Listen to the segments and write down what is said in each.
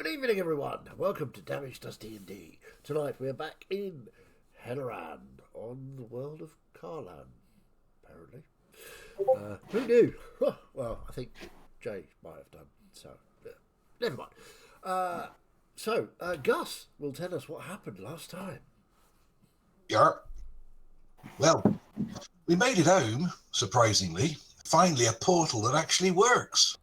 Good evening, everyone. Welcome to Damage Does D&D. Tonight we are back in Helloran on the world of Karlan, apparently. Who knew? Well, I think Jay might have done, so never mind. Gus will tell us what happened last time. Yeah. Well, we made it home, surprisingly. Finally, a portal that actually works.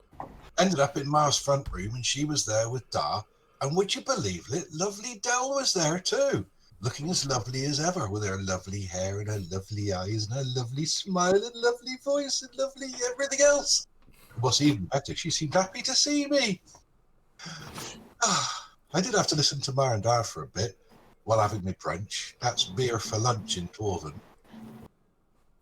Ended up in Ma's front room, and she was there with Da. And would you believe it? Lovely Dell was there too, looking as lovely as ever, with her lovely hair and her lovely eyes and her lovely smile and lovely voice and lovely everything else. What's even better, she seemed happy to see me. I did have to listen to Ma and Da for a bit while having my brunch. That's beer for lunch in Dwarven.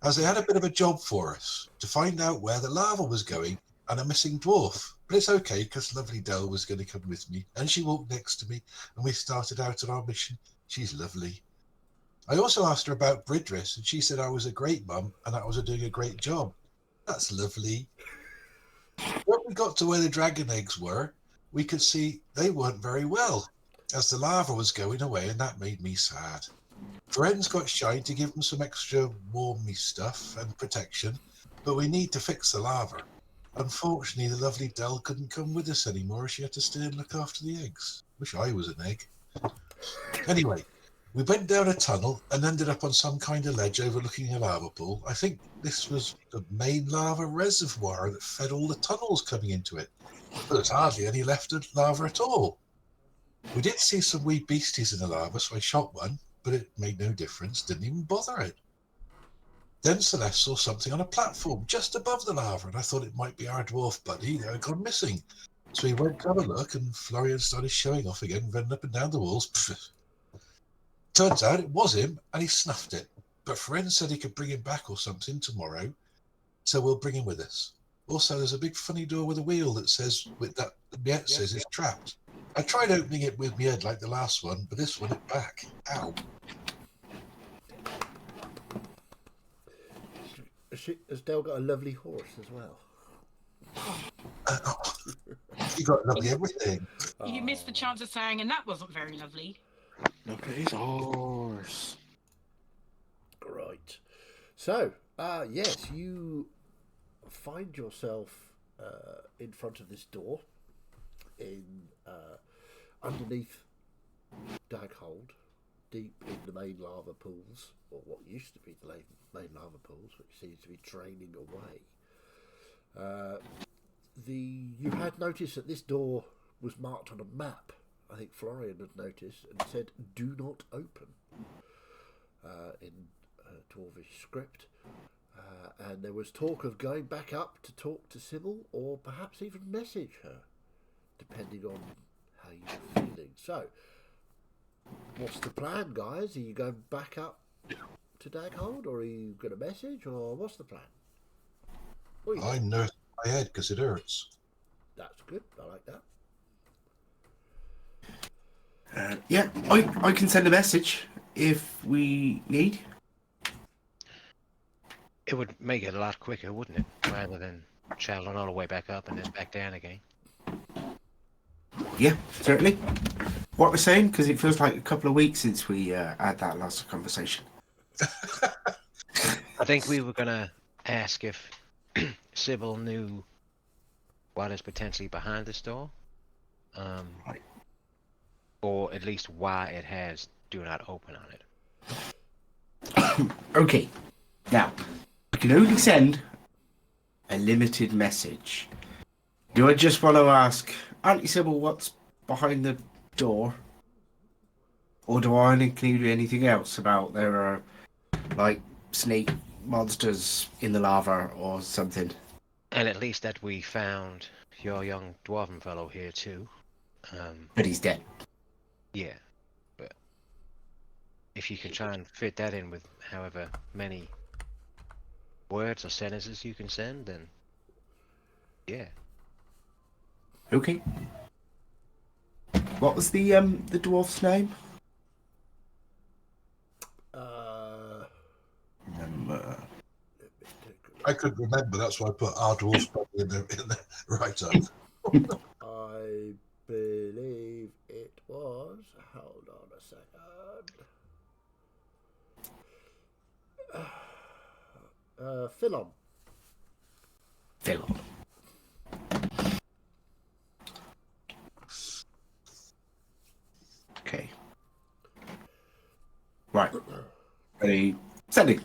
As they had a bit of a job for us to find out where the lava was going and a missing dwarf. But it's okay, because lovely Dell was going to come with me, and she walked next to me, and we started out on our mission. She's lovely. I also asked her about Bridris, and she said I was a great mum, and I was doing a great job. That's lovely. When we got to where the dragon eggs were, we could see they weren't very well, as the lava was going away, and that made me sad. Friends got Shine to give them some extra warmy stuff and protection, but we need to fix the lava. Unfortunately, the lovely Dell couldn't come with us anymore. She had to stay and look after the eggs. Wish I was an egg. Anyway, we went down a tunnel and ended up on some kind of ledge overlooking a lava pool. I think this was the main lava reservoir that fed all the tunnels coming into it. But there's hardly any left of lava at all. We did see some wee beasties in the lava, so I shot one, but it made no difference, didn't even bother it. Then Celeste saw something on a platform just above the lava, and I thought it might be our dwarf buddy that had gone missing. So we went to have a look, and Florian started showing off again, running up and down the walls. Turns out it was him, and he snuffed it. But Friend said he could bring him back or something tomorrow, so we'll bring him with us. Also, there's a big funny door with a wheel that says says it's trapped. I tried opening it with my head like the last one, but this one it back. Ow. Has Dell got a lovely horse as well? She got lovely everything. You missed the chance of saying, and that wasn't very lovely. Look at his horse. Right. So, yes, you find yourself in front of this door in underneath Daghold, deep in the main lava pools, or what used to be the main lava pools, which seems to be draining away. You had noticed that this door was marked on a map. I think Florian had noticed, and it said "Do not open" in Dwarvish script. And there was talk of going back up to talk to Sybil, or perhaps even message her, depending on how you're feeling. So, what's the plan, guys? Are you going back up to Daghold, or are you going to message, or what's the plan? I'm nursing my head because it hurts. That's good. I like that. Yeah, I can send a message if we need. It would make it a lot quicker, wouldn't it? Rather than traveling all the way back up and then back down again. Yeah, certainly. What we're saying, because it feels like a couple of weeks since we had that last conversation. I think we were going to ask if Sybil knew what is potentially behind this door. Right. Or at least why it has "Do not open" on it. Okay. Now, I can only send a limited message. Do I just want to ask Auntie Sybil what's behind the door? Or do I include anything else about there are, like, snake monsters in the lava or something? And at least that we found your young dwarven fellow here too. But he's dead. Yeah, but if you can try and fit that in with however many words or sentences you can send, then yeah. Okay. What was the dwarf's name? I could remember, that's why I put our dwarf in the right up. I believe Philon. Phil. Okay. Right. Ready. Sending.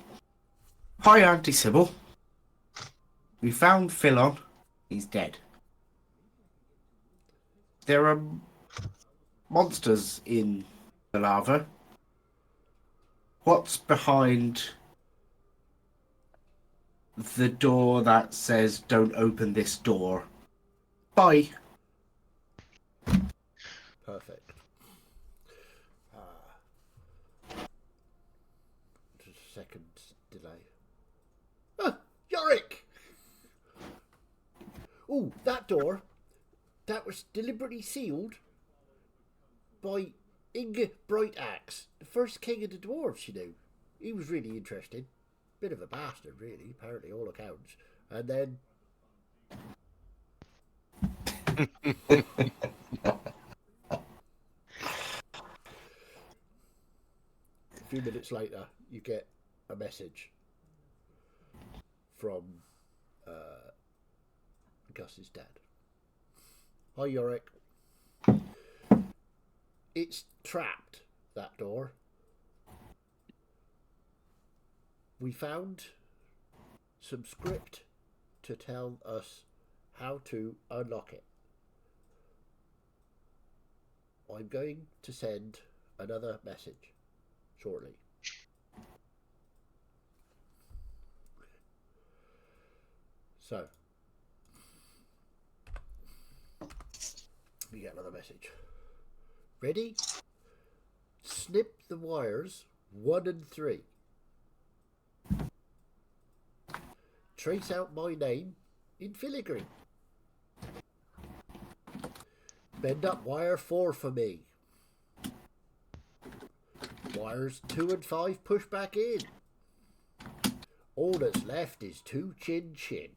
Hi, Auntie Sybil. We found Philon. He's dead. There are monsters in the lava. What's behind the door that says don't open this door? Bye. Perfect. Just a second delay. Ah, Yorick! Oh, that door. That was deliberately sealed by Inge Brightaxe, the first king of the dwarves, you know. He was really interested. Bit of a bastard, really, apparently, all accounts. And then... A few minutes later, you get a message from Gus's dad. Hi, Yorick. It's trapped, that door. We found some script to tell us how to unlock it. I'm going to send another message shortly. So, we get another message. Ready? Snip the wires 1 and 3. Trace out my name in filigree. Bend up wire 4 for me. Wires 2 and 5 push back in. All that's left is 2 chin chin.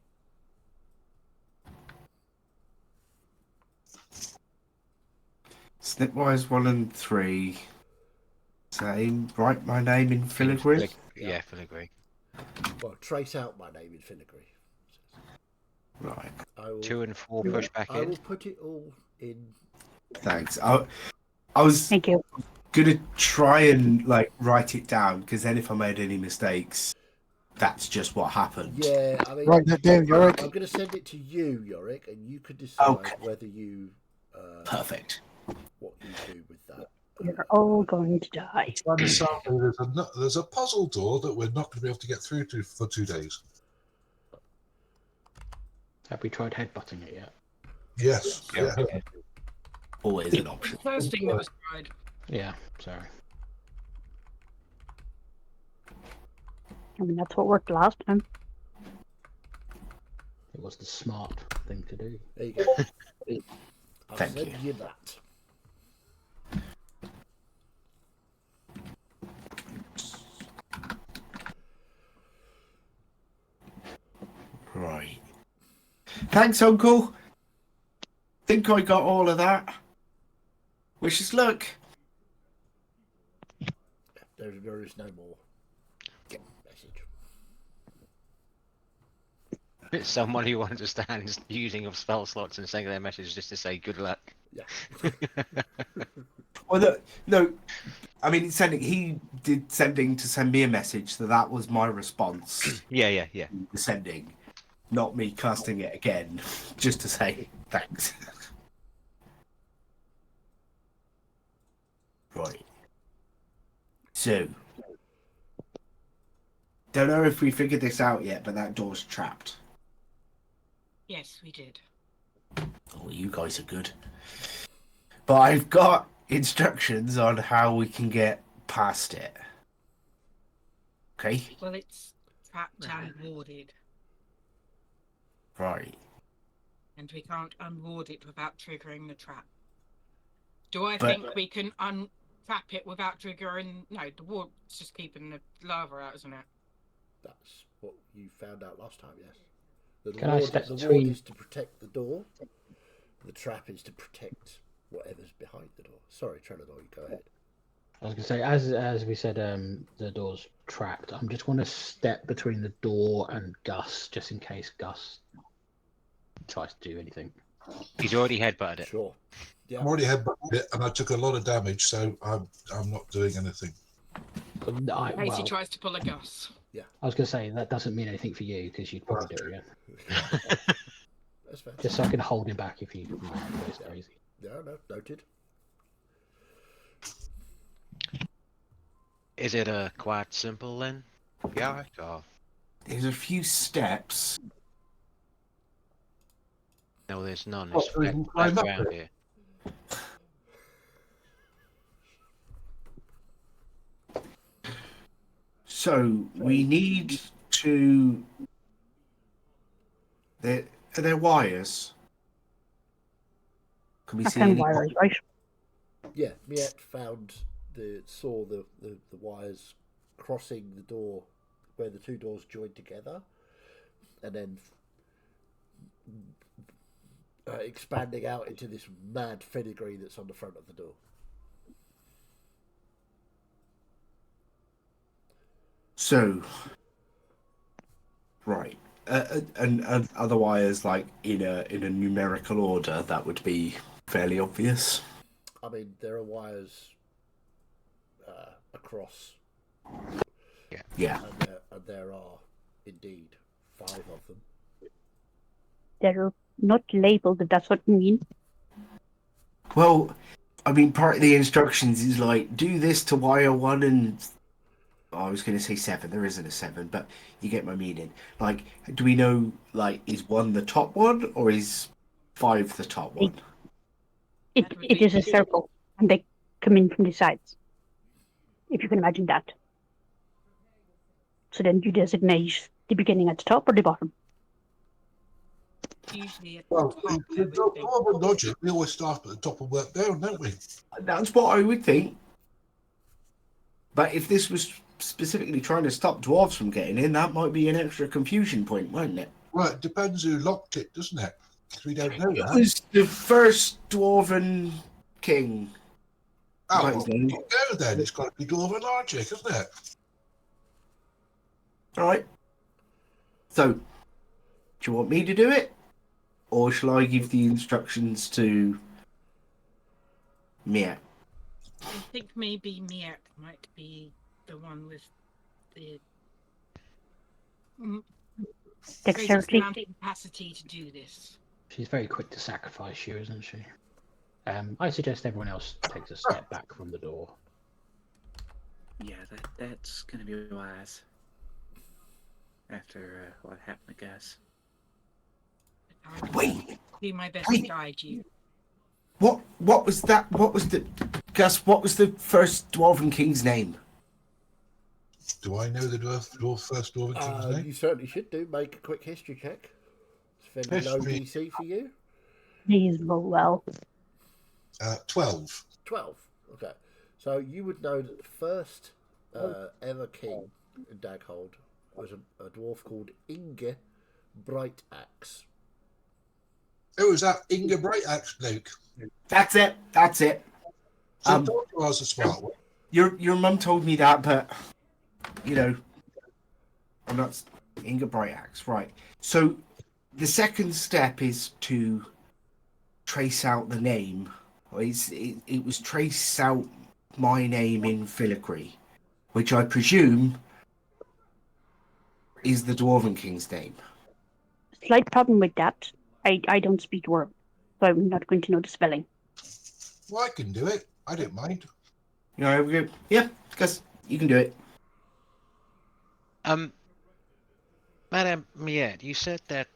Snipwise 1 and 3. Same. Write my name in filigree. Yeah, filigree. Well, trace out my name in filigree. Right. I will, 2 and 4 push back I in. will put it all in. Thanks. I was Thank you. gonna try and like write it down because then if I made any mistakes, that's just what happened. Yeah, I mean, Write that down, Yorick. I'm going to send it to you, Yorick, and you can decide Okay. whether you Perfect. what you do with that. You're all going to die. Trying to sell me there's a puzzle door that we're not going to be able to get through to for 2 days. Have we tried headbutting it yet? Yes. Yeah. Yeah. Always an option. First thing that was tried. Yeah, sorry. I mean, that's what worked last time. It was the smart thing to do. There you go. I'll Thank send you. you that. Right. Thanks, Uncle. Think I got all of that. Wish us luck. There is no more message. It's someone who understands using of spell slots and sending their message just to say good luck. Yeah. Well, no. I mean, he did sending to send me a message, so that was my response. Yeah. The sending, not me casting it again, just to say thanks. Right. So, don't know if we figured this out yet, but that door's trapped. Yes, we did. Oh, you guys are good. But I've got instructions on how we can get past it. Okay? Well, it's trapped and warded, Right. and we can't unward it without triggering the trap. Do I But- think we can untrap it without triggering? No, the ward's just keeping the lava out, isn't it? That's what you found out last time, yes. The Can I step the ward between- is to protect the door. The trap is to protect whatever's behind the door. Sorry, Trenador, you go ahead. I was gonna say, as we said, the door's trapped. I'm just going to step between the door and Gus, just in case Gus tries to do anything. He's already headbutted it. Sure. Yeah. I'm already headbutted it, and I took a lot of damage, so I'm not doing anything. Casey tries to pull a Gus. I was gonna say that doesn't mean anything for you because you'd probably do it again. That's fair. Just so I can hold him back if you it's there easy. No, noted. Is it quite simple then? Yeah. Or... There's a few steps. No, there's none. Oh, It's so we can climb flat up ground it? here. So we need to. Are there wires? Can we I see found any? wires, right? Yeah, Miette saw the wires crossing the door where the two doors joined together, and then expanding out into this mad filigree that's on the front of the door. So, right, and other wires like in a numerical order that would be fairly obvious. I mean, there are wires across. Yeah. And there are indeed 5 of them. They're not labeled, if that's what you mean. Well, I mean, part of the instructions is like do this to wire 1 and. I was going to say 7. There isn't a 7, but you get my meaning. Like, do we know, like, is 1 the top one, or is 5 the top one? It is a circle, and they come in from the sides. If you can imagine that. So then you designate the beginning at the top or the bottom. Usually at the Well, top. the dwarven logic, we always start at the top and work down, don't we? That's what I would think. But if this was specifically trying to stop dwarves from getting in, that might be an extra confusion point, mightn't it? Well, it depends who locked it, doesn't it? 'Cause we don't know It that. was the first dwarven king. Oh, Right, well, then. go then. It's got to be dwarven logic, isn't it? All right. So, do you want me to do it? Or shall I give the instructions to Mia? I think maybe Miette might be the one with the greatest Dexterity. amount of capacity to do this. She's very quick to sacrifice you, isn't she? I suggest everyone else takes a step back from the door. Yeah, that's gonna be wise. After what happened to Gus. I will Wait. do my best Wait. to guide you. What was that? What was the... Gus, what was the first dwarven king's name? Do I know the first dwarven king's name? You certainly should do. Make a quick history check. It's fairly low History. DC for you. Please roll well. 12. 12. Okay. So you would know that the first ever king in Daghold was a dwarf called Inge Brightaxe. Who was that? Inga Brightaxe, Luke. That's it. So Um, I thought you was a smart one. Your mum told me that, but you know, I'm not Inga Brightaxe, right? So the second step is to trace out the name. It was trace out my name in filigree, which I presume is the Dwarven King's name. Slight problem with that. I don't speak Dwarven, so I'm not going to know the spelling. Well, I can do it. I don't mind. You know, yeah, because you can do it. Madame Miette, you said that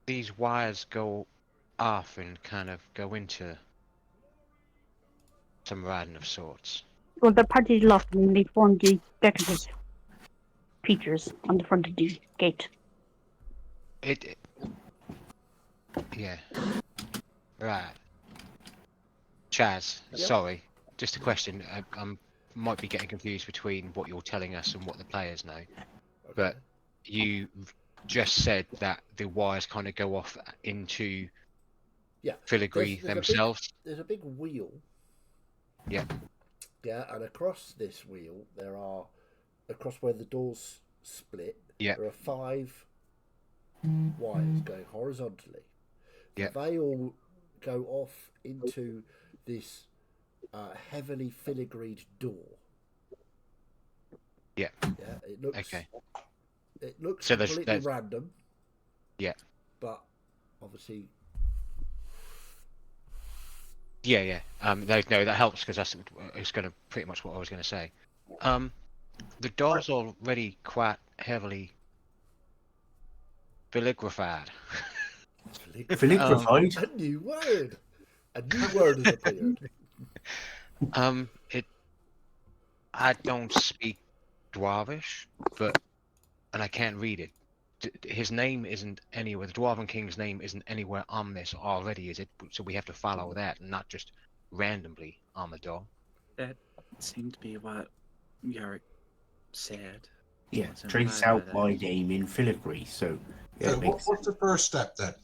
these wires go off and kind of go into some writing of sorts. Well, they're partly locked and they form the decorative features on the front of the gate. Yeah. Right. Chaz, Yep. sorry. Just a question. I might be getting confused between what you're telling us and what the players know. But you just said that the wires kind of go off into Yeah. filigree There's themselves. there's a big wheel. Yeah. Yeah, and across this wheel, there are, across where the doors split, Yeah. there are 5 wires going horizontally. Yeah. They all go off into this heavily filigreed door. Yeah. Yeah, it looks. Okay. It looks So completely random. Yeah. But obviously. Yeah. No, that helps because that's going to pretty much what I was going to say. The door's already quite heavily filigraphied. Filigraphied? A new word. A new word has appeared. I don't speak Dwarvish, and I can't read it. His name isn't anywhere. The Dwarven King's name isn't anywhere on this already, is it? So we have to follow that, and not just randomly on the door. That seemed to be what Yorick said. Yeah, What's trace implied out by my that. name in filigree. So, yeah, So it makes what's the first step then?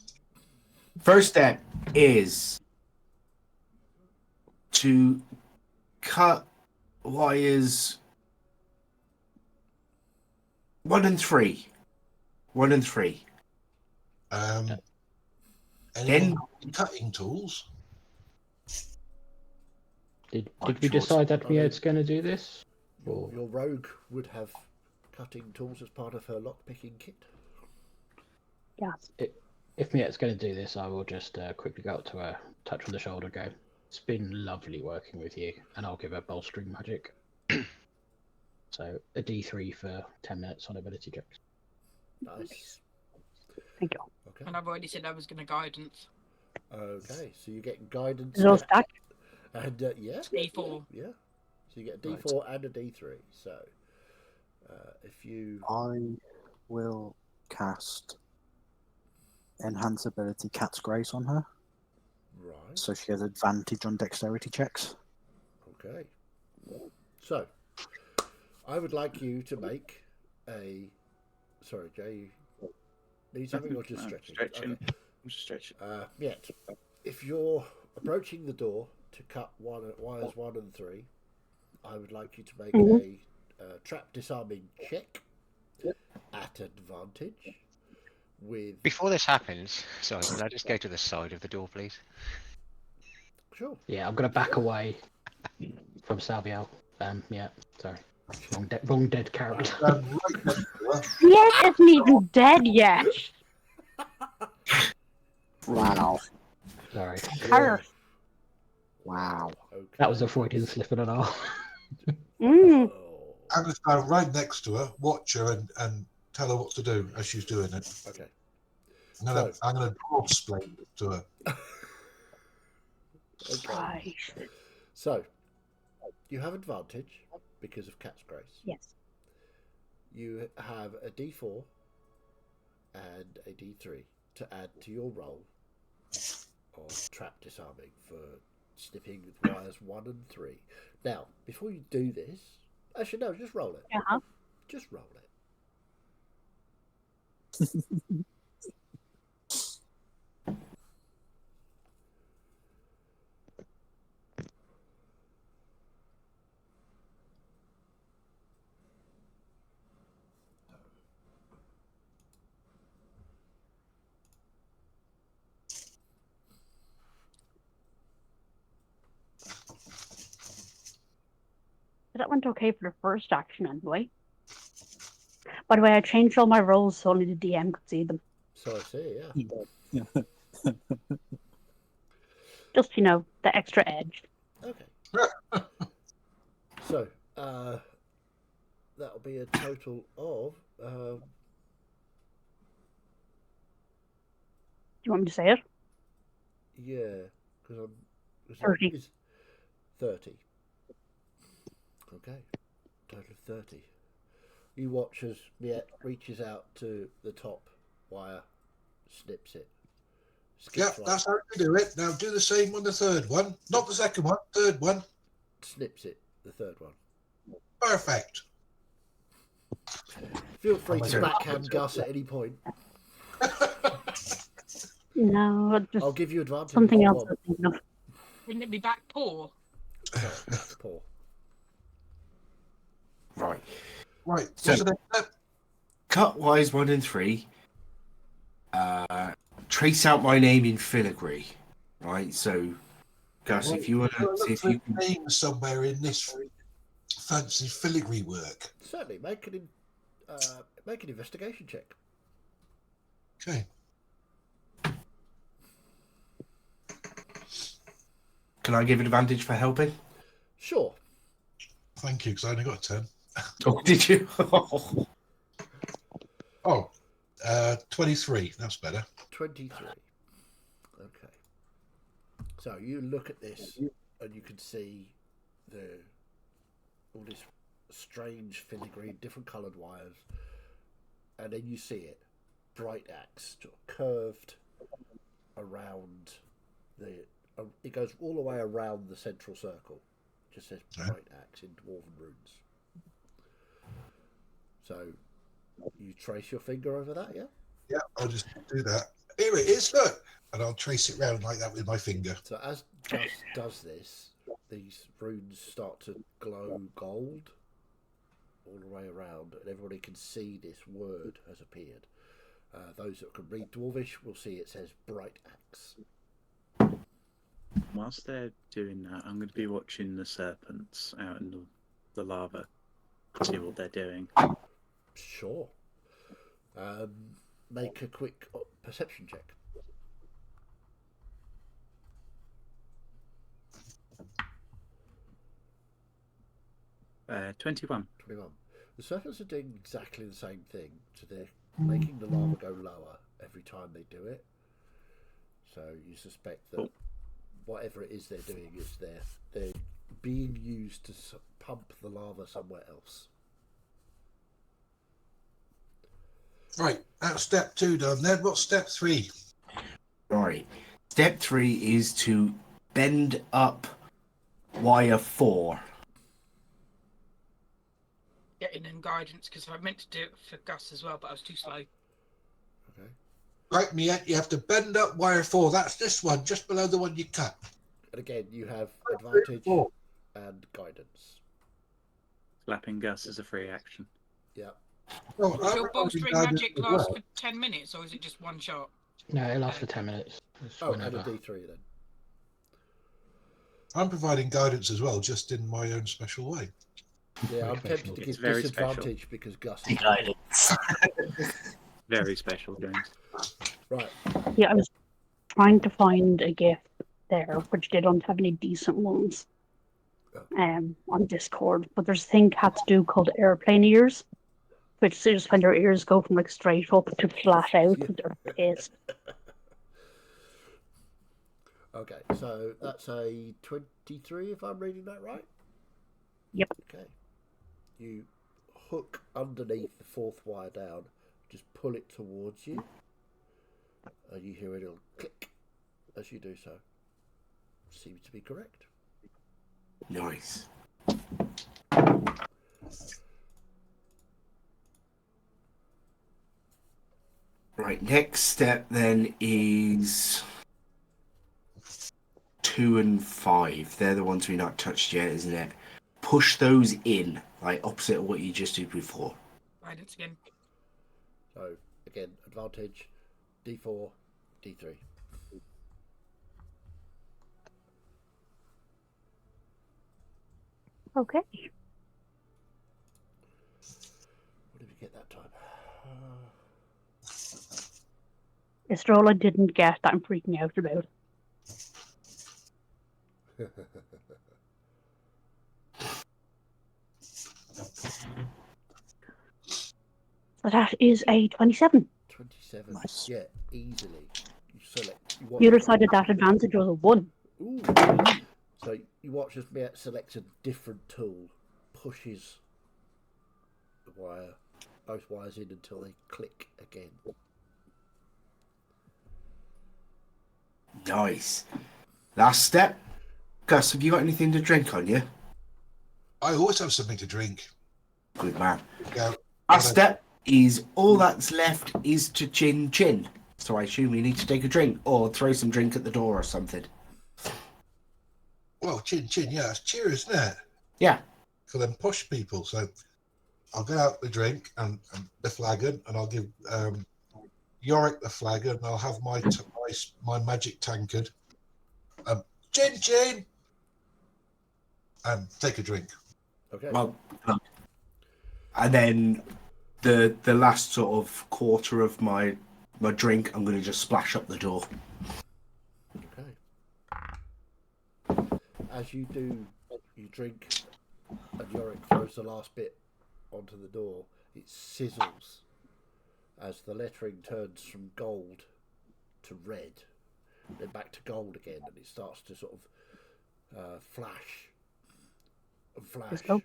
First step is to cut wires 1 and 3. 1 and 3. Any Then cutting tools? Did My we choice. decide that I Miette's going to do this? Or... Your rogue would have cutting tools as part of her lockpicking kit. Yes. If Miette's going to do this, I will just quickly go up to her, touch on the shoulder, and go, "It's been lovely working with you," and I'll give her bolstering magic. So a D3 for 10 minutes on ability checks. Nice. Thank you. Okay. And I've already said I was going to guidance. Okay, so you get guidance. Is those stacked? And yeah. D4. Yeah. So you get a D4 and a D3. So if you. I will cast Enhance Ability Cat's Grace on her, Right. so she has advantage on dexterity checks. Okay. So I would like you to make a. Sorry, Jay. Need something or just stretching? Stretching. Okay. I'm just stretching. Yet, if you're approaching the door to cut wires 1 and 3, I would like you to make a trap disarming check at advantage. With Before this happens, sorry, can I just go to the side of the door, please? sure. Yeah, I'm going to back away from Salviel. Yeah, sorry. Wrong dead character. Right next to her. Yes, isn't even dead yet. Wow. Sorry. Arr. Wow. Okay. That was a Freudian slip and an R. Mm. Oh, I'm going to stand right next to her, watch her, and tell her what to do as she's doing it. okay. I'm going to explain it to her. Okay. Right. So you have advantage because of Cat's Grace. Yes. You have a D4 and a D3 to add to your roll of trap disarming for snipping with wires 1 and 3. Now, before you do this, actually no, just roll it. Uh-huh. Just roll it. That went okay for the first action anyway. By the way, I changed all my rolls so only the DM could see them. So I see, yeah. Just, the extra edge. Okay. So, that'll be a total of. Do you want me to say it? Yeah, because 30. It's 30. Okay, total of 30. You watch as Miette reaches out to the top wire, snips it. Yeah, skips one, that's how you do it. Now do the same on the third one. Not the second one, third one. snips it, the third one. Perfect. Feel free Oh, to sorry. backhand Gus at any point. No, just I'll give you advantage. something if you else. want. I was thinking of. Wouldn't it be back paw? No, Paul. Right. Right. So- What's the next step? Cut wires 1 and 3. Trace out my name in filigree. Right. So, Gus, Right, if you want I'll to see look if for you a can. name somewhere in this fancy filigree work. Certainly, make an investigation check. Okay. Can I give advantage for helping? Sure. Thank you, because I only got a 10. Oh, did you? Oh, 23. That's better. 23. Okay. So you look at this and you can see all this strange filigree, different coloured wires, and then you see it, bright axe, sort of curved around it goes all the way around the central circle. It just says Okay. bright axe in dwarven runes. So you trace your finger over that, yeah? Yeah, I'll just do that. Here it is, look. And I'll trace it round like that with my finger. So as Gus does this, these runes start to glow gold all the way around, and everybody can see this word has appeared. Those that can read Dwarvish will see it says bright axe. Whilst they're doing that, I'm going to be watching the serpents out in the lava, see what they're doing. Sure. Make a quick perception check. 21. 21. The serpents are doing exactly the same thing, so they're making the lava go lower every time they do it. So you suspect that whatever it is they're doing is they're being used to pump the lava somewhere else. Right, that's step 2 done. Then what's step 3? Right. Step 3 is to bend up wire 4. Getting in guidance because I meant to do it for Gus as well, but I was too slow. Okay. Right, Mia, you have to bend up wire 4. That's this one, just below the one you cut. And again, you have advantage 4. and guidance. Slapping Gus is a free action. Yeah. Oh, Does your I'm bolstering guidance magic as last well. for 10 minutes, or is it just one shot? No, it lasts for 10 minutes. It's Oh, and whenever. a D3 then. I'm providing guidance as well, just in my own special way. Yeah, Very I'm tempted special. to It's give very disadvantage because Gus is Guidance. Very special, James. right. Yeah, I was trying to find a gift there, which they don't have any decent ones on Discord. But there's a thing cats do called airplane ears, which is just when their ears go from like straight up to flat out. They're pissed. Okay, so that's a 23 if I'm reading that right. Yep. Okay. You hook underneath the fourth wire down, just pull it towards you, and you hear a little click as you do so. Seems to be correct. Nice. Right, next step then is 2 and 5. They're the ones we've not touched yet, isn't it? Push those in, like opposite of what you just did before. Guidance again. So again, advantage, D4, D3. Okay. What did we get that time? It's the all I didn't get that I'm freaking out about. So that is a 27. 27. Nice. Yeah, easily. You select. You watch The other side of that advantage was a 1. Ooh. So you watch as Miet selects a different tool, pushes the wire, both wires in until they click again. Nice. Last step. Gus, have you got anything to drink on you? I always have something to drink. Good man. Go. Last step is all that's left is to chin chin. So I assume you need to take a drink or throw some drink at the door or something. Well, chin chin, yeah, it's cheer, isn't it? Yeah. For them posh people. So I'll get out the drink and the flagon, and I'll give Yorick the flagon, and I'll have my magic tankard. Gin, and take a drink. Okay. Well, and then the last sort of quarter of my drink, I'm going to just splash up the door. Okay. As you do, you drink, and Yorick throws the last bit onto the door. It sizzles as the lettering turns from gold to red, then back to gold again, and it starts to sort of flash and flash Let's go.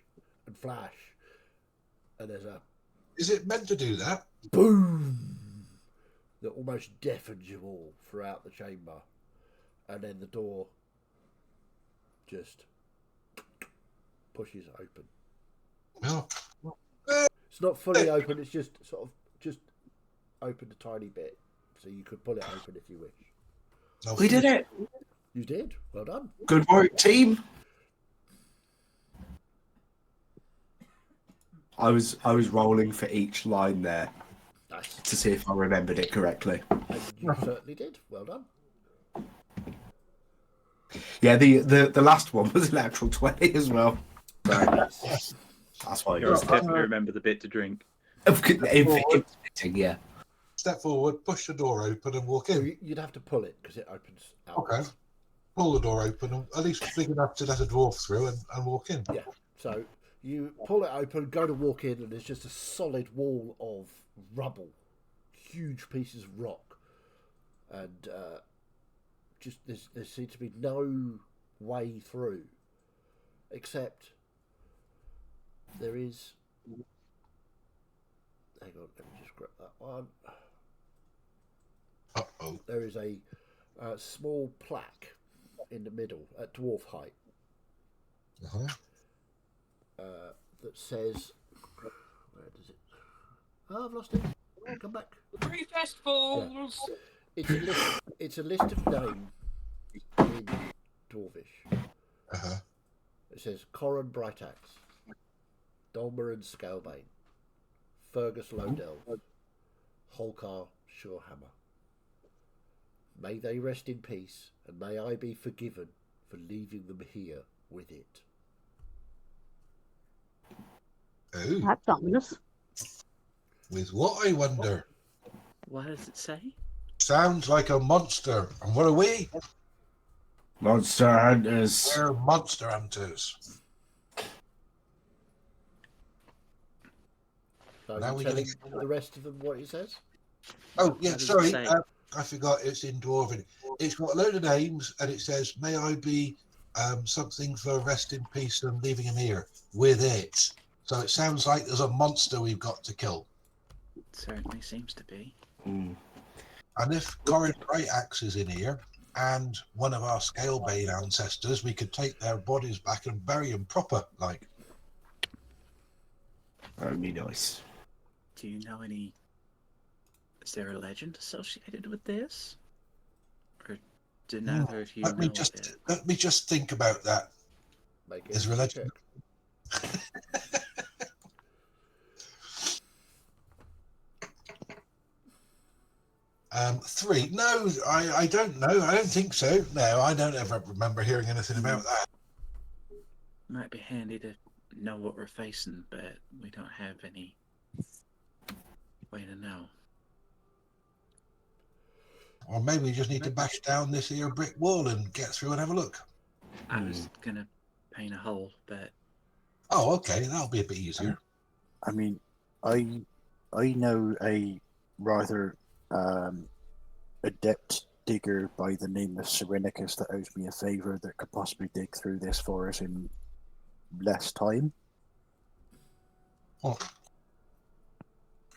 and flash, and there's a Is it meant to do that? boom that almost deafens you all throughout the chamber, and then the door just pushes open. No. It's not fully open, it's just sort of just opened a tiny bit, so you could pull it open if you wish. No. We did it. You did. Well done. Good work, team. I was rolling for each line there Nice. to see if I remembered it correctly. And you certainly did. Well done. Yeah, the last one was an actual 20 as well. So Nice. that's why it You was definitely remember the bit to drink. yeah. Step forward, push the door open, and walk So in. you'd have to pull it because it opens out. Okay. Pull the door open, and at least big enough to let a dwarf through and walk in. Yeah. So you pull it open, go to walk in, and there's just a solid wall of rubble, huge pieces of rock, and just there seems to be no way through, except there is. Hang on, let me just grab that one. Uh-oh. There is a small plaque in the middle at dwarf height Uh-huh. that says, where does it? Oh, I've lost it. Come back. Three festivals. It's a list of names in dwarvish. Uh-huh. It says Corran Brightaxe, Dolmarin Scalebane, Fergus Lodell, Holkar Shorehammer. May they rest in peace, and may I be forgiven for leaving them here with it. Oh, That's ominous. with what, I wonder? What does it say? Sounds like a monster. And what are we? Monster Hunters. We're monster hunters. So Now you we telling get the rest of them what it says? Oh, yeah, What does it sorry. say? I forgot it's in Dwarven. It's got a load of names, and it says, may I be something for rest in peace and leaving him here with it. So it sounds like there's a monster we've got to kill. It certainly seems to be. Mm. And if Corrin Brightaxe is in here, and one of our Scalebane ancestors, we could take their bodies back and bury them proper, like. That'd be nice. Do you know any? Is there a legend associated with this? Or do neither of you Let me know just it? let me just think about that. Make Is it religion- check. 3. No, I don't know. I don't think so. No, I don't ever remember hearing anything about that. Might be handy to know what we're facing, but we don't have any way to know. Or maybe we just need to bash down this here brick wall and get through and have a look. I was gonna paint a hole, but Oh, okay, that'll be a bit easier. I mean, I know a rather adept digger by the name of Serenicus that owes me a favour that could possibly dig through this for us in less time. Oh.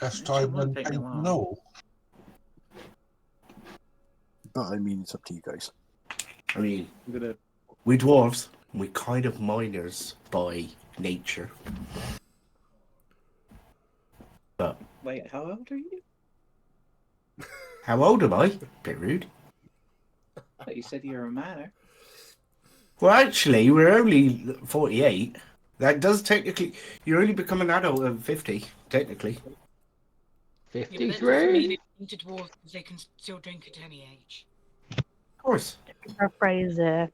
Best Actually, time it won't when take me long. no. But I mean, it's up to you guys. I mean, I'm gonna. we dwarves, we kind of miners by nature. But Wait, how old are you? how old am I? Bit rude. You said you're a miner. Well, actually, we're only 48. That does technically. You only become an adult at 50, technically. Yeah, but that doesn't mean 53. it's to dwarves because they can still drink at any age. Of course. To paraphrase a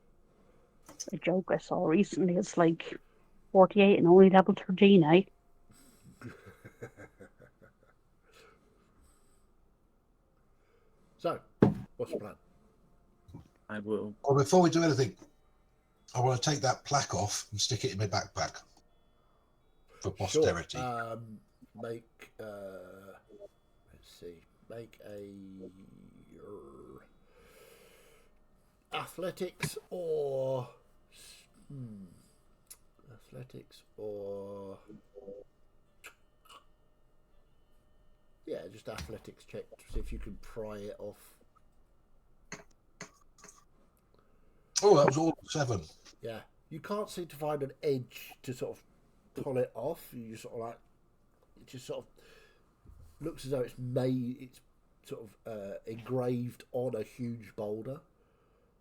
joke I saw recently, it's like 48 and only level 13, eh? So, what's the plan? I will. Well, before we do anything, I want to take that plaque off and stick it in my backpack for posterity. Sure. Make let's see. Make a athletics or just athletics check to see if you can pry it off. Oh, that was all 7. Yeah, you can't seem to find an edge to sort of pull it off. You just sort of like it just sort of looks as though it's sort of engraved on a huge boulder.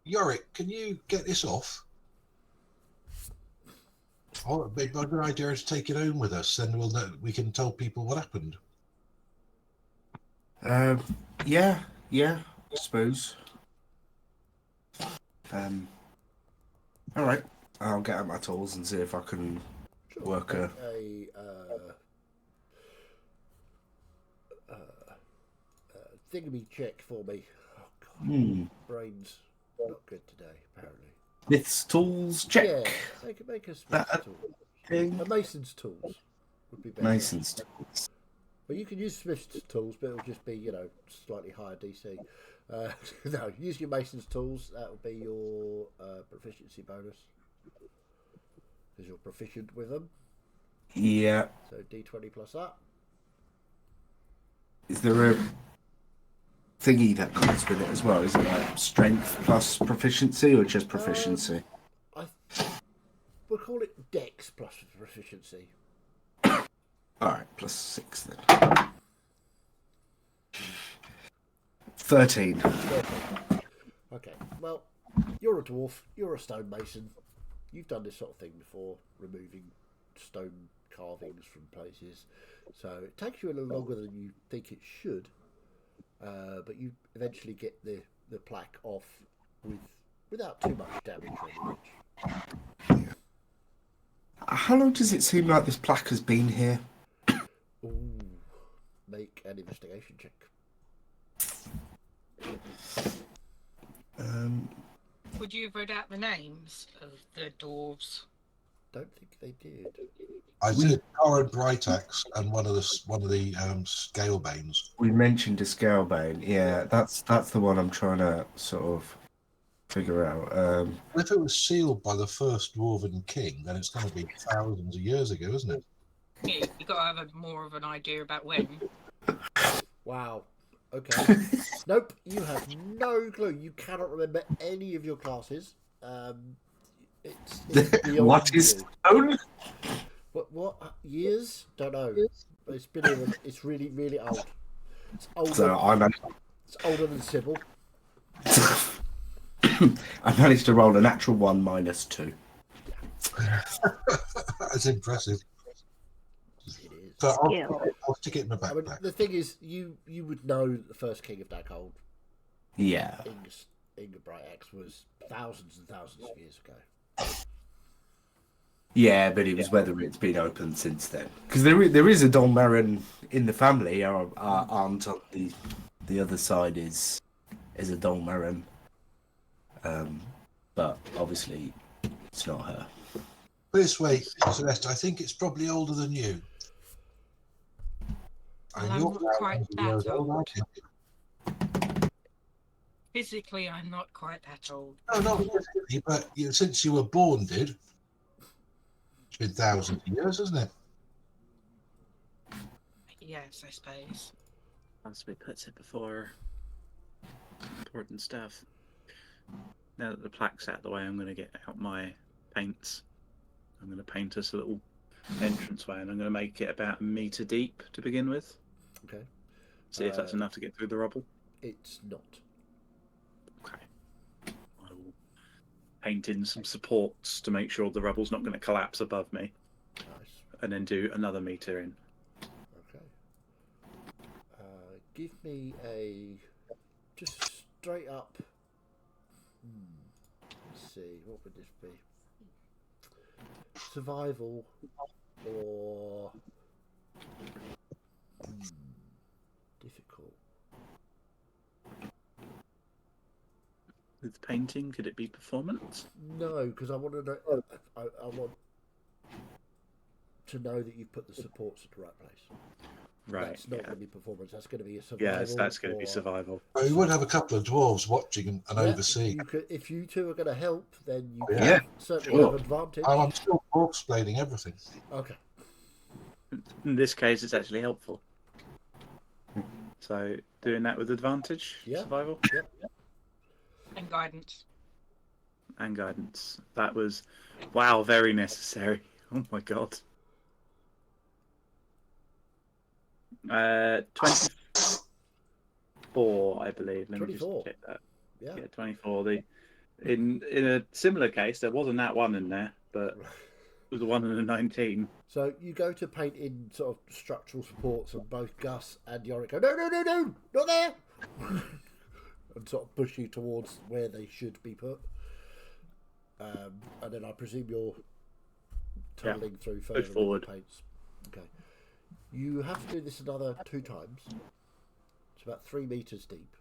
Yorick, can you get this off? Oh, maybe a good idea is to take it home with us, then we can tell people what happened. Yeah, I suppose. All right. I'll get out my tools and see if I can work a thingy check for me. Oh god, brain's not good today. Apparently. Smith's tools check. Yeah, make a Smith's tool. A Mason's tools would be better. Mason's tools. Well, you can use Smith's tools, but it'll just be slightly higher DC. No, use your Mason's tools. That will be your proficiency bonus because you're proficient with them. Yeah. So D20 plus that. Is there a thingy that comes with it as well? Is it like strength plus proficiency or just proficiency? We'll call it Dex plus proficiency. Alright, plus 6 then. 13. Okay, well, you're a dwarf, you're a stonemason. You've done this sort of thing before, removing stone carvings from places. So it takes you a little longer than you think it should, but you eventually get the plaque off without too much damage on the edge. How long does it seem like this plaque has been here? Ooh, make an investigation check. Would you have read out the names of the dwarves? Don't think they did. I did Corin Brightacks and one of the Scalebanes. We mentioned a Scalebane. Yeah, that's the one I'm trying to sort of figure out. If it was sealed by the first Dwarven king, then it's going to be thousands of years ago, isn't it? Yeah, you got to have more of an idea about when. Wow. Okay. Nope. You have no clue. You cannot remember any of your classes. It's beyond What is you. stone? What years? Don't know. It's been. It's really, really old. It's older. So I It's older than Sybil. I managed to roll a natural 1 minus 2. That's impressive. It is. So I'll stick it in my I mean, backpack. the thing is, you would know that the first king of Darkhold, Yeah. Inga Brightaxe, was thousands and thousands of years ago. Yeah, but it was whether it's been open since then. Because there is a Dolmarin in the family. Our aunt on the other side is a Dolmarin. But obviously it's not her. This way, Celeste, I think it's probably older than you. Well, And I'm you're not quite thousands of years that old, old. aren't you? Physically, I'm not quite that old. No, not really, but since you were born, it's been thousands of years, hasn't it? Yes, I suppose. Possibly puts it before important stuff. Now that the plaque's out of the way, I'm going to get out my paints. I'm going to paint us a little entranceway, and I'm going to make it about a metre deep to begin with. Okay. See if that's enough to get through the rubble. It's not. Okay. I will paint in some supports to make sure the rubble's not going to collapse above me. and then do another meter in. Okay. Give me a just straight up. Let's see, what would this be? Survival or difficult? With painting, could it be performance? No, because I want to know. I want to know that you put the supports at the right place. Right. That's not Yeah. going to be performance. That's going to be a survival. Yes, that's going to be or- survival. Well, you would have a couple of dwarves watching and Yeah, overseeing. You could, if you two are going to help, then you Yeah, can certainly sure. have advantage. And I'm still explaining everything. Okay. In this case, it's actually helpful. So doing that with advantage, Yeah. survival, And guidance. and guidance. That was, wow, very necessary. Oh my god. 24, I believe. Let me 24. just check that. Yeah. Yeah, 24. In a similar case, there wasn't that one in there, but it was the one in the 19. So you go to paint in sort of structural supports, and both Gus and Yorick go, no, not there, and sort of push you towards where they should be put. And then I presume you're tunneling through further with the forward. paints. Okay. You have to do this another 2 times. It's about 3 meters deep,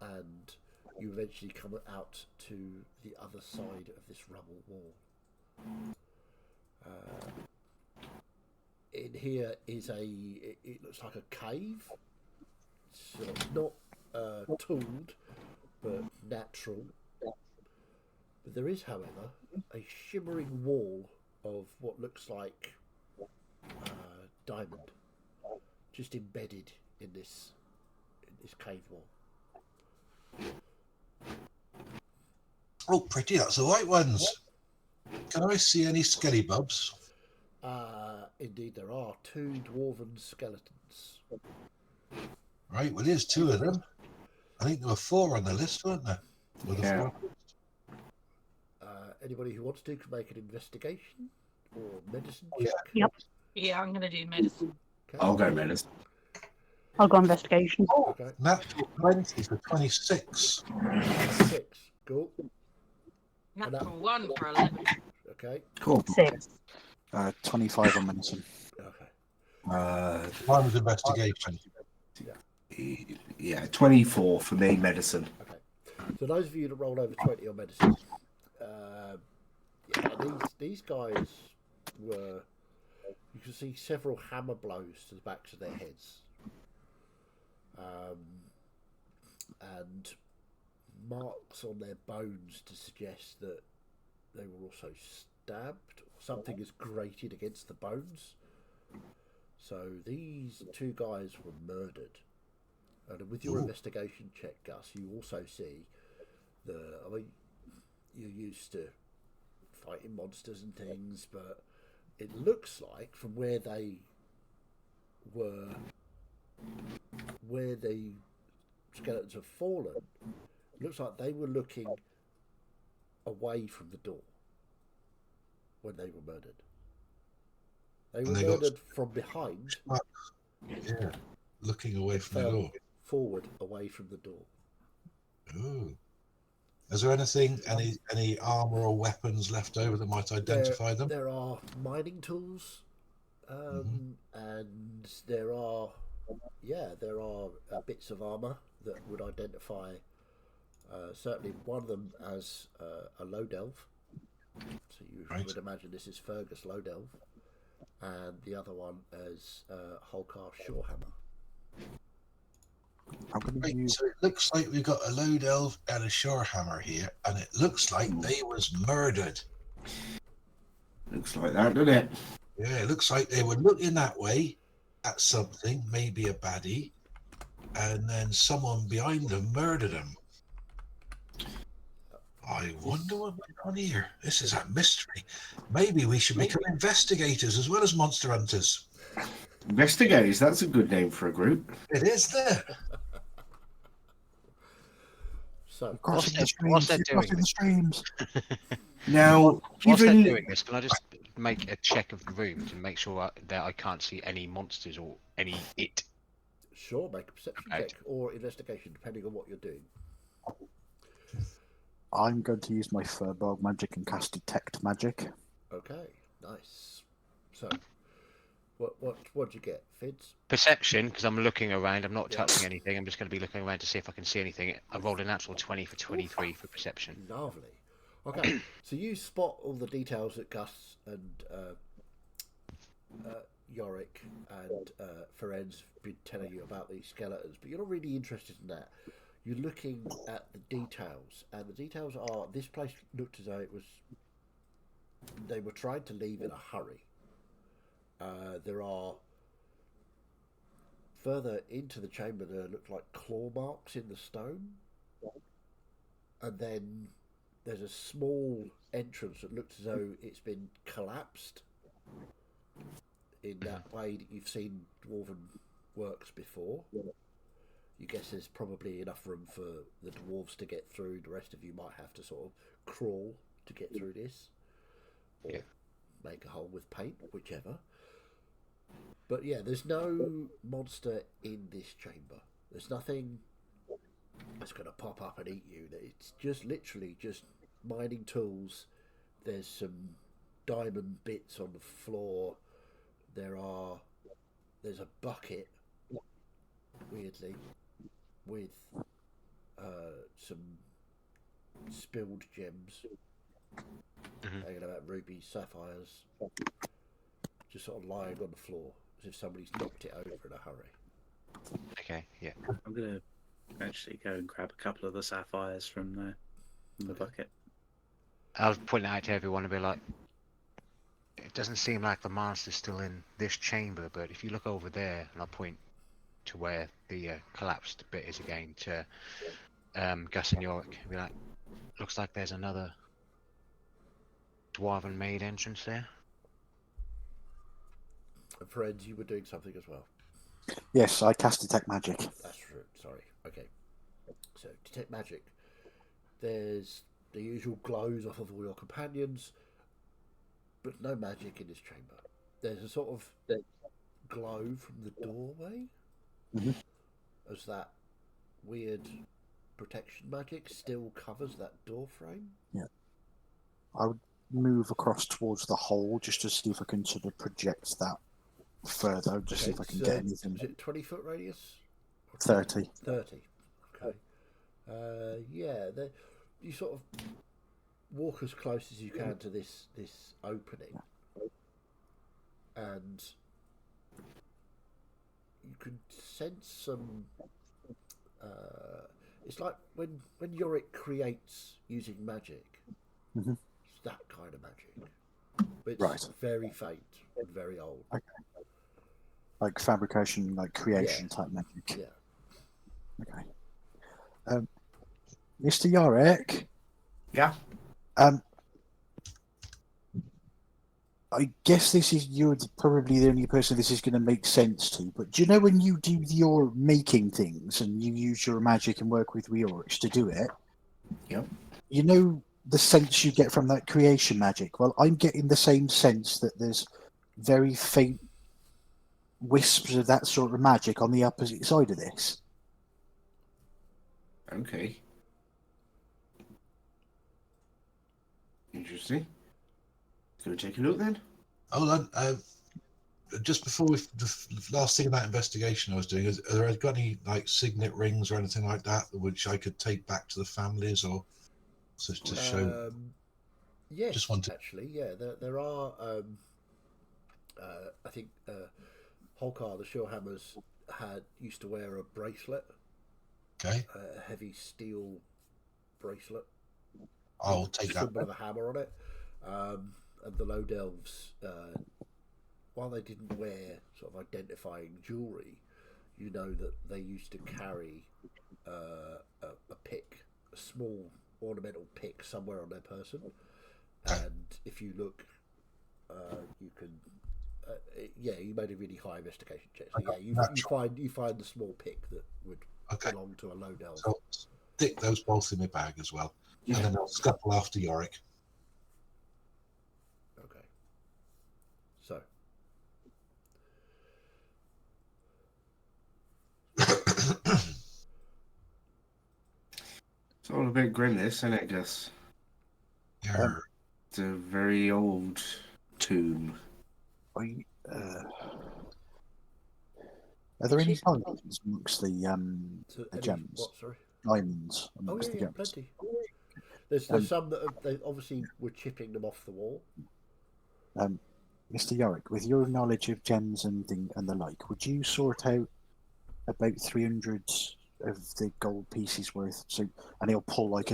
and you eventually come out to the other side of this rubble wall. In here is it looks like a cave. So it's not tooled, but natural. But there is, however, a shimmering wall of what looks like diamond, just embedded in this cave wall. Oh, pretty, that's the white ones. Can I see any skelly bubs? Indeed, there are 2 dwarven skeletons. Right, well, here's 2 of them. I think there were 4 on the list, weren't there? Were there Yeah. 4? Anybody who wants to can make an investigation or medicine Yeah. check. Yep. Yeah, I'm going to do medicine. Okay. I'll go medicine. I'll go investigation. Okay. Natural 20 for 26. 6. Cool. Natural 1 for 11. Okay. Cool. 6. 25 on medicine. Okay. Mine was investigation. Yeah, 24 for me, medicine. Okay. So those of you that rolled over 20 on medicine, these guys were. You can see several hammer blows to the backs of their heads, and marks on their bones to suggest that they were also stabbed, or something is grated against the bones. So these 2 guys were murdered. And with your investigation check, Gus, you also see you're used to fighting monsters and things, but it looks like from where the skeletons have fallen, it looks like they were looking away from the door when they were murdered. They were And they got- murdered from behind, Yeah, looking away from the fell door. forward away from the door. Ooh. Is there anything, any armour or weapons left over that might identify them? There are mining tools, and there are bits of armour that would identify certainly one of them as a low delve. So you Right. would imagine this is Fergus low delve, and the other one as Holcar Shorehammer. I'm going to Right, use. so it looks like we've got a low delve and a shorehammer here, and it looks like they was murdered. Looks like that, doesn't it? Yeah, it looks like they were looking that way at something, maybe a baddie, and then someone behind them murdered them. I wonder what went on here. This is a mystery. Maybe we should become investigators as well as monster hunters. Investigators, that's a good name for a group. It is there. So Whilst they're doing the streams. Now, Whilst they're given doing this, can I just make a check of the room to make sure that I can't see any monsters or any it? Sure, make a perception Right. check or investigation, depending on what you're doing. I'm going to use my Furbog magic and cast Detect Magic. Okay, nice. So, what'd you get, Fids? Perception, because I'm looking around. I'm not Yeah. touching anything. I'm just going to be looking around to see if I can see anything. I rolled a natural 20 for 23 for perception. Lovely. Okay, so you spot all the details that Gus and Yorick and Ferenz have been telling you about these skeletons, but you're not really interested in that. You're looking at the details, and the details are this place looked as though they were trying to leave in a hurry. There are further into the chamber, there look like claw marks in the stone, and then there's a small entrance that looks as though it's been collapsed in that way that you've seen dwarven works before. You guess there's probably enough room for the dwarves to get through. The rest of you might have to sort of crawl to get through this, or make a hole with paint, whichever. But yeah, there's no monster in this chamber. There's nothing that's going to pop up and eat you. It's just literally just mining tools. There's some diamond bits on the floor. There's a bucket, weirdly, with some spilled gems, hanging about rubies, sapphires, just sort of lying on the floor as if somebody's knocked it over in a hurry. Okay, yeah. I'm going to actually go and grab a couple of the sapphires from the bucket. I'll point it out to everyone and be like, it doesn't seem like the monster's still in this chamber, but if you look over there, and I'll point to where the collapsed bit is again, to Gus and Yorick, and be like, looks like there's another dwarven maid entrance there. And friends, you were doing something as well. Yes, I cast Detect Magic. That's true. Sorry. Okay. So detect magic. There's the usual glows off of all your companions, but no magic in this chamber. There's a sort of glow from the doorway, as that weird protection magic still covers that door frame. Yeah. I would move across towards the hole just to see if I can sort of project that further, just see if I can get anything. Is it 20-foot radius? 30. 30. Okay. Yeah, you sort of walk as close as you can to this opening, and you can sense some. It's like when Yorick creates using magic. Mm-hmm. It's that kind of magic. But it's Right. very faint and very old. Okay. Like fabrication, like creation type magic. Yeah. Okay. Mr. Yorick. Yeah. I guess you're probably the only person this is going to make sense to, but do you know when you do your making things and you use your magic and work with Yorick to do it? Yep. You know the sense you get from that creation magic? Well, I'm getting the same sense that there's very faint wisps of that sort of magic on the opposite side of this. Okay. Interesting. Go take a look then. Hold on. Just before the last thing of that investigation I was doing, are there got any like signet rings or anything like that which I could take back to the families or to show? Yes, Just wanted. actually, yeah. There are. I think Holkar the Shillhammers used to wear a bracelet, Okay, a heavy steel bracelet. I'll take that. Symbol of a hammer on it. And the Low Delves, while they didn't wear sort of identifying jewellery, you know that they used to carry a pick, a small ornamental pick somewhere on their person. And if you look, you can. You made a really high investigation check. So yeah, you find the small pick that would belong to a Low Delve. So stick those both in my bag as well, and then I'll scuffle after Yorick. Okay. It's all a bit grim, this, isn't it, Gus? You're- It's a very old tomb. Are there any diamonds amongst the So the any- gems? What? Sorry. Diamonds Oh amongst yeah, the yeah, gems. plenty. There's some that they obviously were chipping them off the wall. Mr. Yorick, with your knowledge of gems and the like, would you sort out about 300 of the gold pieces worth? So, and he'll pull like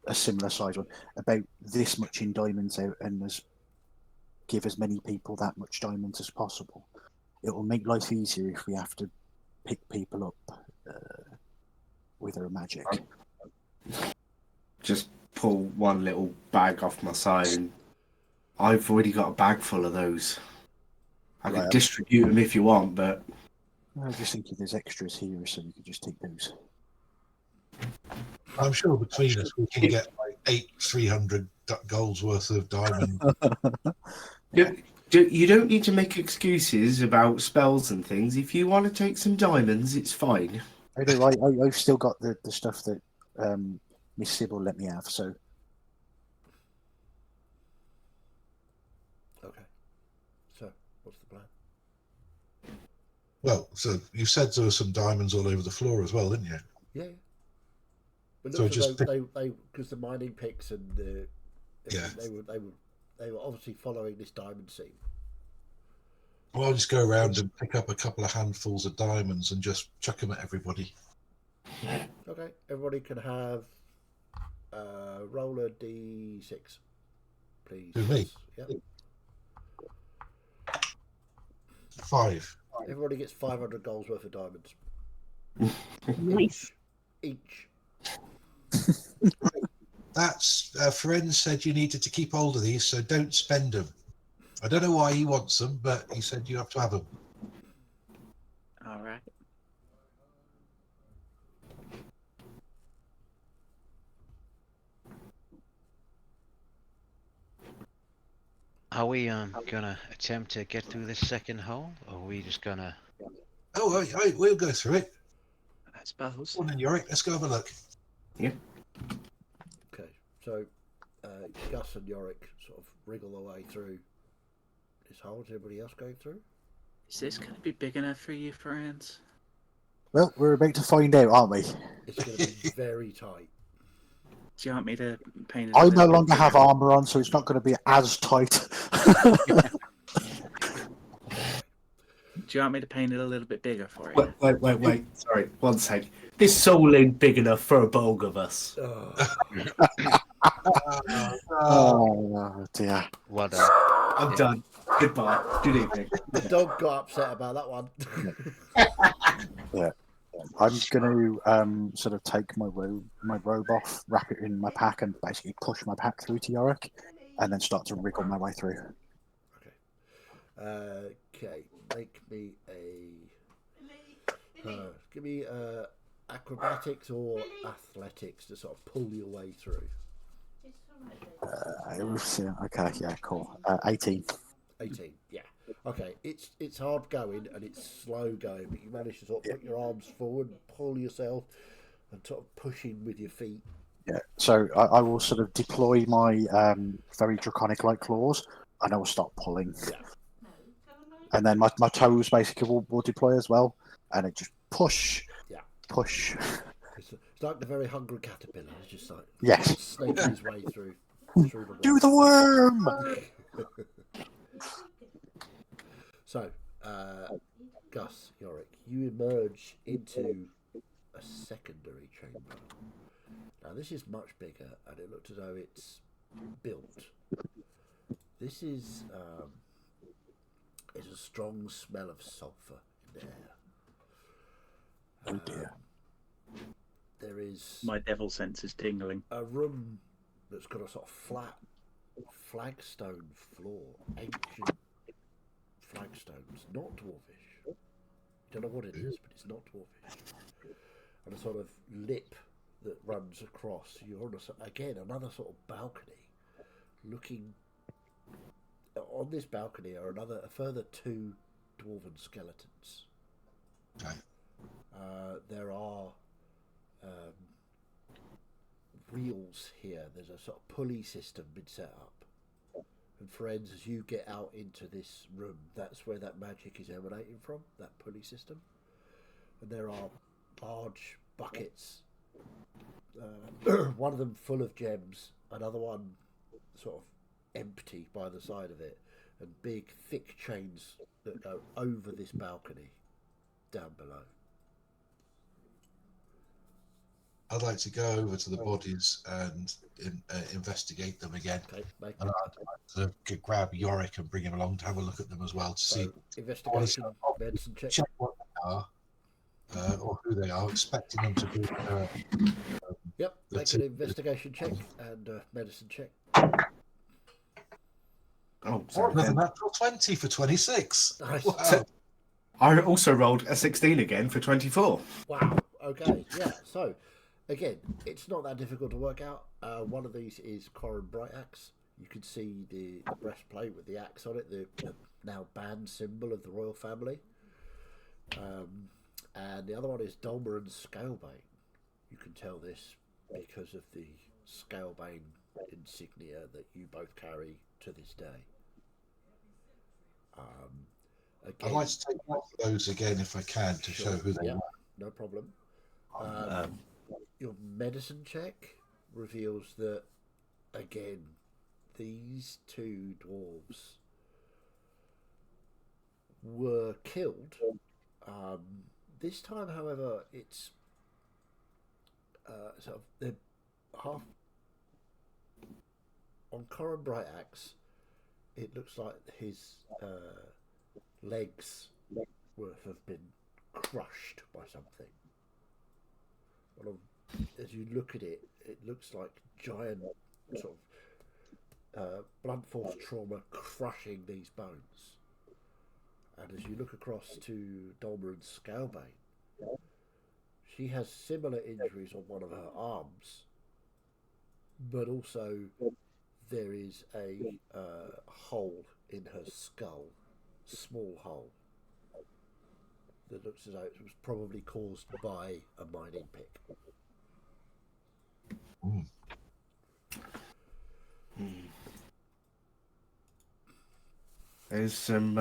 a similar size one, about this much in diamonds out, and give as many people that much diamonds as possible. It will make life easier if we have to pick people up with our magic. Just pull one little bag off my side, and I've already got a bag full of those. I could Right. distribute them if you want, but I was just thinking there's extras here, so we could just take those. I'm sure between us we can get like 300 golds worth of diamond. you don't need to make excuses about spells and things. If you want to take some diamonds, it's fine. I do. I've still got the stuff that Miss Sybil let me have. So Okay. So what's the plan? Well, so you said there were some diamonds all over the floor as well, didn't you? Yeah. But So look, just they because the mining picks and the Yeah. they were obviously following this diamond seam. Well, I'll just go around and pick up a couple of handfuls of diamonds and just chuck them at everybody. Okay, everybody can have roll a d6, please. Who, me? Yeah. 5. Everybody gets 500 golds worth of diamonds Nice. each. That's a friend said you needed to keep hold of these, so don't spend them. I don't know why he wants them, but he said you have to have them. All right. Are we gonna attempt to get through this second hole, or are we just gonna? Oh, we'll go through it. I suppose. Come on then, Yorick, let's go have a look. Okay, so Gus and Yorick sort of wriggle their way through this hole. Is everybody else going through? Is this going to be big enough for you, friends? well, we're about to find out, aren't we? It's going to be very tight. Do you want me to paint it? I no longer have armor on, so it's not going to be as tight. Do you want me to paint it a little bit bigger for you? Wait. Sorry, one sec. This soul ain't big enough for a both of us. Oh dear. Well done. I'm done. Goodbye. Good evening. The dog got upset about that one. I'm going to sort of take my robe off, wrap it in my pack, and basically push my pack through to Yorick, and then start to wriggle my way through. Okay, make me give me acrobatics or athletics to sort of pull your way through. Okay, yeah, cool. 18. 18, yeah. Okay, it's hard going and it's slow going, but you manage to sort of put your arms forward, pull yourself, and sort of push in with your feet. Yeah, so I will sort of deploy my very draconic-like claws, and I will start pulling. Yeah. And then my toes basically will deploy as well, and it just push. Yeah. Push. It's like the very hungry caterpillar. It's just like Yes. snaking his way through the wall. Do the worm! So, Gus, Yorick, you emerge into a secondary chamber. Now, this is much bigger, and it looks as though it's built. This is there's a strong smell of sulphur in the air. Oh dear. There is My devil sense is tingling. a room that's got a sort of flat flagstone floor, ancient flagstones, not dwarvish. Don't know what it is, but it's not dwarvish. And a sort of lip that runs across. You're on again another sort of balcony, looking. On this balcony are a further 2 dwarven skeletons. Okay. There are wheels here. There's a sort of pulley system been set up. And friends, as you get out into this room, that's where that magic is emanating from, that pulley system. And there are large buckets, one of them full of gems, another one sort of empty by the side of it, and big, thick chains that go over this balcony down below. I'd like to go over to the bodies and investigate them again. Okay, make And I'd like to grab Yorick and bring him along to have a look at them as well to see investigation, medicine check. check what they are or who they are, expecting them to be. Yep, make an investigation check and medicine check. Oh, sorry. Another natural 20 for 26. Nice. Wow. I also rolled a 16 again for 24. Wow. Okay. Yeah. So, again, it's not that difficult to work out. One of these is Corin Brightaxe. You can see the breastplate with the axe on it, the now banned symbol of the royal family. And the other one is Dolmeran Scalebane. You can tell this because of the Scalebane insignia that you both carry to this day. Again, I'd like to take one of those again if I can to show who they are. No problem. Your medicine check reveals that, again, these two dwarves were killed. This time, however, it's sort of they're half on Corin Brightaxe. It looks like his legs have been crushed by something. As you look at it, it looks like giant sort of blunt force trauma crushing these bones. And as you look across to Dolmeran's Scalebane, she has similar injuries on one of her arms, but also there is a hole in her skull, small hole, that looks as though it was probably caused by a mining pick. There's some.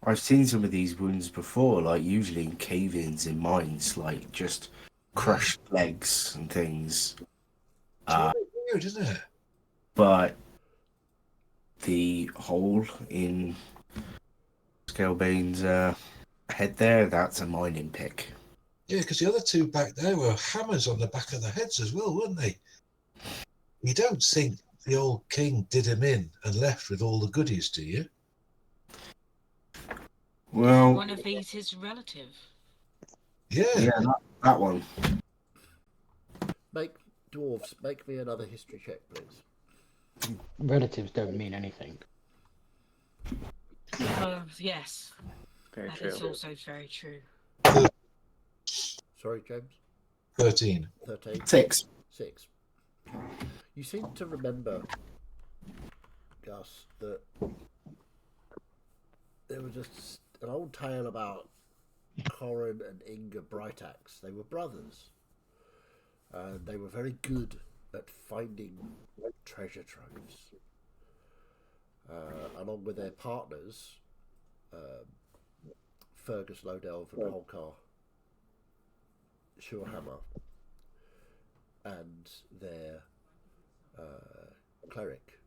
I've seen some of these wounds before, like usually in cave-ins in mines, like just crushed legs and things. It's a bit weird, isn't it? But the hole in Scalebane's head there—that's a mining pick. Yeah, because the other two back there were hammers on the back of the heads as well, weren't they? You don't think the old king did him in and left with all the goodies, do you? Well, One of these his relative. Yeah. That one. Make me another history check, please. Relatives don't mean anything. Yes. Very That true. is also very true. Sorry, James. 13. 13. 6. 6. You seem to remember, Gus, that there was just an old tale about Corin and Inga Brightaxe. They were brothers, and they were very good at finding treasure troves, along with their partners, Fergus Lodelv and Holkar Surehammer, and their cleric,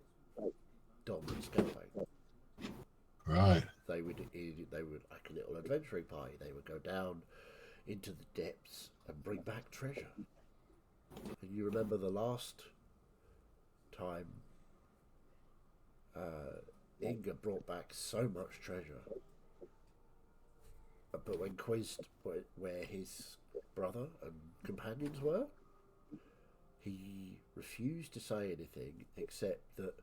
Dolmeran Scalebane. Right. They would like a little adventuring party. They would go down into the depths and bring back treasure. And you remember the last time Inga brought back so much treasure, but when quizzed where his brother and companions were, he refused to say anything except that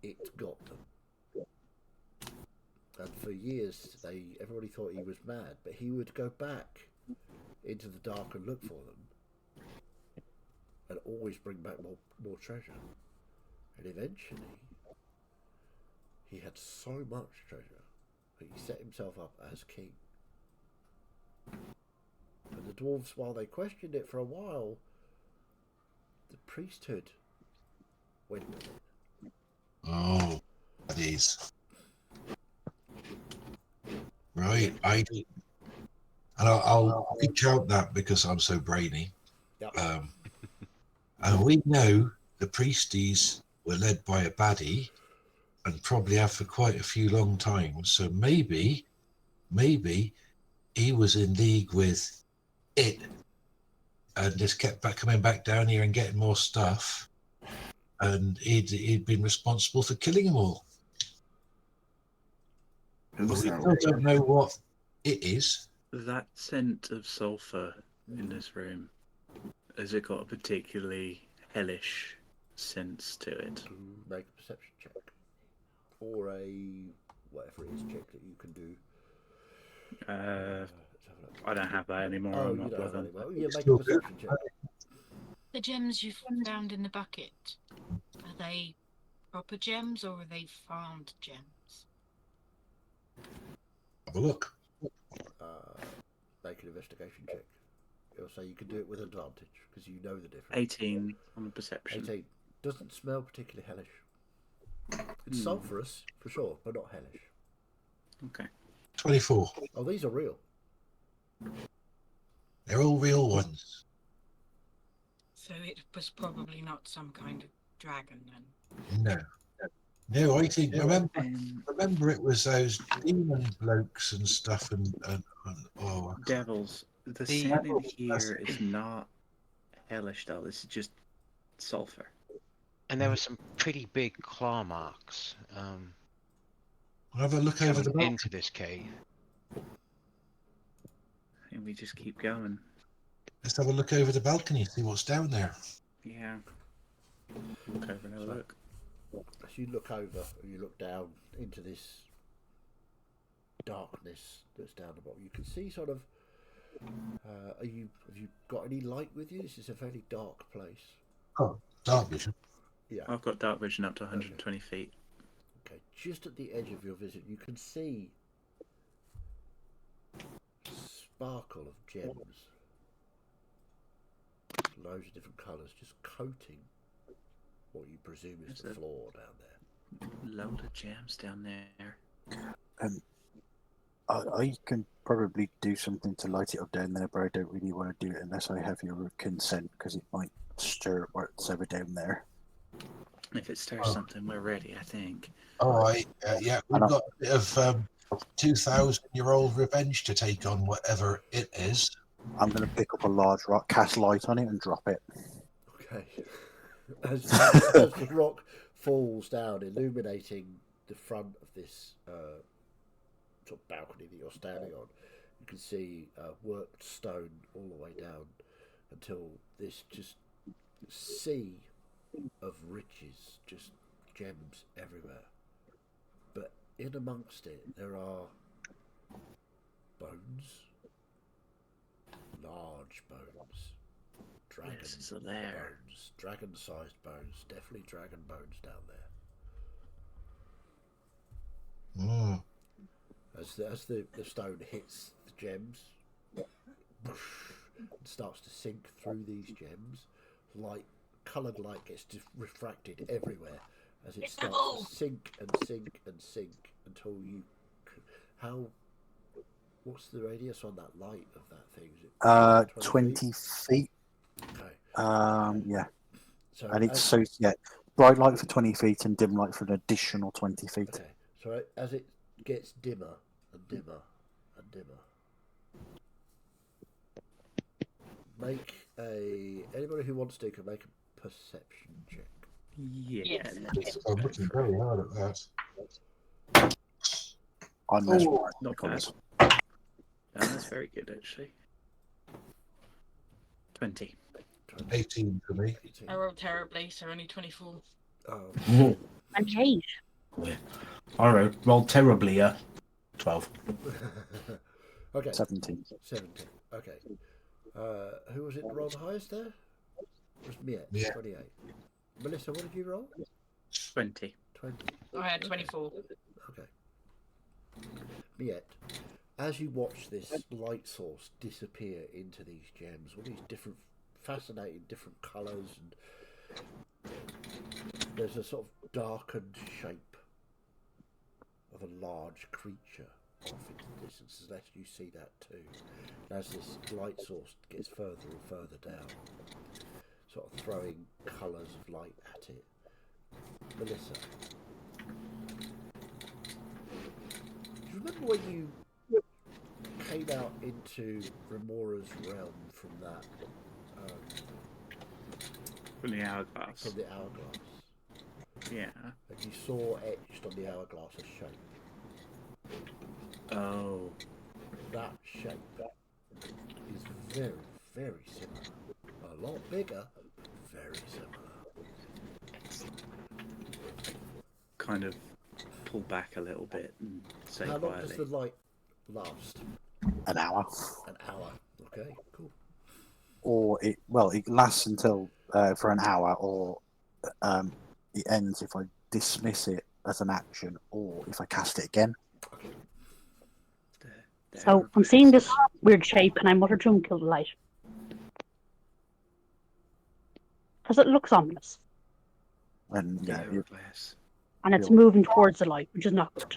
it got them. And for years, everybody thought he was mad, but he would go back into the dark and look for them, and always bring back more treasure. And eventually, he had so much treasure that he set himself up as king. And the dwarves, while they questioned it for a while, the priesthood went with it. Oh, that is. Right, I do. And I'll recount that because I'm so brainy. Yep. And we know the priesties were led by a baddie and probably have for quite a few long times. So maybe he was in league with it and just kept coming back down here and getting more stuff. And he'd been responsible for killing them all. But we still don't know what it is. That scent of sulphur in this room, has it got a particularly hellish sense to it? Make a perception check. Or a whatever it is check that you can do. Let's have a look. I don't have that anymore. Oh, I'm you not don't have that bothered. anymore. Yeah, make a perception check. The gems you found in the bucket, are they proper gems or are they farmed gems? Have a look. Make an investigation check. It'll say you can do it with advantage because you know the difference. 18 on the perception. 18. Doesn't smell particularly hellish. It's sulphurous for sure, but not hellish. Okay. 24. Oh, these are real. They're all real ones. So it was probably not some kind of dragon then. No, I think remember it was those demon blokes and stuff and Devils. The The- scent in here is not hellish though. This is just sulphur. And there were some pretty big claw marks have a look over the going back. into this cave. And we just keep going. Let's have a look over the balcony, see what's down there. Yeah. Look over and have a look. As you look over, and you look down into this darkness that's down the bottom, you can see sort of. Have you got any light with you? This is a fairly dark place. Oh, dark vision. Yeah. I've got dark vision up to 120 feet. Okay. Just at the edge of your visit, you can see sparkle of gems. Loads of different colours, just coating what you presume is the floor down there. Load of gems down there. I can probably do something to light it up down there, but I don't really want to do it unless I have your consent because it might stir what's ever down there. If it stirs something, we're ready, I think. All right, yeah, we've got a bit of 2,000-year-old revenge to take on whatever it is. I'm going to pick up a large rock, cast light on it, and drop it. Okay. As the rock falls down, illuminating the front of this sort of balcony that you're standing on, you can see worked stone all the way down until this just sea of riches, just gems everywhere. But in amongst it, there are bones, large bones, This is a lair. bones, dragon-sized bones, definitely dragon bones down there. Mm. As the stone hits the gems, it starts to sink through these gems. Light, coloured light gets refracted everywhere as it starts to sink and sink and sink until you. What's the radius on that light of that thing? Is it 20 feet. Okay. Yeah. So And it's bright light for 20 feet and dim light for an additional 20 feet. Okay. So as it gets dimmer and dimmer and dimmer, anybody who wants to can make a perception check. Yes. I'm looking very hard at that. I'm mesmerised. Not Colours. bad. That's very good, actually. 20. 18 for me. 18. I rolled terribly, so only 24. Oh. I'm 8. I rolled terribly, 12. Okay. 17. 17. Okay. Who was it that rolled the highest there? It was Miette, Yeah. 28. Melissa, what did you roll? 20. 20. I had 24. Okay. Miette, As you watch this light source disappear into these gems, all these different, fascinating different colours, and there's a sort of darkened shape of a large creature off into the distance, as you see that too. And as this light source gets further and further down, sort of throwing colours of light at it. Melissa, do you remember when you came out into Remora's realm from that From the hourglass. from the hourglass? Yeah. And you saw etched on the hourglass a shape. Oh. That shape is very, very similar. A lot bigger, very similar. Kind of pull back a little bit and say How long quietly. does the light last? An hour. An hour. Okay, cool. Or it lasts until for an hour, or it ends if I dismiss it as an action, or if I cast it again. So I'm seeing this weird shape, and I mutter to him, "Kill the light," because it looks ominous, And The hourglass. and it's moving towards the light, which is not good.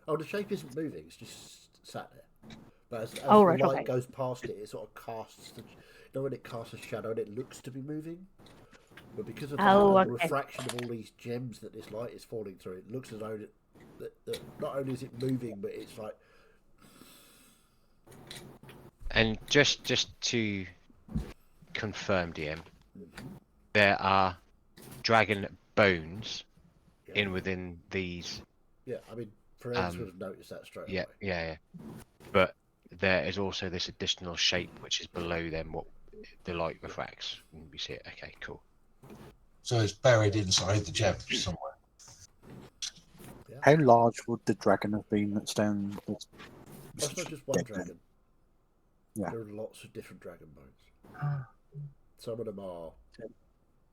Oh, the shape isn't moving; it's just sat there. But as the Right, light okay. goes past it, it sort of casts. You know when it casts a shadow and it looks to be moving, but because of that and the Okay. refraction of all these gems that this light is falling through, it looks as though that not only is it moving, but it's like. And just to confirm, DM, there are dragon bones Yeah. within these. Yeah, I mean, friends would have noticed that straight Yeah, away. yeah. But there is also this additional shape which is below them, what the light refracts. And we see it. Okay, cool. So it's buried inside the gem somewhere. Yeah. How large would the dragon have been that's down? That's not just one dead then? dragon. Yeah. There are lots of different dragon bones. Some of them are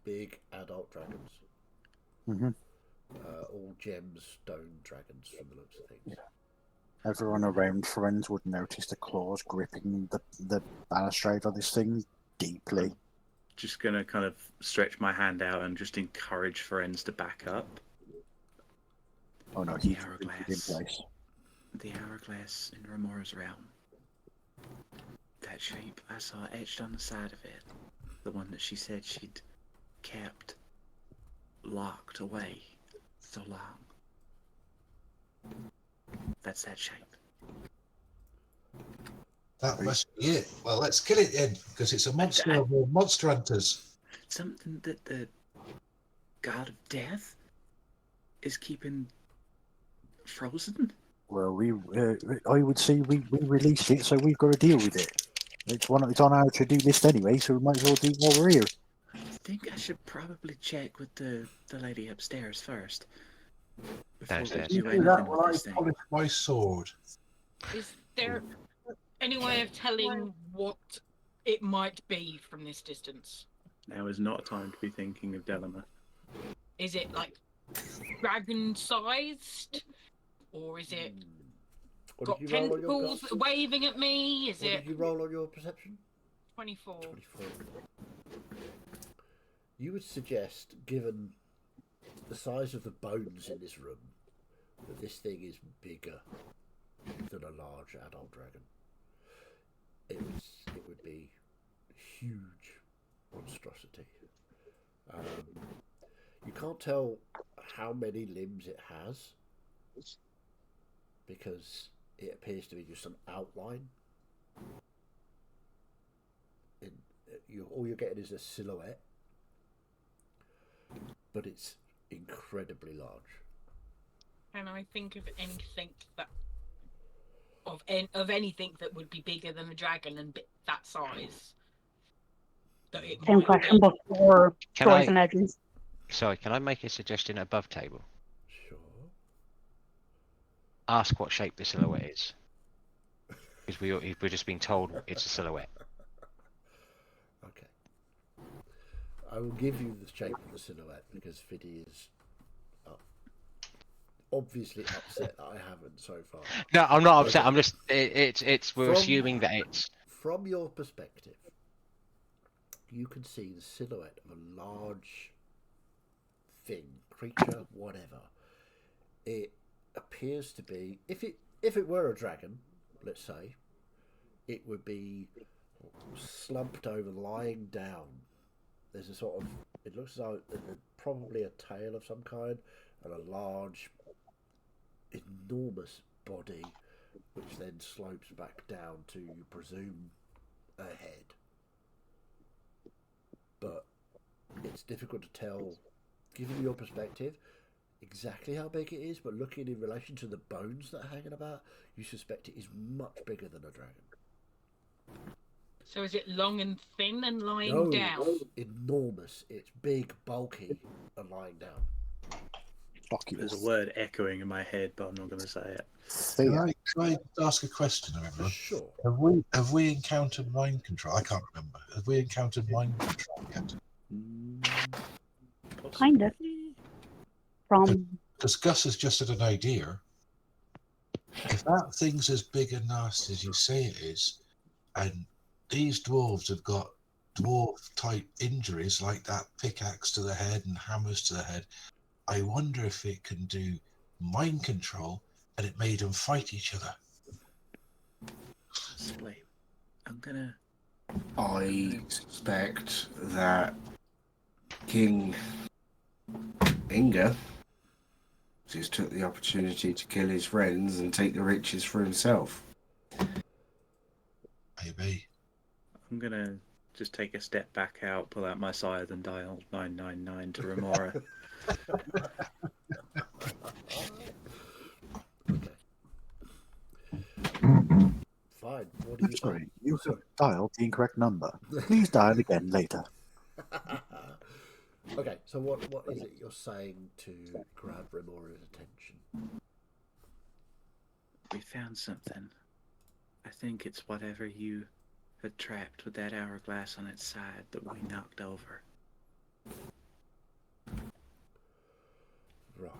big adult dragons. Mm-hmm. All gemstone dragons from the looks of things. Everyone around friends would notice the claws gripping the balustrade of this thing deeply. Just gonna kind of stretch my hand out and just encourage friends to back up. Oh no, The he's in hourglass. place. The hourglass in Remora's realm. That shape I saw etched on the side of it. The one that she said she'd kept locked away so long. That's that shape. That must be it. Well, let's kill it then, because it's a monster of all monster hunters. Something that the god of death is keeping frozen? Well, I would say we released it, so we've got to deal with it. It's on our to-do list anyway, so we might as well do while we're here. I think I should probably check with the lady upstairs first. Before we Downstairs. do You do anything that with while I this thing. polish my sword. Is there any way of telling what it might be from this distance? Now is not a time to be thinking of Delama. Is it like dragon-sized, or is it What got did you roll on your tentacles perception? waving at me? Is What it did you roll on your perception? 24? 24. You would suggest, given the size of the bones in this room, that this thing is bigger than a large adult dragon. It would be huge monstrosity. You can't tell how many limbs it has because it appears to be just an outline. All you're getting is a silhouette, but it's incredibly large. Can I think of anything of anything that would be bigger than a dragon and that size? That it Same might question be? before Can Stories I- and Legends. Sorry, can I make a suggestion above table? Sure. Ask what shape the silhouette is. Because we're just being told it's a silhouette. Okay. I will give you the shape of the silhouette because Fiddy is up. obviously upset that I haven't so far. No, I'm not upset. Okay. I'm just it's we're assuming that it's From your perspective, you can see the silhouette of a large thing, creature, whatever. It appears to be, if it were a dragon, let's say, it would be slumped over, lying down. There's a sort of, it looks like probably a tail of some kind and a large, enormous body, which then slopes back down to, you presume, a head. But it's difficult to tell, given your perspective, exactly how big it is, but looking in relation to the bones that are hanging about, you suspect it is much bigger than a dragon. So is it long and thin and lying No, down? enormous. It's big, bulky, and lying down. There's a word echoing in my head, but I'm not going to say it. Can I ask a question, everyone? Sure. Have we encountered mind control? I can't remember. Have we encountered mind control yet? Kind of. From Because Gus has just had an idea. If that thing's as big and nasty as you say it is, and these dwarves have got dwarf-type injuries like that pickaxe to the head and hammers to the head, I wonder if it can do mind control and it made them fight each other. Possibly. I suspect that King Inga just took the opportunity to kill his friends and take the riches for himself. Maybe. I'm going to just take a step back out, pull out my scythe and dial 999 to Remora. Fine. What do you? Sorry, you have dialed the incorrect number. Please dial again later. Okay, so what is it you're saying to grab Remora's attention? We found something. I think it's whatever you had trapped with that hourglass on its side that we knocked over. Right.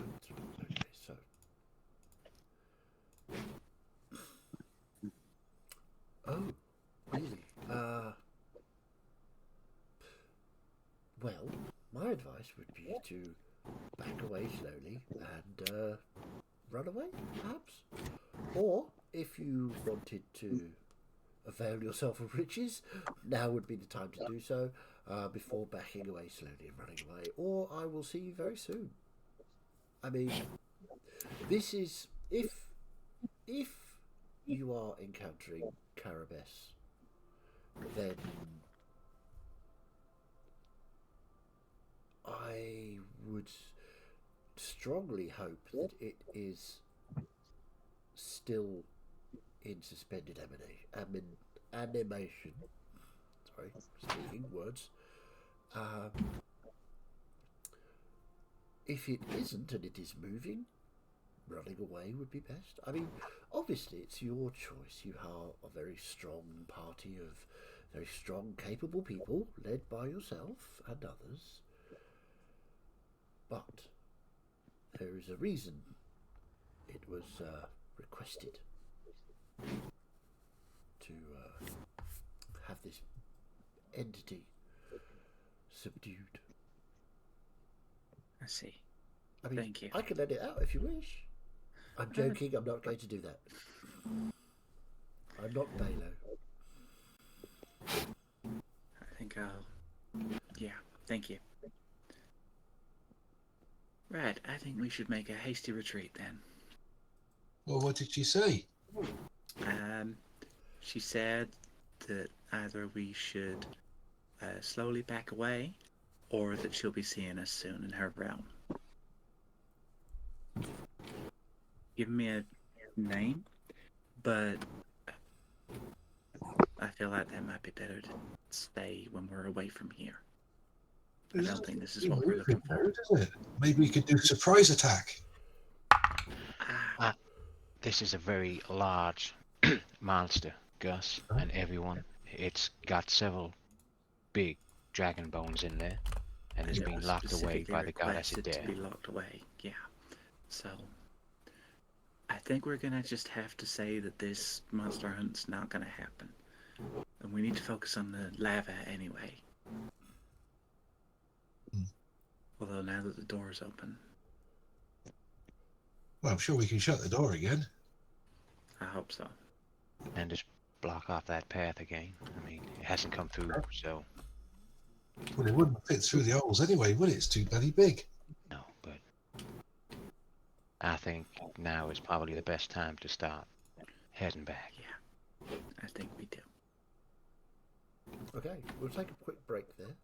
Okay, so. Oh, really? Well, my advice would be to back away slowly and run away, perhaps. Or, if you wanted to avail yourself of riches, now would be the time to do so, before backing away slowly and running away. Or I will see you very soon. I mean, this is, if you are encountering Carabes, then I would strongly hope that it is still in suspended animation. Sorry, speaking words. If it isn't and it is moving, running away would be best. I mean, obviously it's your choice. You are a very strong party of very strong, capable people, led by yourself and others. But there is a reason it was requested to have this entity subdued. I see. I mean, Thank you. I can let it out if you wish. I'm joking. I'm not going to do that. I'm not Balo. I think I'll... Yeah, thank you. Right, I think we should make a hasty retreat then. Well, what did she say? She said that either we should slowly back away, or that she'll be seeing us soon in her realm. Give me a name, but I feel like that might be better to stay when we're away from here. I don't think this is what we're looking for. Maybe we could do a surprise attack. This is a very large monster, Gus, and everyone. It's got several big dragon bones in there, and it's been locked away by the goddess requested Adair. to be locked away. Yeah. So I think we're gonna just have to say that this monster hunt's not gonna happen. And we need to focus on the lava anyway. Although now that the door is open, Well, I'm sure we can shut the door again. I hope so. And just block off that path again. I mean, it hasn't come through, so Well, it wouldn't fit through the holes anyway, would it? It's too bloody big. no. But I think now is probably the best time to start heading back. Yeah, I think we do. Okay, we'll take a quick break there,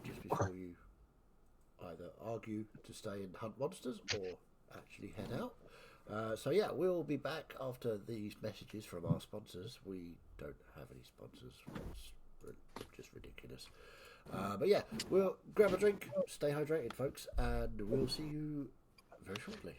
just before you either argue to stay and hunt monsters or actually head out. So yeah, we'll be back after these messages from our sponsors. We don't have any sponsors. It's just ridiculous. But yeah, we'll grab a drink, stay hydrated, folks, and we'll see you very shortly.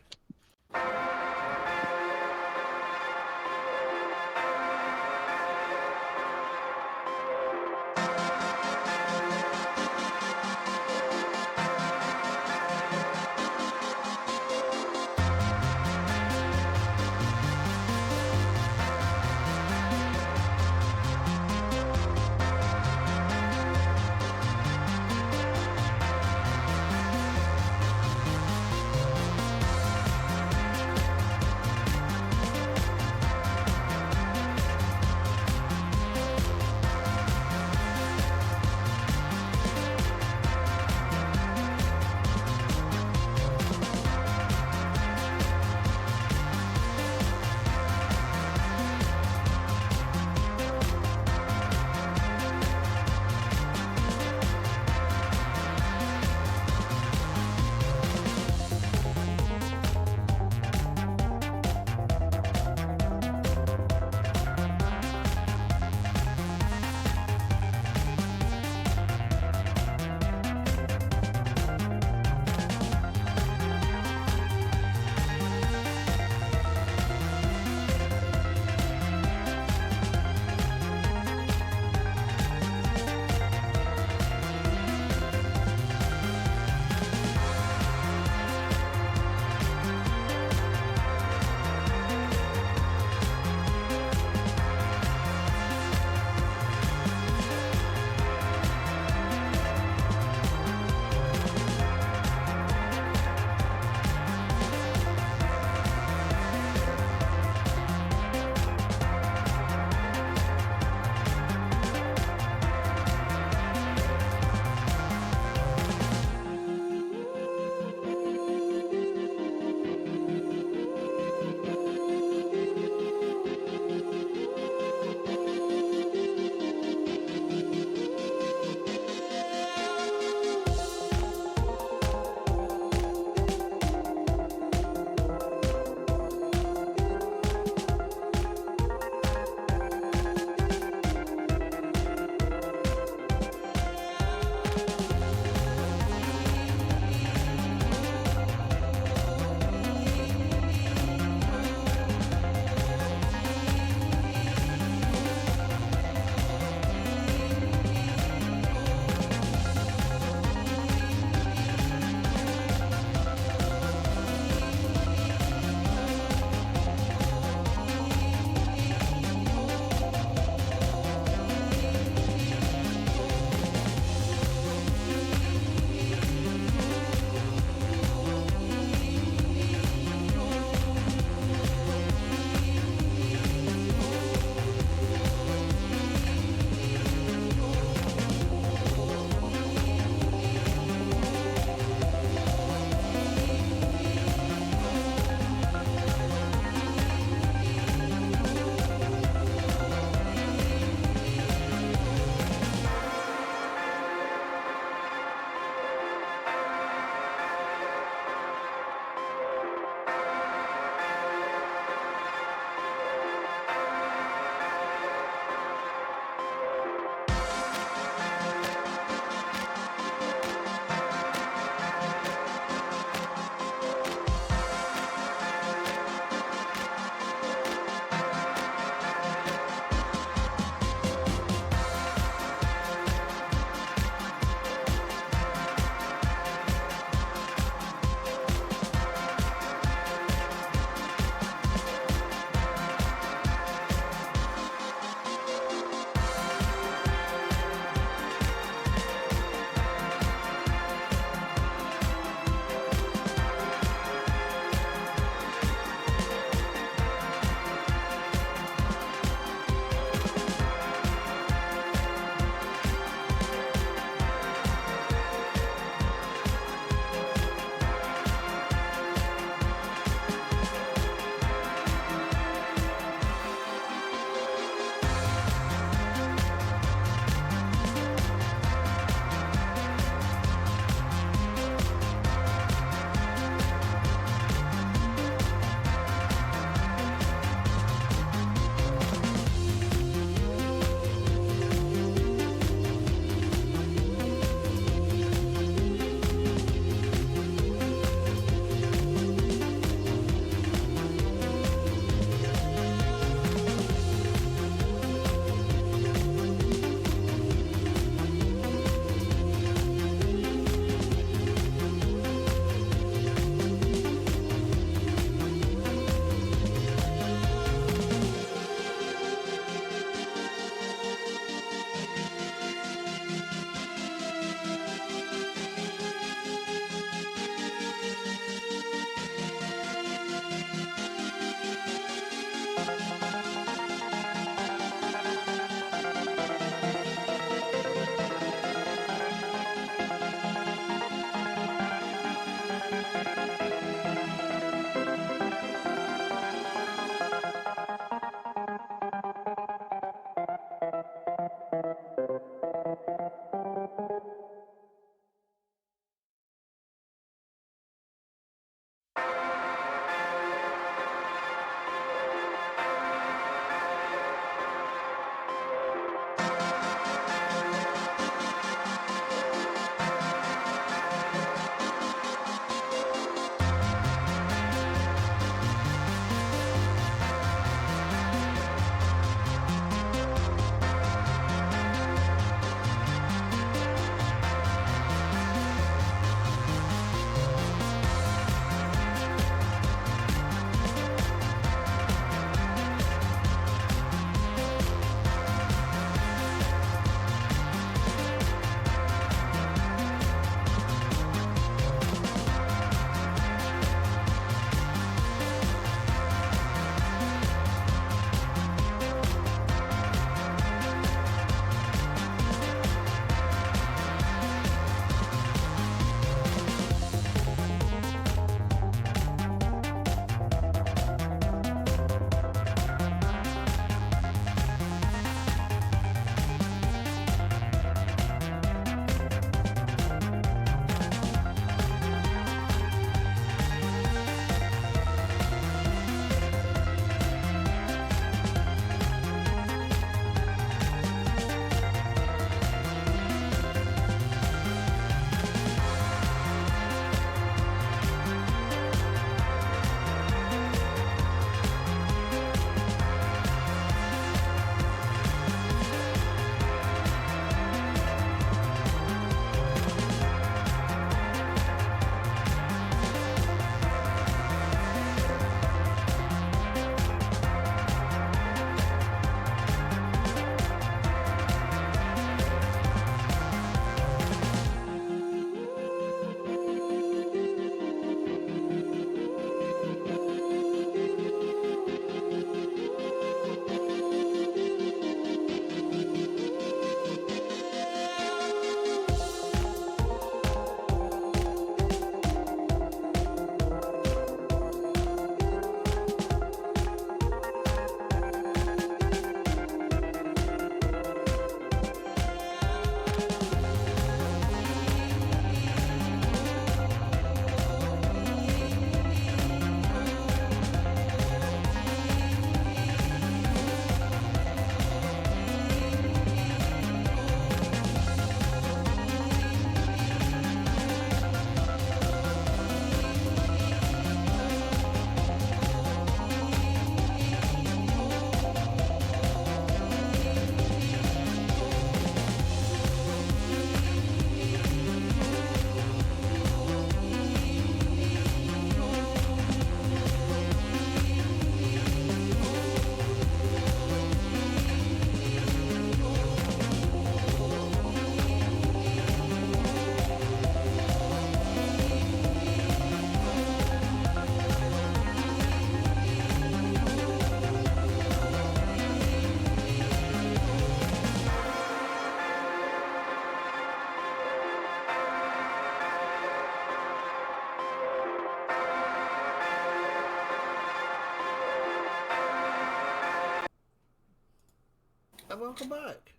welcome back.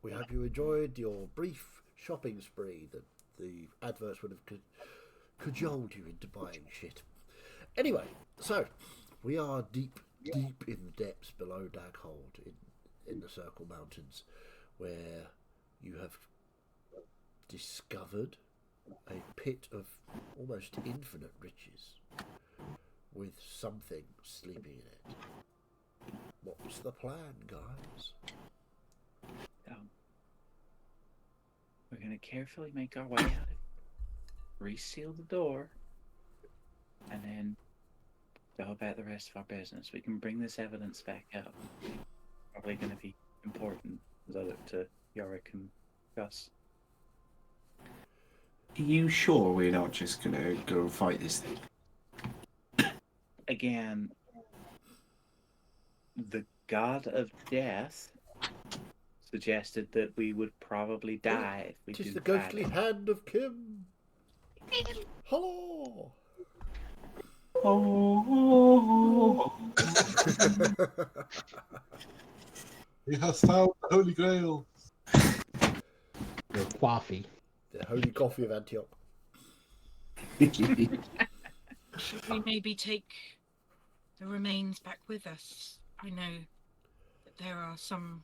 We hope you enjoyed your brief shopping spree that the adverts would have cajoled you into buying shit. Anyway, so we are deep in the depths below Daghold in the Circle Mountains, where you have discovered a pit of almost infinite riches with something sleeping in it. What's the plan, guys? We're going to carefully make our way out, reseal the door, and then go about the rest of our business. We can bring this evidence back up. Probably going to be important as I look to Yorick and Gus. Are you sure we're not just gonna go and fight this thing? Again, the god of death suggested that we would probably die if we do Tis the battle. ghostly hand of Kim. Hello. Oh. He has found the Holy Grail. Your coffee. The holy coffee of Antioch. Should we maybe take the remains back with us? I know that there are some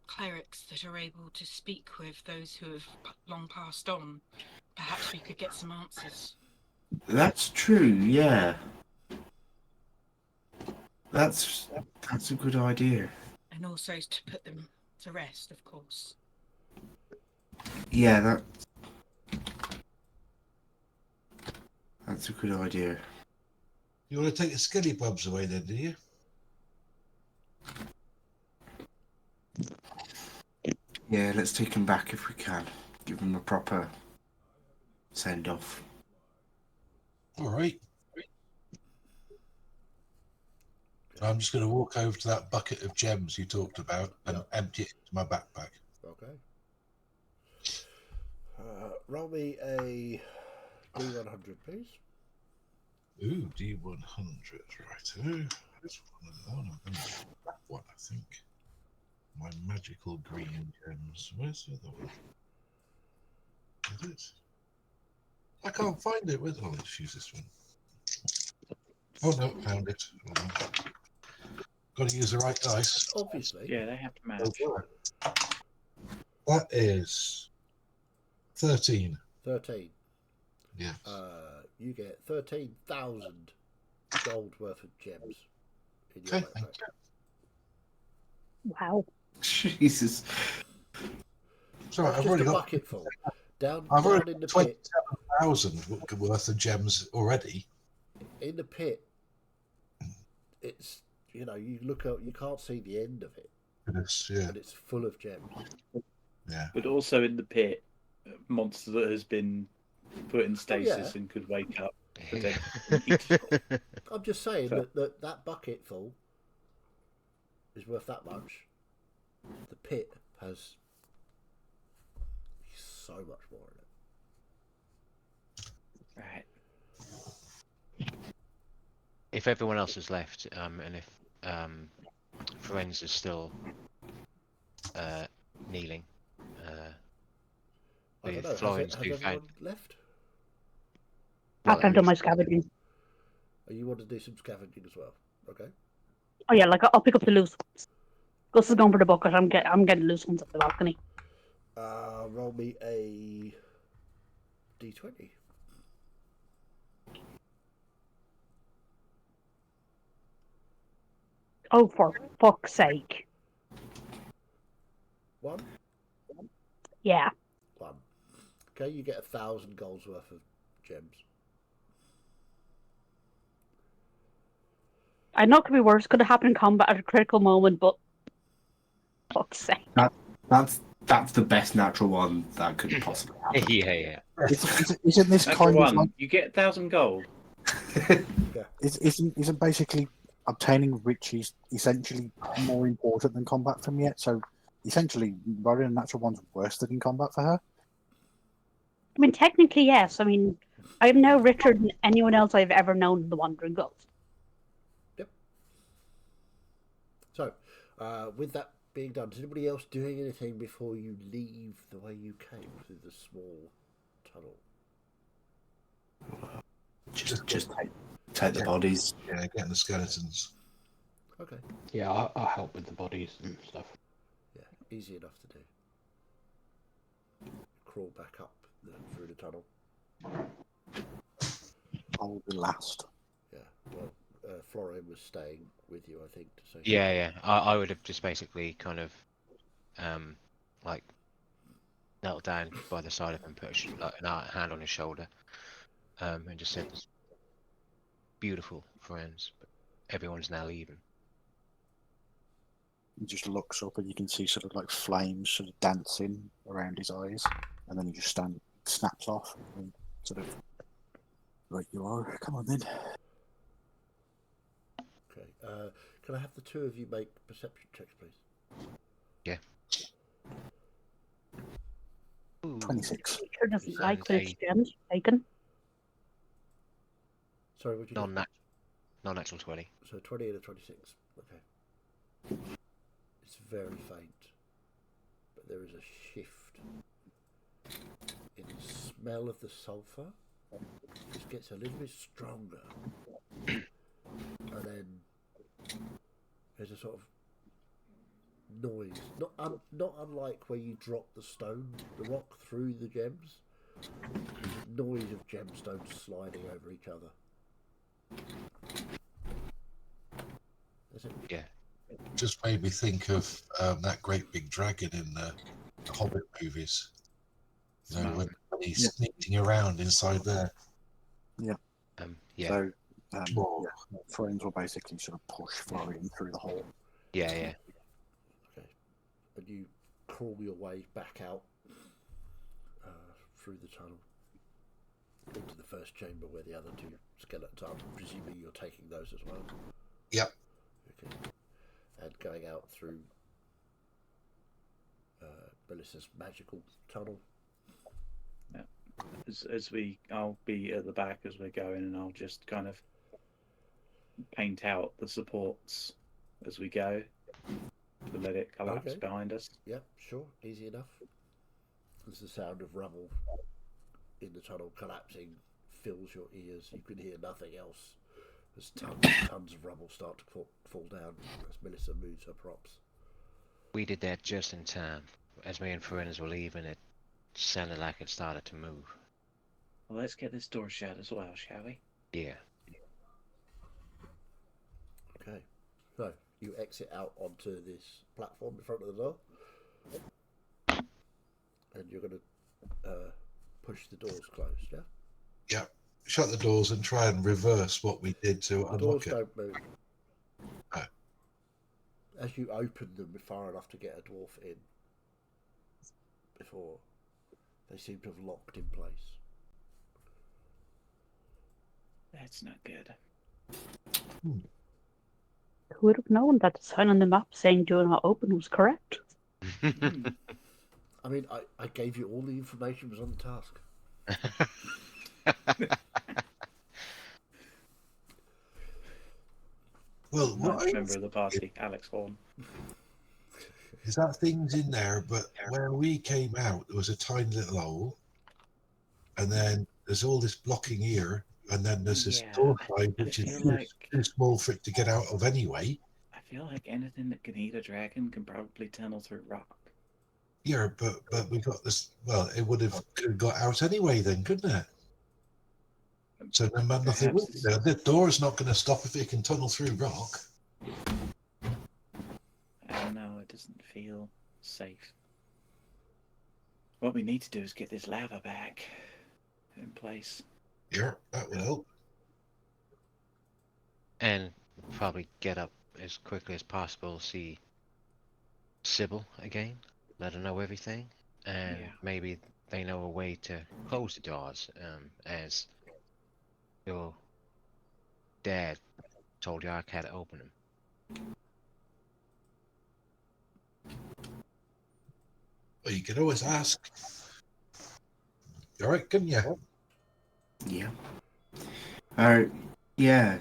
clerics that are able to speak with those who have long passed on. Perhaps we could get some answers. That's true, yeah. That's a good idea. And also to put them to rest, of course. Yeah, that's a good idea. You want to take the skelly bubs away then, do you? Yeah, let's take him back if we can. Give him a proper send-off. All right. I'm just going to walk over to that bucket of gems you talked about and empty it into my backpack. Okay. Roll me a D100, please. Ooh, D100, right. Oh, there's one of them. That one, I think. My magical green gems. Where's the other one? Is it? I can't find it. Where's... Oh, let's use this one. Oh, no, found it. Got to use the right dice. Obviously. Yeah, they have to match. That is 13. 13. Yeah. You get 13,000 gold worth of gems in your Okay, backpack. thank you. Wow. Jesus. Sorry, That's I've just already a got. bucket full. Down I've already in the got pit. 27,000 worth of gems already. In the pit, it's, you look out, you can't see the end of it, Yes, yeah, and it's full of gems. yeah. But also in the pit, a monster that has been put in stasis yeah. and could wake up. I'm just saying So- that bucket full is worth that much. The pit has so much more in it. Right. If everyone else has left, and if Ferenz is still kneeling, I don't with know. Has Florence everyone found. left? After I've done my scavenging. Oh, you want to do some scavenging as well? Okay. Oh yeah, like I'll pick up the loose ones. Gus is going for the bucket. I'm getting loose ones at the balcony. Roll me a D20. Oh, for fuck's sake! One. Yeah. One. Okay, you get 1,000 golds worth of gems. I know it could be worse. Could have happened in combat at a critical moment, but fuck's sake. That's the best natural one that could possibly happen. Yeah. Isn't this That's kind the of one. like, You get 1,000 gold. isn't basically obtaining riches essentially more important than combat from yet? So essentially, running a natural one's worse than in combat for her. I mean, technically, yes. I mean, I am now richer than anyone else I've ever known in the Wandering Gulf. Yep. So, With that being done, is anybody else doing anything before you leave the way you came through the small tunnel? Just take the bodies. Yeah, getting the skeletons. Okay. Yeah, I'll help with the bodies and stuff. Yeah, easy enough to do. Crawl back up through the tunnel. I'll be last. Yeah, well, Florian was staying with you, I think. So Yeah. I would have just basically kind of, like, knelt down by the side of him, put a hand on his shoulder, and just said, "Beautiful friends, but everyone's now leaving." He just looks up and you can see sort of like flames sort of dancing around his eyes, and then he just snaps off and sort of, right you are, come on then. Okay. Can I have the two of you make perception checks, please? Yeah. Ooh. 26. Creature doesn't So like when its they- gems taken. Sorry, what did you get? Non-natural 20. So 20 and a 26. Okay. It's very faint, but there is a shift in the smell of the sulphur. It gets a little bit stronger, and then there's a sort of noise, not unlike where you drop the rock through the gems. There's a noise of gemstones sliding over each other. That's it. Yeah. Just made me think of that great big dragon in the Hobbit movies. You know, when he's sneaking around inside there. Yeah. So, friends will basically sort of push Florian through the hole. Yeah. Okay. And you crawl your way back out through the tunnel into the first chamber where the other two skeletons are. Presumably you're taking those as well. Yep. Okay. And going out through Melissa's magical tunnel. I'll be at the back as we're going, and I'll just kind of paint out the supports as we go to let it collapse behind us. Yep, sure, easy enough. There's the sound of rubble in the tunnel collapsing fills your ears. You can hear nothing else as tons of rubble start to fall down as Melissa moves her props. We did that just in time. As me and friends were leaving, it sounded like it started to move. Well, let's get this door shut as well, shall we? Yeah. Okay, so you exit out onto this platform in front of the door, and you're going to push the doors closed, yeah? Yeah. Shut the doors and try and reverse what we did to The unlock doors it. don't move. Oh. As you open them far enough to get a dwarf in, before they seem to have locked in place. That's not good. Who would have known that the sign on the map saying do not open was correct? I mean, I gave you all the information was on the task. Well, Nice member of the party, Alex Horn. Is that things in there, but where we came out, there was a tiny little hole, and then there's all this blocking here, and then there's this door side, which is too small for it to get out of anyway. I feel like anything that can eat a dragon can probably tunnel through rock. Yeah, but we got this. Well, it would have got out anyway, then, couldn't it? So no matter nothing. The door's not going to stop if it can tunnel through rock. I don't know. It doesn't feel safe. What we need to do is get this lava back in place. Yeah, that would help. And probably get up as quickly as possible, see Sybil again, let her know everything, and maybe they know a way to close the doors, as your dad told you I had to open them. Well, you could always ask. You all right, couldn't you? Yeah. Yeah.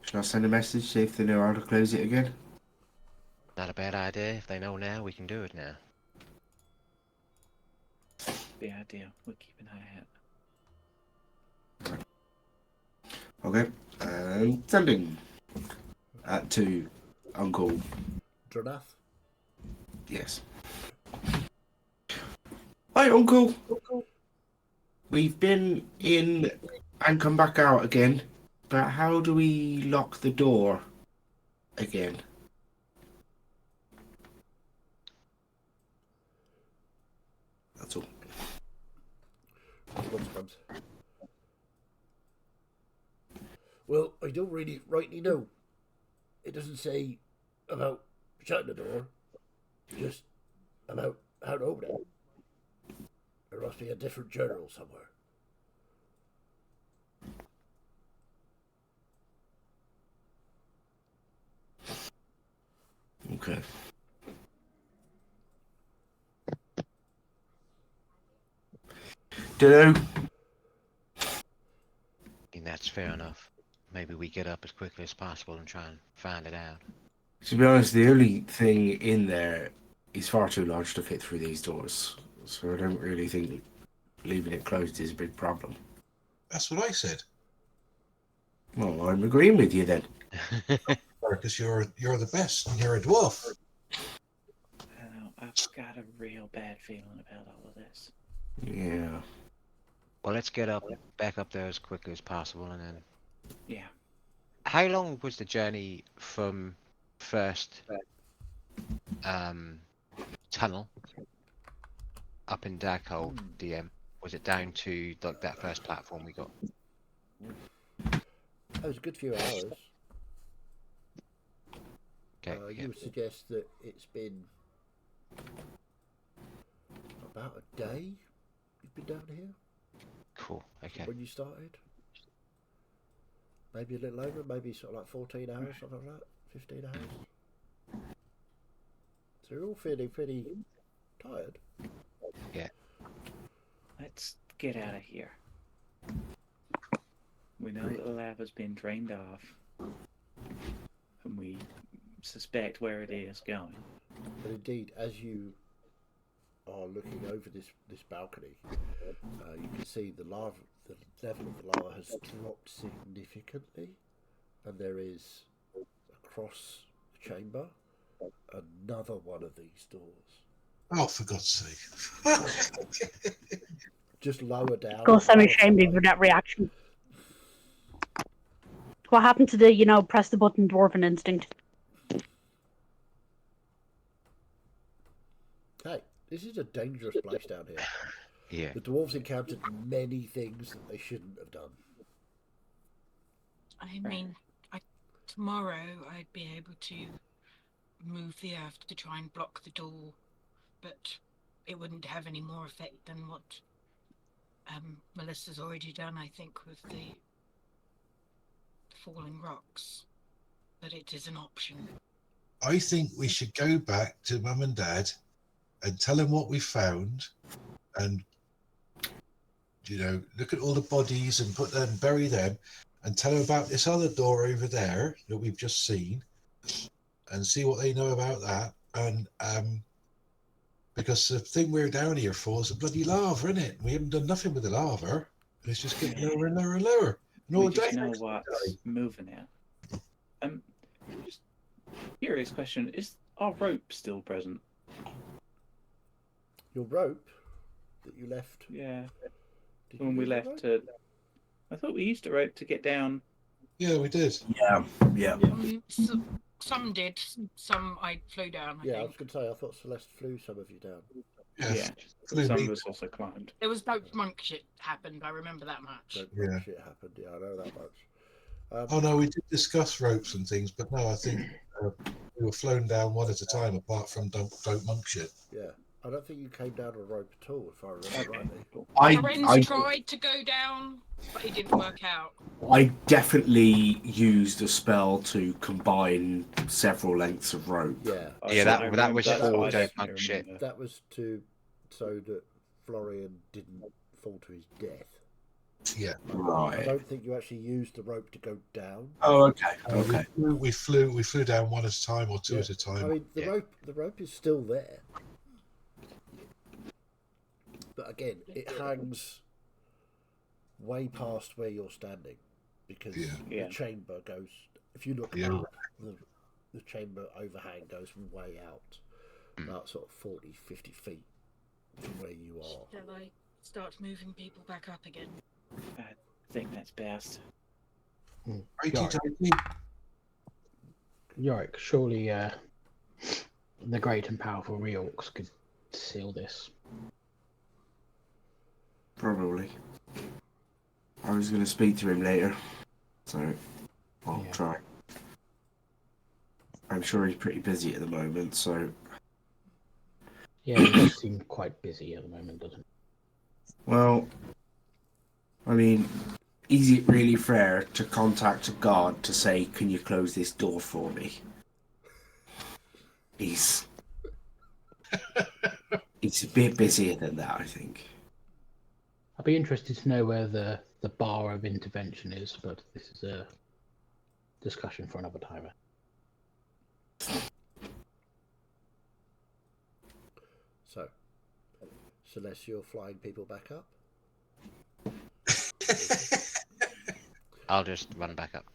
Shall I send a message, see if they know how to close it again? Not a bad idea. If they know now, we can do it now. The idea. We'll keep an eye out. Okay. And sending to Uncle. Dranath? Yes. Hi, Uncle. We've been in and come back out again, but how do we lock the door again? That's all. Response comes. Well, I don't really rightly know. It doesn't say about shutting the door, just about how to open it. There must be a different journal somewhere. Okay. Dunno. I think that's fair enough. Maybe we get up as quickly as possible and try and find it out. To be honest, the only thing in there is far too large to fit through these doors, so I don't really think leaving it closed is a big problem. That's what I said. Well, I'm agreeing with you then. Because you're the best and you're a dwarf. I've got a real bad feeling about all of this. Yeah. Well, let's get back up there as quickly as possible, and then. Yeah. How long was the journey from first tunnel up in Darkhold, DM? Was it down to like that first platform we got? That was a good few hours. Okay. You would suggest that it's been about a day you've been down here? Cool. Okay. When you started? Maybe a little over, maybe sort of like 14 hours, something like that? 15 hours? So you're all feeling pretty tired. Yeah. Let's get out of here. We know that the lava's been drained off. And we suspect where it is going. But indeed, as you are looking over this balcony, you can see the level of the lava has dropped significantly, and there is across the chamber another one of these doors. Oh, for God's sake. Just lower down. Go semi-shamed for that reaction. What happened to the, press the button dwarven instinct? Hey, this is a dangerous place down here. Yeah. The dwarves encountered many things that they shouldn't have done. I mean, tomorrow I'd be able to move the earth to try and block the door, but it wouldn't have any more effect than what Melissa's already done, I think, with the falling rocks. But it is an option. I think we should go back to Mum and Dad and tell them what we found and, look at all the bodies and bury them and tell them about this other door over there that we've just seen and see what they know about that. And because the thing we're down here for is the bloody lava, isn't it? We haven't done nothing with the lava. And it's just getting lower and lower and lower. And all We just day know what's moving it. Just curious question: is our rope still present? Your rope that you left. Yeah. Did When you we lose left your rope? I thought we used a rope to get down. Yeah, we did. Yeah. Some did, some I flew down. I Yeah, I think. was going to say, I thought Celeste flew some of you down. Yes. Yeah. Some of us also climbed. There was no monk shit happened. I remember that much. Don't Yeah. shit happened. Yeah, I know that much. Oh no, we did discuss ropes and things, but no, I think we were flown down one at a time, apart from don't monk shit. Yeah, I don't think you came down on a rope at all, if I remember rightly. Lorenz tried to go down, but it didn't work out. I definitely used a spell to combine several lengths of rope. Yeah. Yeah, that was for don't monk shit. That was so that Florian didn't fall to his death. Yeah. I Right. don't think you actually used the rope to go down. Oh, okay. Okay. We flew down one at a time or two Yeah. at a time. I mean, the rope is still there, but again, it hangs way past where you're standing because Yeah. the chamber goes. If you look Yeah. up, the chamber overhang goes way out, about sort of 40, 50 feet from where you are. Shall I start moving people back up again? I think that's best. Yorick, surely the great and powerful Reorcs could seal this. Probably. I was going to speak to him later, so I'll try. I'm sure he's pretty busy at the moment, so... Yeah, he does seem quite busy at the moment, doesn't he? Well, I mean, is it really fair to contact a guard to say, can you close this door for me? He's a bit busier than that, I think. I'd be interested to know where the bar of intervention is, but this is a discussion for another time. So, Celeste, you're flying people back up. I'll just run back up.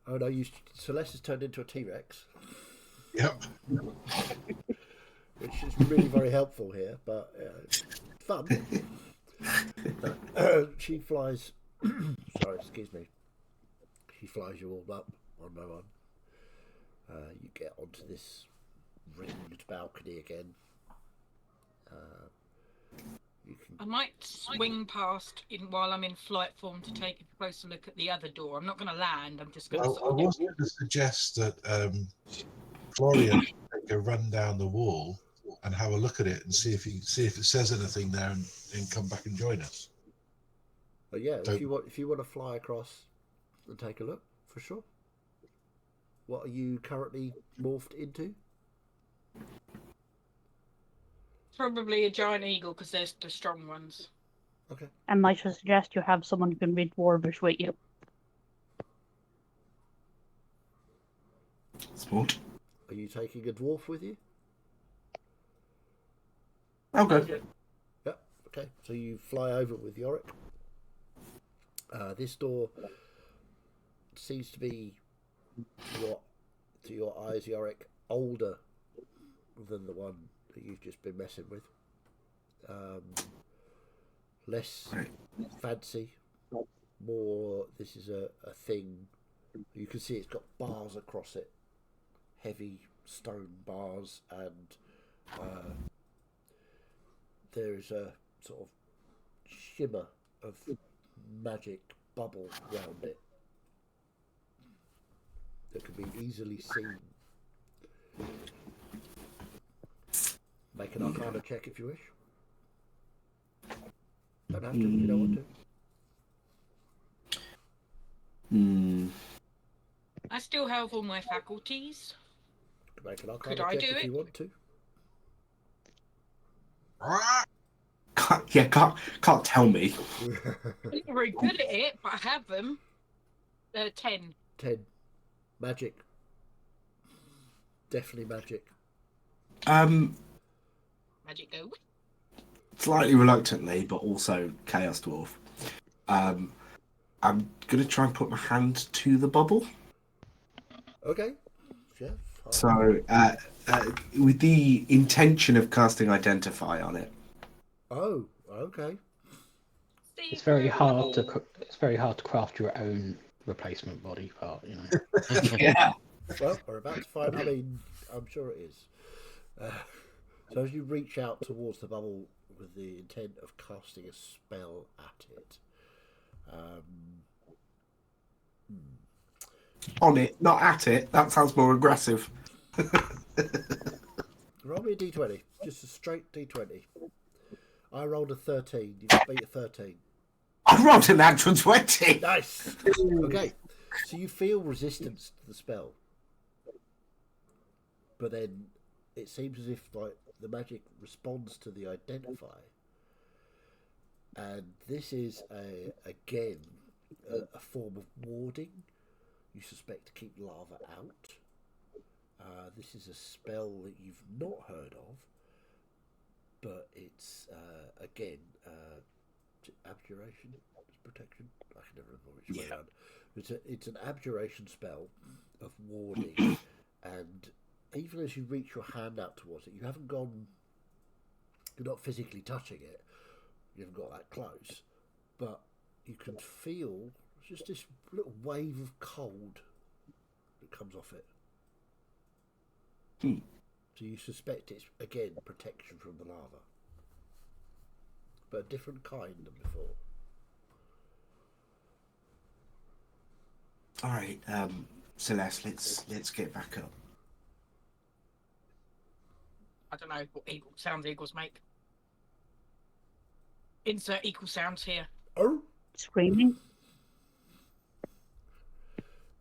Oh no, Celeste has turned into a T-Rex. Yep. Which is really very helpful here, but fun. She flies. Sorry, excuse me. She flies you all up one by one. You get onto this ringed balcony again. I might swing past while I'm in flight form to take a closer look at the other door. I'm not going to land. I'm just going I to. was going to suggest that Florian take a run down the wall and have a look at it and see if it says anything there, and come back and join us. But yeah, if you want to fly across and take a look, for sure. What are you currently morphed into? Probably a giant eagle because there's the strong ones. Okay. I might just suggest you have someone who can read Dwarvish with you. Sport. Are you taking a dwarf with you? Okay. Yep. Okay. So you fly over with Yorick. This door seems to be, to your eyes, Yorick, older than the one that you've just been messing with. Less fancy, more. This is a thing. You can see it's got bars across it, heavy stone bars, and there is a sort of shimmer of magic bubble round it that can be easily seen. Make an Arcana check if you wish. Don't have to if you don't want to. I still have all my faculties. Make an Could Arcana I check do if it? you want to. Can't tell me. I'm not very good at it, but I have them. 10. 10. Magic. Definitely magic. Magic go. Slightly reluctantly, but also Chaos Dwarf. I'm gonna try and put my hand to the bubble. Okay. Yeah. Fine. So, with the intention of casting Identify on it. Oh. Okay. It's very hard to craft your own replacement body part, you know. Yeah. Well, we're about to find. I mean, I'm sure it is. So as you reach out towards the bubble with the intent of casting a spell at it, On it, not at it. That sounds more aggressive. roll me a d20, just a straight d20. I rolled a 13. You beat a 13. I rolled a natural 20. Nice. Okay, so you feel resistance to the spell, but then it seems as if like the magic responds to the Identify, and this is again a form of warding. You suspect to keep lava out. This is a spell that you've not heard of, but it's again abjuration, protection. I can never remember which way around. It's an abjuration spell of warding, and even as you reach your hand out towards it, you haven't gone. You're not physically touching it. You haven't got that close, but you can feel just this little wave of cold that comes off it. So you suspect it's again protection from the lava, but a different kind than before. All right, Celeste, let's get back up. I don't know what sounds eagles make. Insert equal sounds here. Oh, Screaming.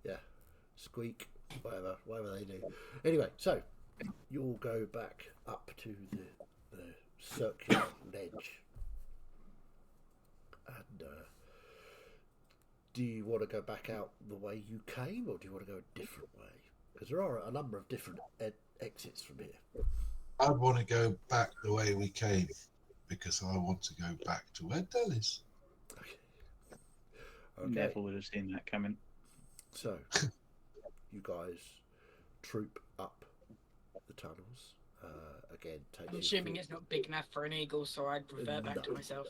yeah, squeak, whatever they do. Anyway, so you all go back up to the circular ledge, and do you want to go back out the way you came, or do you want to go a different way? Because there are a number of different exits from here. I want to go back the way we came because I want to go back to where Dell is. Okay. Never would have seen that coming. So, you guys troop up the tunnels. Again, takes I'm you assuming through- it's not big enough for an eagle, so I'd revert back to No. myself.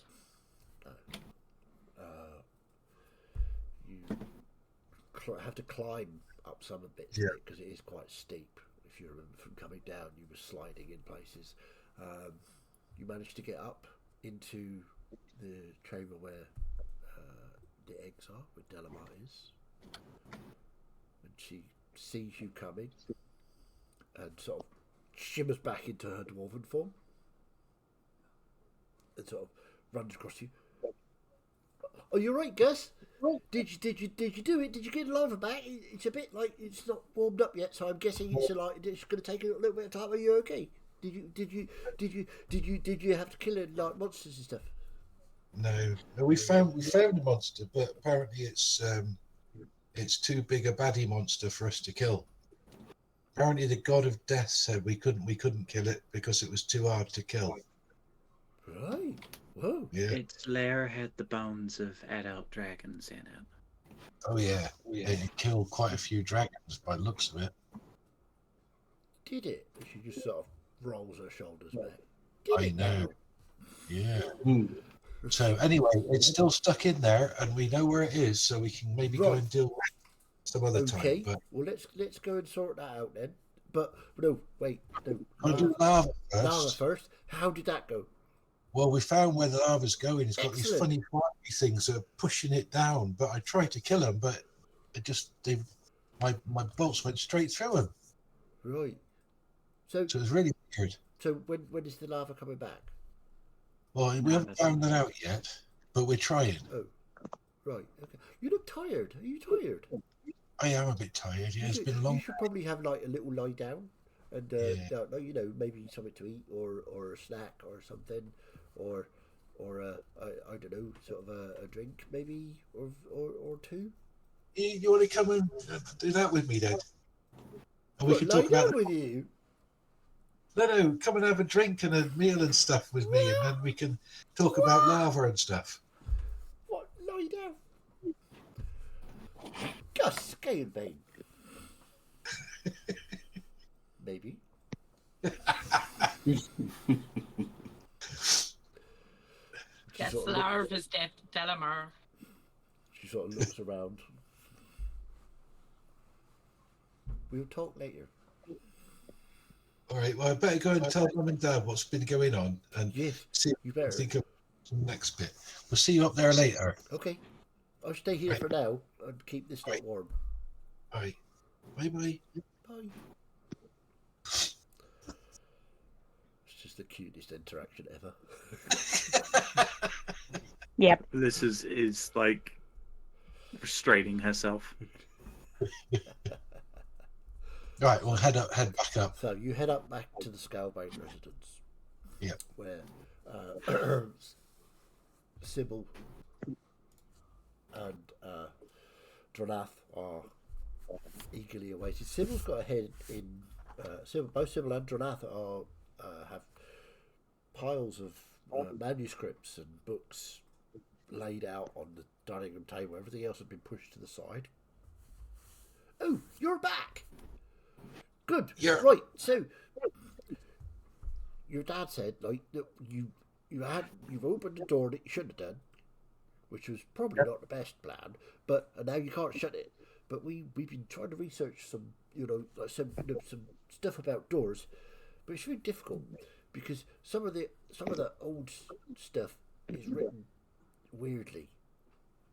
You have to climb up some bits Yeah. of it because it is quite steep. If you remember from coming down, you were sliding in places. You managed to get up into the chamber where the eggs are, where Delamar is, and she sees you coming and sort of shimmers back into her dwarven form and sort of runs across you. Oh, you're right, Gus. Did you do it? Did you get the lava back? It's a bit like it's not warmed up yet, so I'm guessing it's going to take a little bit of time. Are you okay? Did you have to kill it like monsters and stuff? No, we found the monster, but apparently it's too big a baddie monster for us to kill. Apparently, the god of death said we couldn't kill it because it was too hard to kill. Right. Whoa. Yeah. Its lair had the bones of adult dragons in it. Oh yeah. It killed quite a few dragons by the looks of it. Did it? She just sort of rolls her shoulders back. I know. Yeah. So anyway, it's still stuck in there, and we know where it is, so we can maybe go Right. and deal with it some other Okay. time. But Well, let's go and sort that out then. But no, wait. No. I'll do lava first. Lava first. How did that go? Well, we found where the lava's going. It's got these Excellent. funny fiery things that are pushing it down. But I tried to kill them, but it just my bolts went straight through them. Right. So So it was really weird. so when is the lava coming back? Well, we haven't found that out yet, but we're trying. Oh, right. Okay. You look tired. Are you tired? I am a bit tired. Yeah, it's been a long. You should probably have like a little lie down, and maybe something to eat or a snack or something, or I don't know, sort of a drink maybe or two. You want to come and do that with me then? And we What, can lie talk about. down with you. No, come and have a drink and a meal and stuff with me, and then we can talk about lava and stuff. What? Lie down. Gus Scalebane. Maybe. Yes, sort of Larva's dead, Delamar. She sort of looks around. We'll talk later. All right. Well, I better go and tell Mum and Dad what's been going on, and Yes, see if you I better. think of the next bit. We'll see you up there later. Okay. I'll stay here Right. for now and keep this Right. night warm. All right. Bye. Bye. It's just the cutest interaction ever. Yep. This is like restraining herself. Right. We'll head back up. So you head up back to the Scalebane residence. Yep. Where Sybil and Dranath are eagerly awaited. Sybil's got a head in. Both Sybil and Dranath are have piles of manuscripts and books laid out on the dining room table. Everything else has been pushed to the side. Oh, you're back. Good. Yeah. Right. So your dad said like that you've opened the door that you shouldn't have done, which was probably not the best plan. But and now you can't shut it. But we've been trying to research some some stuff about doors, but it's really difficult because some of the old stuff is written weirdly,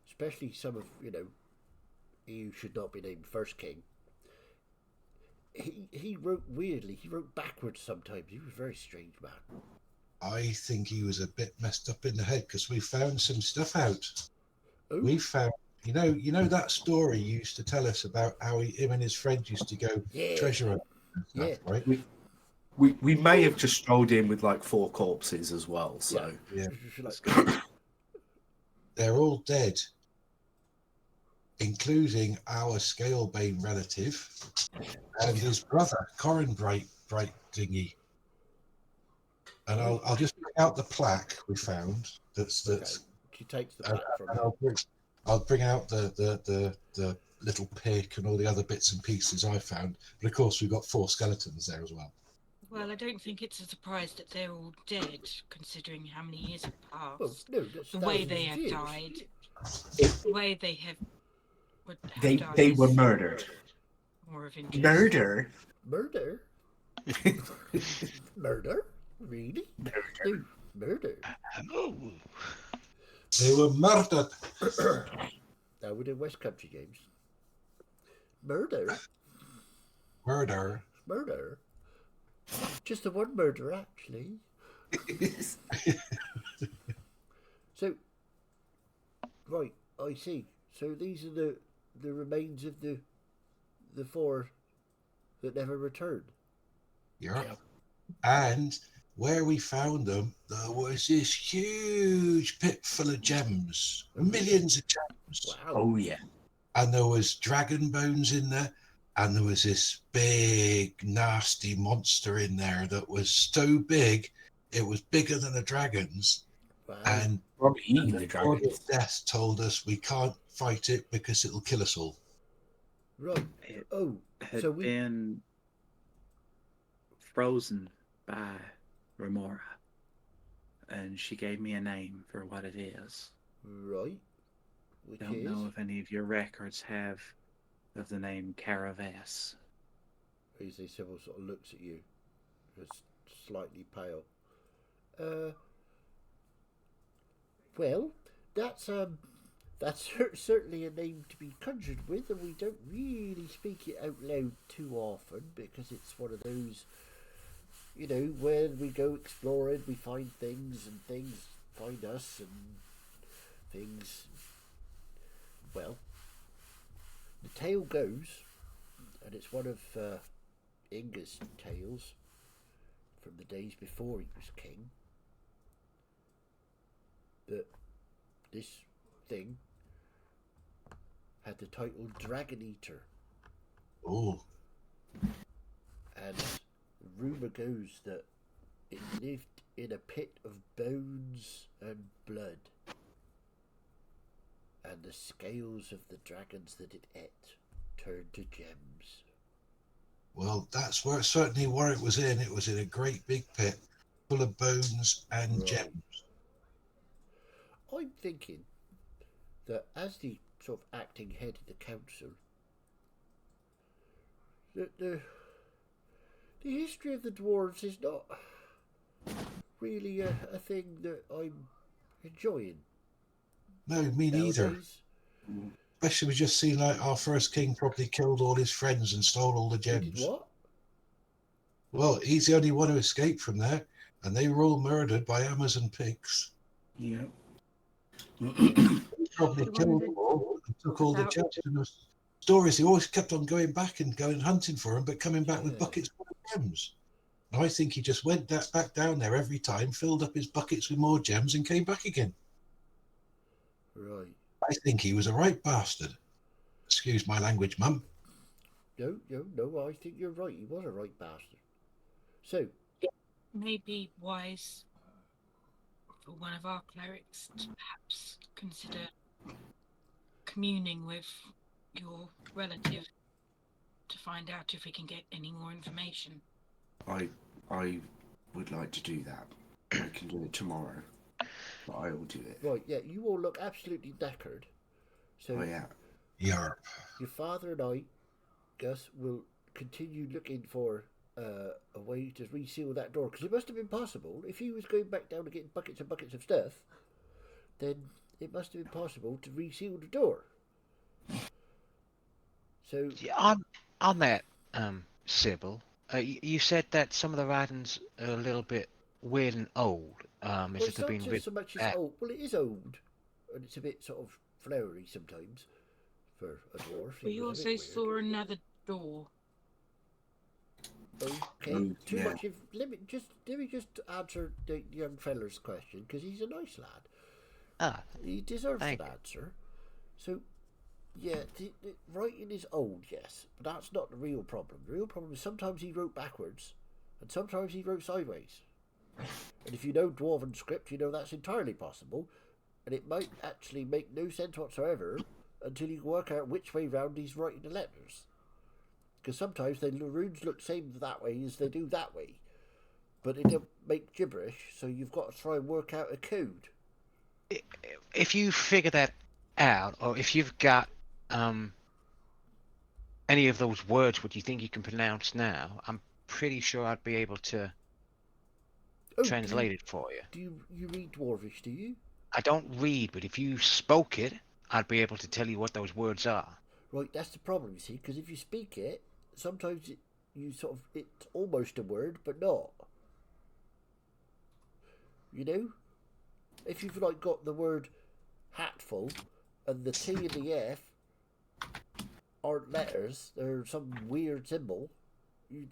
especially some of he who should not be named First King. He wrote weirdly. He wrote backwards sometimes. He was a very strange man. I think he was a bit messed up in the head because we found some stuff out. Oh. We found, you know that story you used to tell us about how him and his friends used to go treasure hunting and stuff, right? We may have just strolled in with like 4 corpses as well. So yeah. They're all dead, including our Scalebane relative and his brother, Corin Bright Dingy. And I'll just bring out the plaque we found. That's. She takes the plaque from I'll bring out the little pick and all the other bits and pieces I found. But of course, we've got 4 skeletons there as well. Well, I don't think it's a surprise that they're all dead, considering how many years have passed. Well, no, the way they have died, the way they have. They were murdered. More of interest. Murder? Murder? Really? Murder. They were murdered. Now we're in West Country games. Murder. Just the one murder, actually. So, right, I see. So these are the remains of the 4 that never returned. Yeah. And where we found them, there was this huge pit full of gems, millions of gems. Wow. Oh yeah. And there was dragon bones in there, and there was this big, nasty monster in there that was so big, it was bigger than the dragons. Wow. And Probably eating the the dragon. God of Death told us we can't fight it because it'll kill us all. Right. It So had been frozen by Remora, and she gave me a name for what it is. Right. Which Don't is? know if any of your records have of the name Caravas. Easily Sybil sort of looks at you. It's slightly pale. Well, that's certainly a name to be conjured with, and we don't really speak it out loud too often because it's one of those, when we go exploring, we find things and things find us and things. Well, the tale goes, and it's one of Inga's tales from the days before he was king, that this thing had the title Dragon Eater. Oh. And rumour goes that it lived in a pit of bones and blood, and the scales of the dragons that it ate turned to gems. Well, that's certainly where it was in. It was in a great big pit full of bones and gems. I'm thinking that as the sort of acting head of the council, that the history of the dwarves is not really a thing that I'm enjoying. No, me neither. Nowadays. Especially we just seen like our first king probably killed all his friends and stole all the He gems. did what? Well, he's the only one who escaped from there, and they were all murdered by Amazon pigs. Yeah. He probably killed them all and took all the gems. And the stories, he always kept on going back and going hunting for them, but coming back with buckets full of gems. And I think he just went back down there every time, filled up his buckets with more gems, and came back again. Right. I think he was a right bastard. Excuse my language, Mum. No, I think you're right. He was a right bastard. So, Maybe wise for one of our clerics to perhaps consider communing with your relative to find out if we can get any more information. I would like to do that. I can do it tomorrow, but I will do it. right, yeah, you all look absolutely knackered. So, Oh yeah. Yarp. your father and I, Gus, will continue looking for a way to reseal that door, because it must have been possible. If he was going back down to get buckets and buckets of stuff, then it must have been possible to reseal the door. So, Yeah, on that, Sybil, you said that some of the writings are a little bit weird and old. well, Is it it's they've not been just written so much as back? old. Well, it is old, and it's a bit sort of flowery sometimes for a dwarf. We It was a also bit saw another door. weird. Okay, Oh, too yeah. much. Let me just answer the young fella's question, because he's a nice lad. Ah, He deserves thank an you. answer. So, yeah, the writing is old, yes, but that's not the real problem. The real problem is sometimes he wrote backwards, and sometimes he wrote sideways. And if you know Dwarven script, you know that's entirely possible, and it might actually make no sense whatsoever until you work out which way round he's writing the letters. Because sometimes the runes look the same that way as they do that way, but they don't make gibberish, so you've got to try and work out a code. If you figure that out, or if you've got any of those words, what you think you can pronounce now, I'm pretty sure I'd be able to Oh, translate it for you. do you read Dwarvish, do you? I don't read, but if you spoke it, I'd be able to tell you what those words are. Right, that's the problem, you see, because if you speak it, sometimes it's almost a word, but not. You know? If you've like got the word hatful and the T and the F aren't letters, they're some weird symbol, you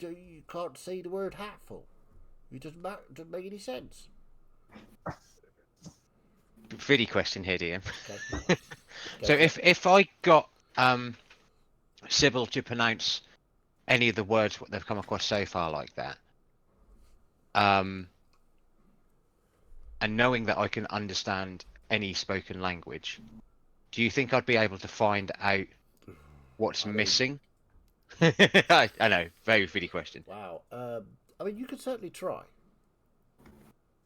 can't say the word hatful. It doesn't make any sense. Really question here, DM. Okay. So if I got Sybil to pronounce any of the words what they've come across so far like that, and knowing that I can understand any spoken language, do you think I'd be able to find out what's I know. missing? I know, very pretty question. Wow. I mean, you could certainly try.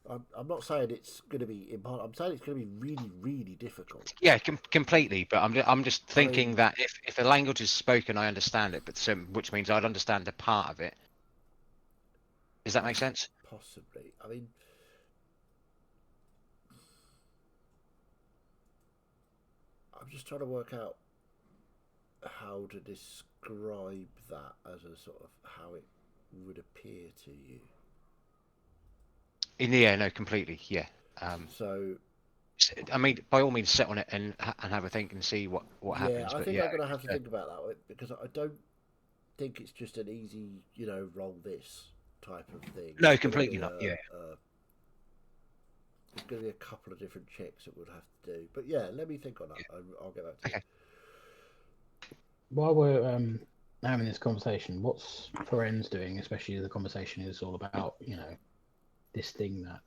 I'm not saying it's going to be impossible. I'm saying it's going to be really, really difficult. Yeah, completely. But I'm just I thinking mean- that if the language is spoken, I understand it, but which means I'd understand a part of it. Does that make sense? Possibly. I mean, I'm just trying to work out how to describe that as a sort of how it would appear to you. Yeah, no, completely. Yeah. So I mean, by all means, sit on it and have a think and see what yeah, happens. I But think yeah, I'm going to have to think about that because I don't think it's just an easy, roll this type of thing. no, It's gonna completely be not. Yeah. There's going to be a couple of different checks that we'll have to do. But yeah, let me think on that. I'll get back to you. Okay. While we're having this conversation, what's Ferenz doing? Especially the conversation is all about, this thing that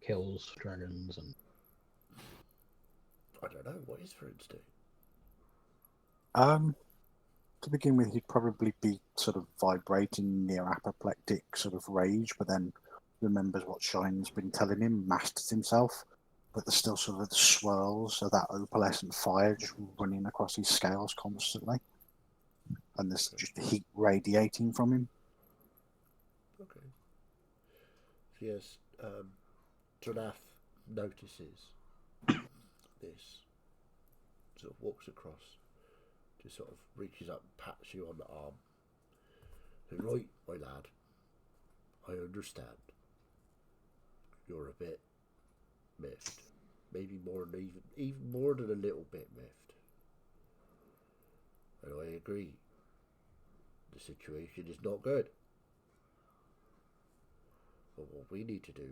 kills dragons and. I don't know. What is Ferenz doing? To begin with, he'd probably be sort of vibrating near apoplectic sort of rage, but then remembers what Shine's been telling him, masters himself, but there's still sort of the swirls of that opalescent fire just running across his scales constantly, and there's just heat radiating from him. Okay. So yes, Dranath notices this, sort of walks across, just sort of reaches up and pats you on the arm. Says, right, my lad, I understand. You're a bit miffed. Maybe more than even more than a little bit miffed. And I agree. The situation is not good. But what we need to do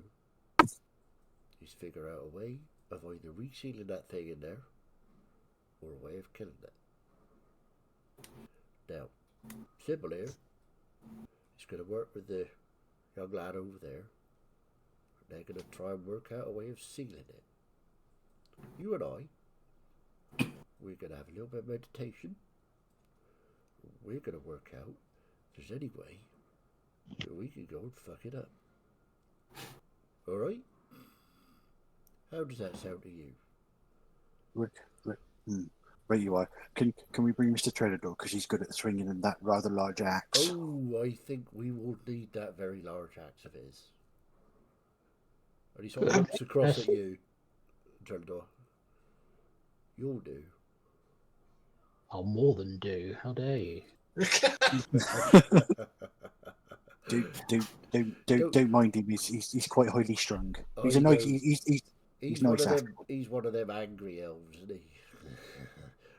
is figure out a way of either resealing that thing in there or a way of killing it. Now, Sybil here is going to work with the young lad over there. They're going to try and work out a way of sealing it. You and I, we're going to have a little bit of meditation. We're going to work out if there's any way that we can go and fuck it up. Alright? How does that sound to you? Right you are. Can we bring Mr. Trenador, because he's good at swinging in that rather large axe? Oh, I think we will need that very large axe of his. And he sort of looks across at you, Trenador. You'll do. I'll more than do. How dare you? Don't mind him. He's quite highly strung. He's I a nice. know. He's one nice of them. after all. He's one of them angry elves, isn't he?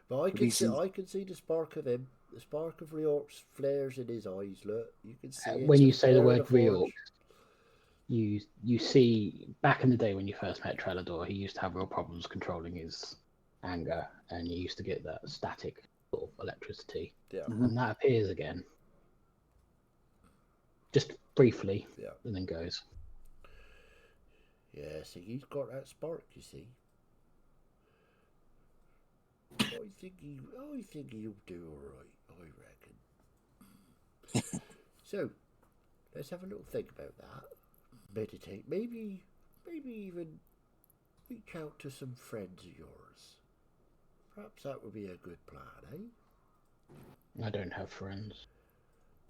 But I But can see. I can see the spark of him. The spark of Riork's flares in his eyes. Look, you can see it. When you It's a say the flare in word the forge. real, you see back in the day when you first met Trelador, he used to have real problems controlling his anger, and you used to get that static sort of electricity, Yeah. and that appears again, just briefly, Yeah. and then goes. Yeah, see, he's got that spark, you see. I think he'll do alright, I reckon. So, let's have a little think about that. Meditate. Maybe even reach out to some friends of yours. Perhaps that would be a good plan, eh? I don't have friends.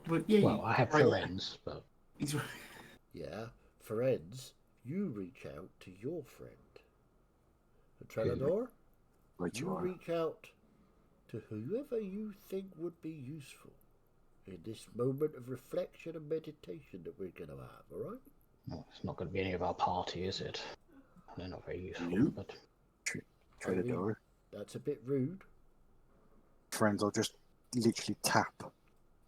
Well, yeah, Well, I have friends, but He's right. Yeah, friends, you reach out to your friend. And Trenador, Right you you are. reach out to whoever you think would be useful in this moment of reflection and meditation that we're going to have, alright? well, it's not going to be any of our party, is it? They're not very useful, No. but Trenador. That's a bit rude. Friends, I'll just literally tap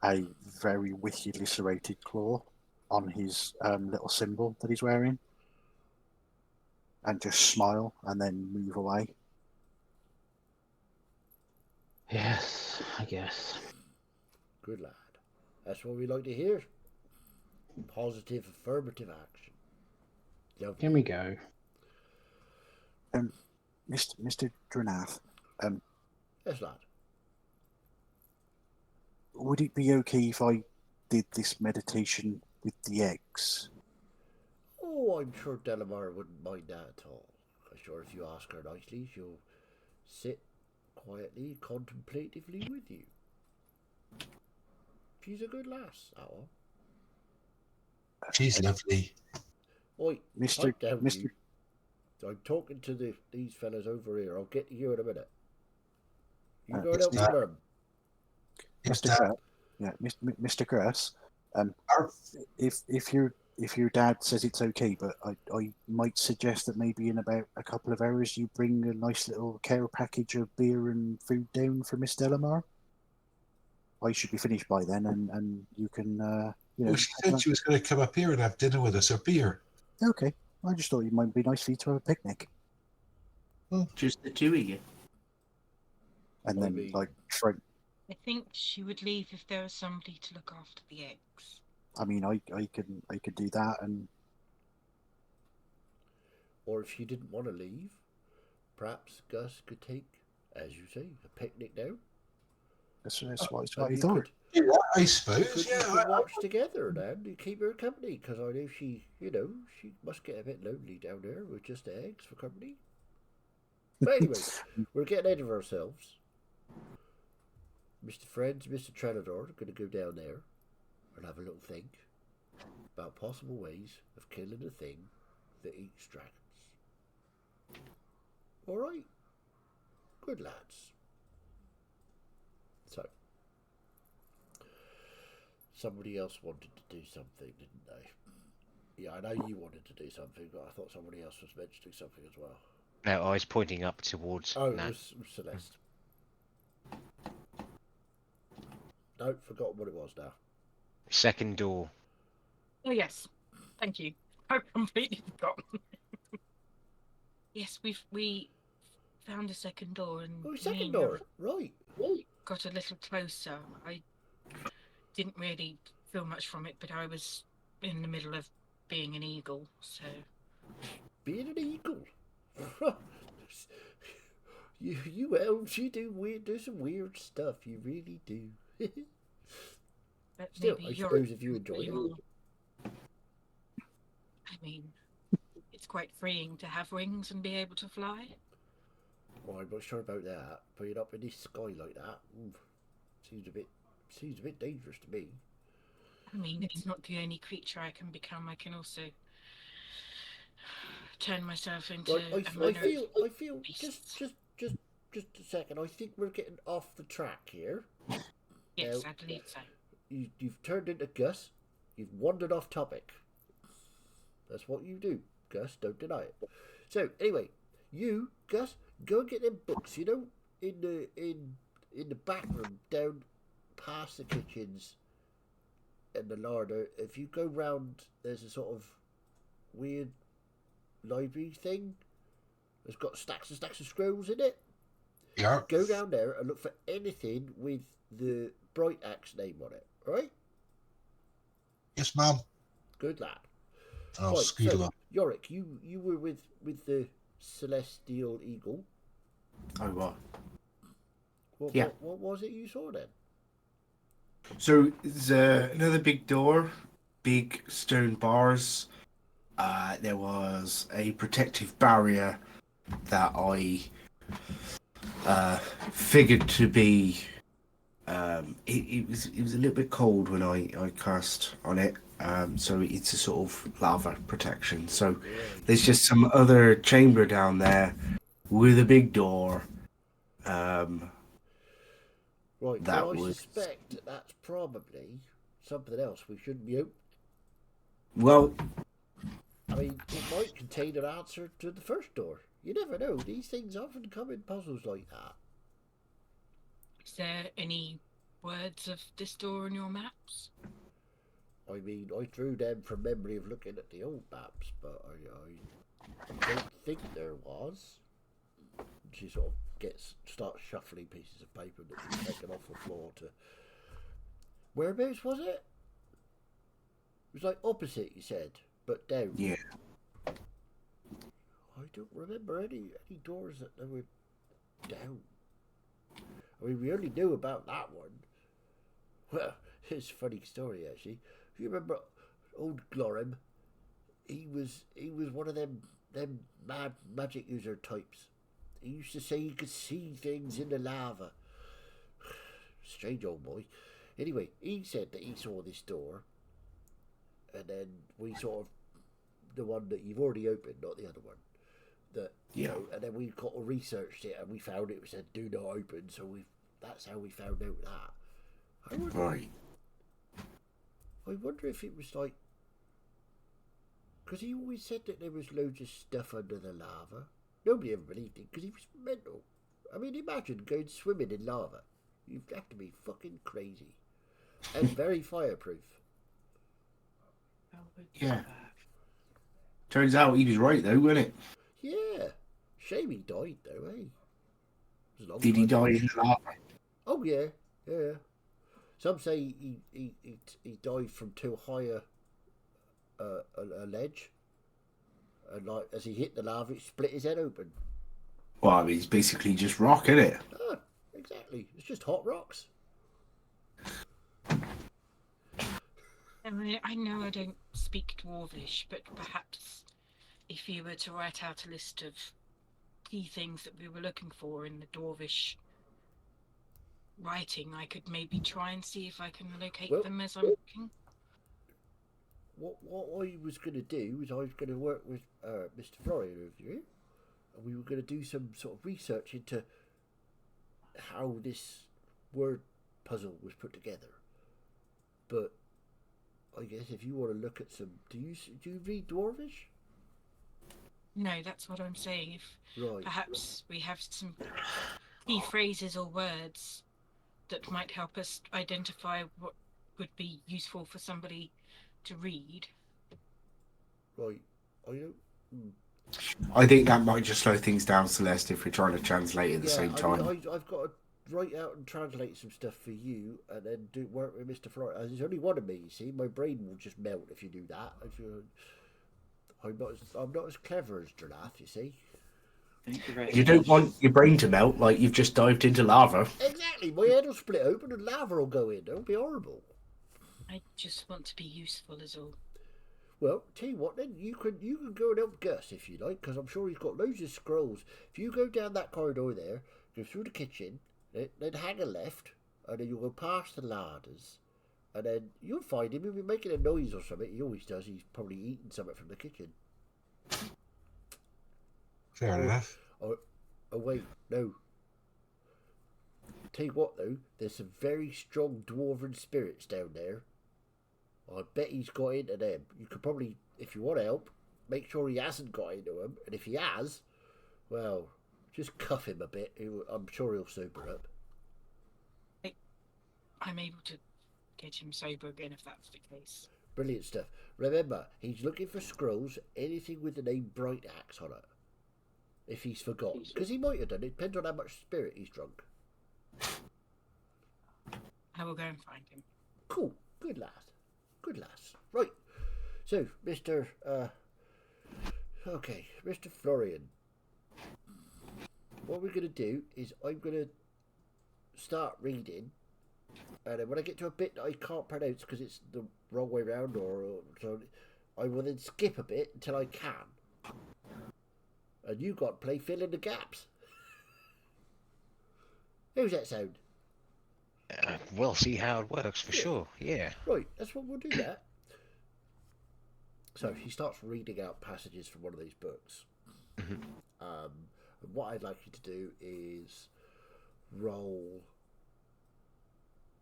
a very wickedly serrated claw on his little symbol that he's wearing, and just smile and then move away. yes, I guess. Good lad. That's what we like to hear. Positive, affirmative action. Lovely. Here we go. Mr. Drenath, Yes, lad. would it be okay if I did this meditation with the eggs? Oh, I'm sure Delamar wouldn't mind that at all. I'm sure if you ask her nicely, she'll sit quietly, contemplatively with you. She's a good lass, that one. She's lovely. Oi, Mr. pipe down, Mr. you. I'm talking to these fellas over here. I'll get to you in a minute. You go and it's help me not- learn. It's Mr. that. Grass, yeah, Mr. Grass. Our- If your dad says it's okay, but I might suggest that maybe in about a couple of hours you bring a nice little care package of beer and food down for Miss Delamar. I should be finished by then, and you can, Well, she said she was going to come up here and have dinner with us or beer. Okay, I just thought it might be nice for you to have a picnic, Just the two of you. and I then mean- like Frank. I think she would leave if there was somebody to look after the eggs. I mean, I could do that, and Or if you didn't want to leave, perhaps Gus could take, as you say, a picnic down. that's what And I you thought. could- Yeah, I You suppose. could, Yeah, you could watch together then and keep her company, because I know she must get a bit lonely down there with just the eggs for company. But anyway, we're getting ahead of ourselves. Mr. Friends, Mr. Trenador are going to go down there and have a little think about possible ways of killing a thing that eats dragons. Alright? Good lads. So, somebody else wanted to do something, didn't they? Yeah, I know you wanted to do something, but I thought somebody else was mentioning something as well. No, I was pointing up towards Oh, Nat. it was Celeste. No, forgotten what it was now. Second door. Oh yes, thank you. I completely forgotten. Yes, we found a second door and Oh, me second and door. Right. got a little closer. I didn't really feel much from it, but I was in the middle of being an eagle, so Being an eagle. you elves, you do some weird stuff. You really do. but Still, maybe I you're. suppose if you enjoy it. I mean, it's quite freeing to have wings and be able to fly. Well, I'm not sure about that. Putting up in the sky like that seems a bit dangerous to me. I mean, it's not the only creature I can become. I can also turn myself into Right, I feel beasts. just a second. I think we're getting off the track here. Yes, Now, I believe so. you've turned into Gus. You've wandered off topic. That's what you do, Gus. Don't deny it. So anyway, you, Gus, go and get them books. You know, in the back room down past the kitchens and the larder. If you go round, there's a sort of weird library thing. It's got stacks and stacks of scrolls in it. Yeah. Go down there and look for anything with the Bright Axe name on it. All right? Yes, ma'am. Good lad. I'll Right, scoot so along. Yorick, you were with the Celestial Eagle. Oh, what? What was it you saw then? So there's another big door, big stone bars. There was a protective barrier that I figured to be. It was a little bit cold when I cast on it. So it's a sort of lava protection. So there's just some other chamber down there with a big door. Right, That well, I was suspect that's probably something else we shouldn't be open. well. I mean, it might contain an answer to the first door. You never know. These things often come in puzzles like that. Is there any words of this door on your maps? I mean, I drew them from memory of looking at the old maps, but I don't think there was. She sort of starts shuffling pieces of paper that she's taken off the floor to. Whereabouts was it? It was like opposite, you said, but down. Yeah. I don't remember any doors that they were down. I mean, we only knew about that one. Well, it's a funny story actually. If you remember old Glorem, he was one of them mad magic user types. He used to say he could see things in the lava. Strange old boy. Anyway, he said that he saw this door, and then we sort of the one that you've already opened, not the other one. That you know, and then we got researched it, and we found it said "do not open." So that's how we found out that. I wonder if it was like because he always said that there was loads of stuff under the lava. Nobody ever believed it because he was mental. I mean, imagine going swimming in lava. You'd have to be fucking crazy. And very fireproof. Yeah. Turns out he was right though, wasn't it? Yeah. Shame he died though, eh? It was a long Did he time die ago. in the lava? Oh yeah, yeah. Some say he died from too high a ledge. And like as he hit the lava, it split his head open. Well, I mean, it's basically just rock, isn't it? Ah, exactly. It's just hot rocks. I know I don't speak Dwarvish, but perhaps if you were to write out a list of key things that we were looking for in the Dwarvish writing, I could maybe try and see if I can locate them as I'm looking. What I was going to do is I was going to work with Mr. Florian over here, and we were going to do some sort of research into how this word puzzle was put together. But I guess if you want to look at some, do you read Dwarvish? No, that's what I'm saying. If perhaps we have some key phrases or words that might help us identify what would be useful for somebody to read. Right. I don't. I think that might just slow things down, Celeste, if we're trying to translate at the same time. I've got to write out and translate some stuff for you, and then do work with Mr. Flores. There's only one of me, you see. My brain will just melt if you do that. I'm not as clever as Giraffe, you see. You don't want your brain to melt like you've just dived into lava. Exactly. My head will split open and lava will go in. It'll be horrible. I just want to be useful, is all. Well, tell you what, then you can go and help Gus if you like, because I'm sure he's got loads of scrolls. If you go down that corridor there, go through the kitchen, then hang a left, and then you'll go past the larders, and then you'll find him. He'll be making a noise or something. He always does. He's probably eating something from the kitchen. Fair enough. Oh, wait, no. Tell you what, though, there's some very strong dwarven spirits down there. I bet he's got into them. You could probably, if you want help, make sure he hasn't got into them. And if he has, well, just cuff him a bit. I'm sure he'll sober up. I'm able to get him sober again if that's the case. Brilliant stuff. Remember, he's looking for scrolls, anything with the name Bright Axe on it. If he's forgotten. Because he might have done it. Depends on how much spirit he's drunk. I will go and find him. Cool. Good lad. Good lass. Right. So, Mr. Mr. Florian. What we're going to do is I'm going to start reading. And then when I get to a bit that I can't pronounce because it's the wrong way round, so I will then skip a bit until I can. And you got to play fill in the gaps. How's that sound? We'll see how it works for sure. Yeah. Right, that's what we'll do that. So he starts reading out passages from one of these books. And what I'd like you to do is roll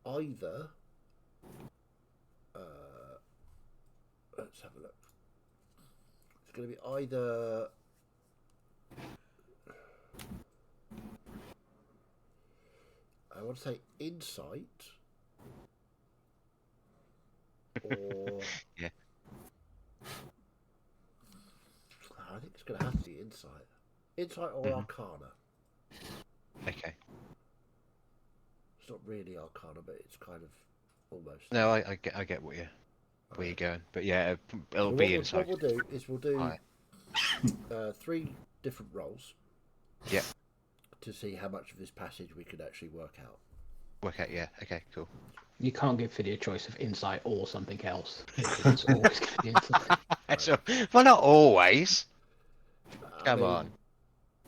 either. Let's have a look. It's going to be either. I want to say insight or Yeah. I think it's going to have to be insight or arcana. Okay. It's not really arcana, but it's kind of almost. No, I get where you're going, but yeah, it'll be inside. What we'll do is we'll do 3 different rolls. Yeah. To see how much of this passage we could actually work out. Yeah. Okay, cool. You can't give Fiddy a choice of insight or something else. It's always going to be insight. So, well, not always. Come on.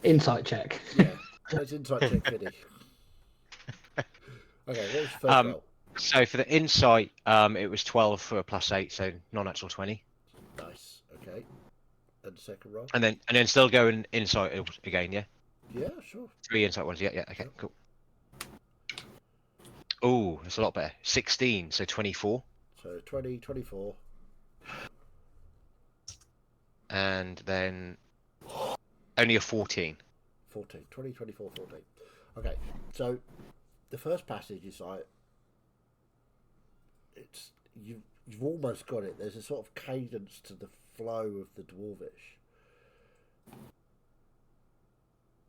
Insight check. Yeah, let's insight check, Fiddy. Okay, what was the first roll? So for the insight, it was 12 for a +8, so non-natural 20. Nice. Okay. And the second roll? And then still going insight again, yeah? Yeah, sure. 3 insight ones, yeah, okay, cool. Oh, that's a lot better. 16, so 24. So 20, 24. And then only a 14. 14. 20, 24, 14. Okay, so the first passage is like, you've almost got it. There's a sort of cadence to the flow of the Dwarvish.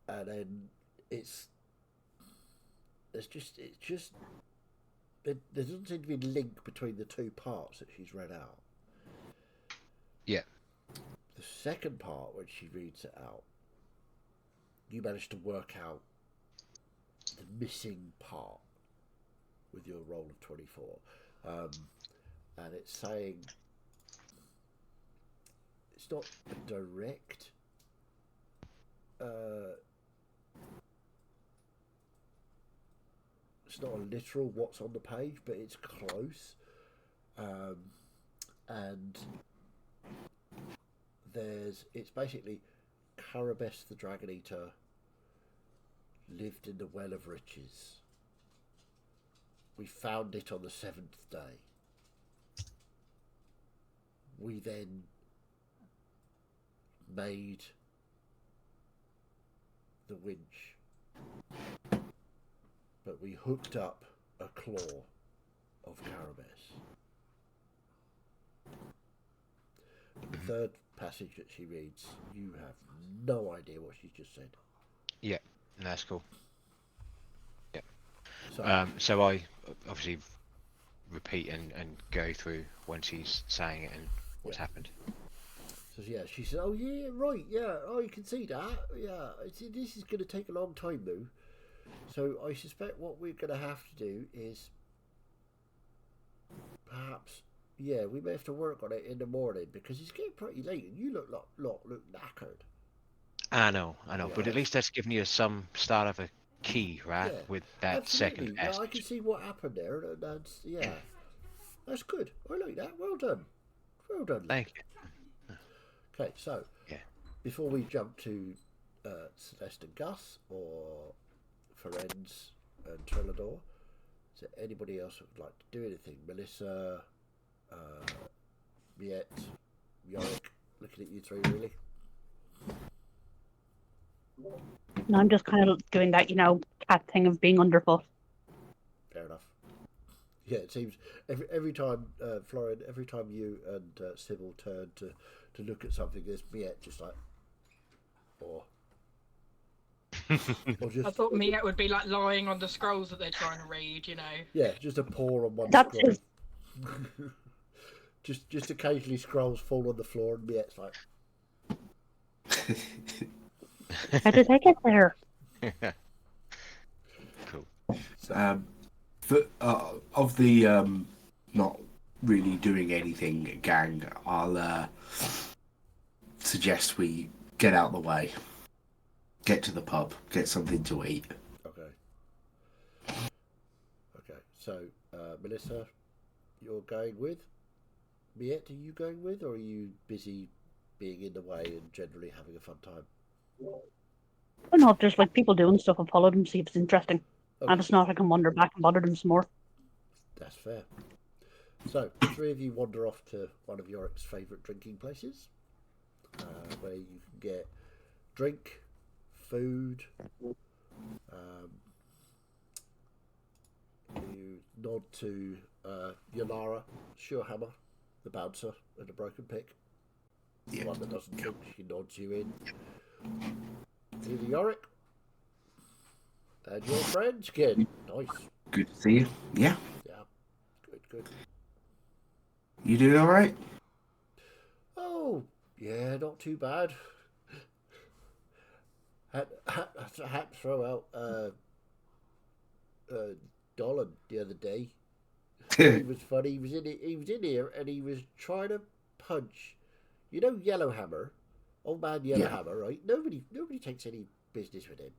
And then there doesn't seem to be a link between the 2 parts that she's read out. Yeah. The second part, when she reads it out, you manage to work out the missing part with your roll of 24. And it's saying it's not a direct it's not a literal what's on the page, but it's close. And it's basically Carabes the Dragon Eater lived in the Well of Riches. We found it on the 7th day. We then made the winch, but we hooked up a claw of Carabes. The third passage that she reads, you have no idea what she's just said. Yeah, that's cool. Yeah. So, So I obviously repeat and go through when she's saying it and what's happened. so yeah, she said, "Oh yeah, right, yeah, I can see that. Yeah, this is going to take a long time though. So I suspect what we're going to have to do is perhaps, yeah, we may have to work on it in the morning because it's getting pretty late and you look knackered." I know, but Yeah. at least that's given you some start of a key, right? Yeah, With that second absolutely. Yeah, I passage. can see what happened there. That's that's good. I like that. Well done. Well done. Lad. Thank you. Okay, so Yeah. before we jump to Celeste and Gus or Ferenz and Trillador, is there anybody else who would like to do anything? Melissa, Miette, Yorick, looking at you three really. No, I'm just kind of doing that, cat thing of being underfoot. Fair enough. Yeah, it seems every time, Florian, every time you and Sybil turn to look at something, there's Miette just like, or just, I thought Miette would be like lying on the scrolls that they're trying to read, Yeah, just a paw on one That's scroll. just occasionally scrolls fall on the floor and Miette's like, how did I get there? Cool. Of the not really doing anything gang, I'll suggest we get out of the way, get to the pub, get something to eat. Okay, so Melissa, you're going with Miette, are you going with, or are you busy being in the way and generally having a fun time? I don't know if there's like people doing stuff. I'll follow them, see if it's interesting. Okay. And if it's not, I can wander back and bother them some more. That's fair. So, the three of you wander off to one of Yorick's favourite drinking places, where you can get drink, food. You nod to Yolara, Surehammer, the bouncer, and the broken pick. The one that doesn't drink, she nods you in. To the Yorick. And your friends again. Nice. Good to see you. Yeah. Yeah. Good. You doing all right? Oh, yeah, not too bad. Had to throw out Dolan the other day. He was funny. He was in here and he was trying to punch. You know Yellowhammer, old man Yellowhammer, right? Nobody takes any business with him.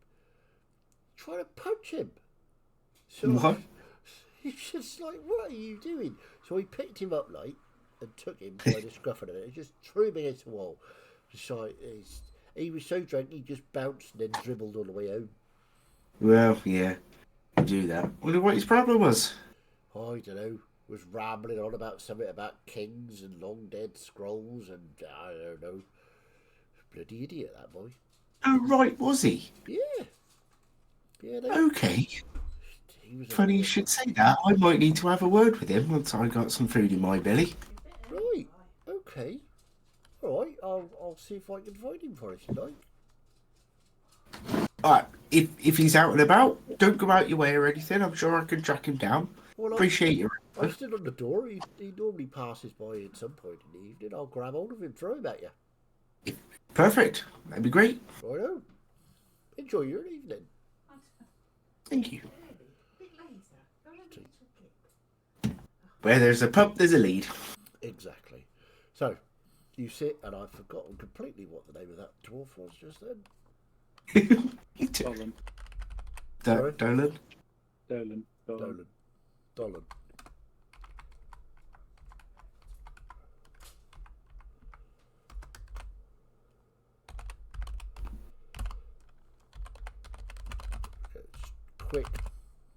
Trying to punch him. So what? He's just like, what are you doing? So he picked him up like and took him by the scruff of it and just threw him against the wall. So he was so drunk he just bounced and then dribbled all the way home. Well, yeah, you do that. Wonder what his problem was. Oh, I don't know. Was rambling on about something about kings and long dead scrolls and I don't know. Bloody idiot, that boy. Oh, right, was he? Yeah. Yeah. Okay. Funny you should say that. I might need to have a word with him once I got some food in my belly. Right. Okay. All right. I'll see if I can find him for us, if you like. Alright, if he's out and about, don't go out your way or anything. I'm sure I can track him down. Well, Appreciate you. I stood on the door. He normally passes by at some point in the evening. I'll grab hold of him, throw him at you. Perfect. That'd be great. Righto. Enjoy your evening. Thank you. Where there's a pub, there's a lead. Exactly. So, you sit, and I've forgotten completely what the name of that dwarf was just then. Dolan. Sorry? Dolan? Dolan. Okay, just quick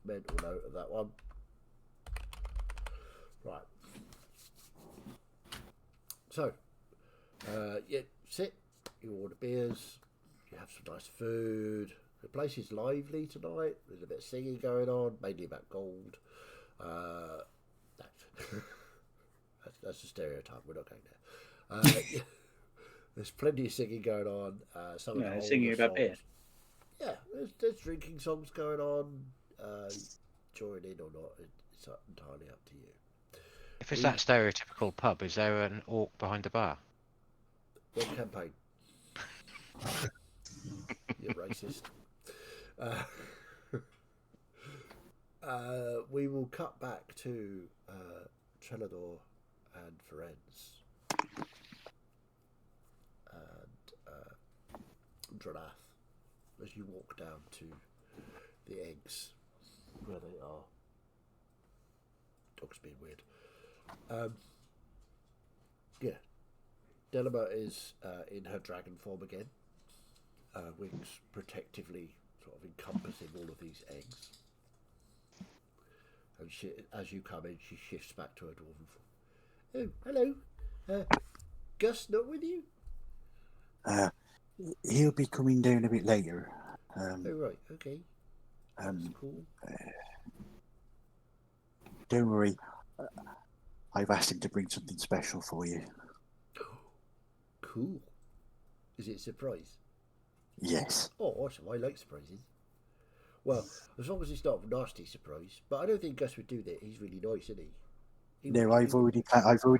mental note of that one. Right. So, you sit, you order beers, you have some nice food. The place is lively tonight. There's a bit of singing going on, mainly about gold. That's a stereotype. We're not going there. There's plenty of singing going on. Some of the Yeah, older singing about songs. beer. Yeah, there's drinking songs going on. Join in or not, it's entirely up to you. If it's that stereotypical pub, is there an orc behind the bar? One campaign. You're racist. We will cut back to Trelador and Ferenz and Dranath as you walk down to the eggs where they are. Dog's being weird. Yeah. Delama is in her dragon form again. Wings protectively sort of encompassing all of these eggs. And she, as you come in, she shifts back to her dwarven form. Oh, hello. Gus not with you? He'll be coming down a bit later. Oh, right, okay. That's cool. Don't worry. I've asked him to bring something special for you. Cool. Is it a surprise? Yes. Oh, awesome. I like surprises. Well, as long as it's not a nasty surprise. But I don't think Gus would do that. He's really nice, isn't he? No, I've already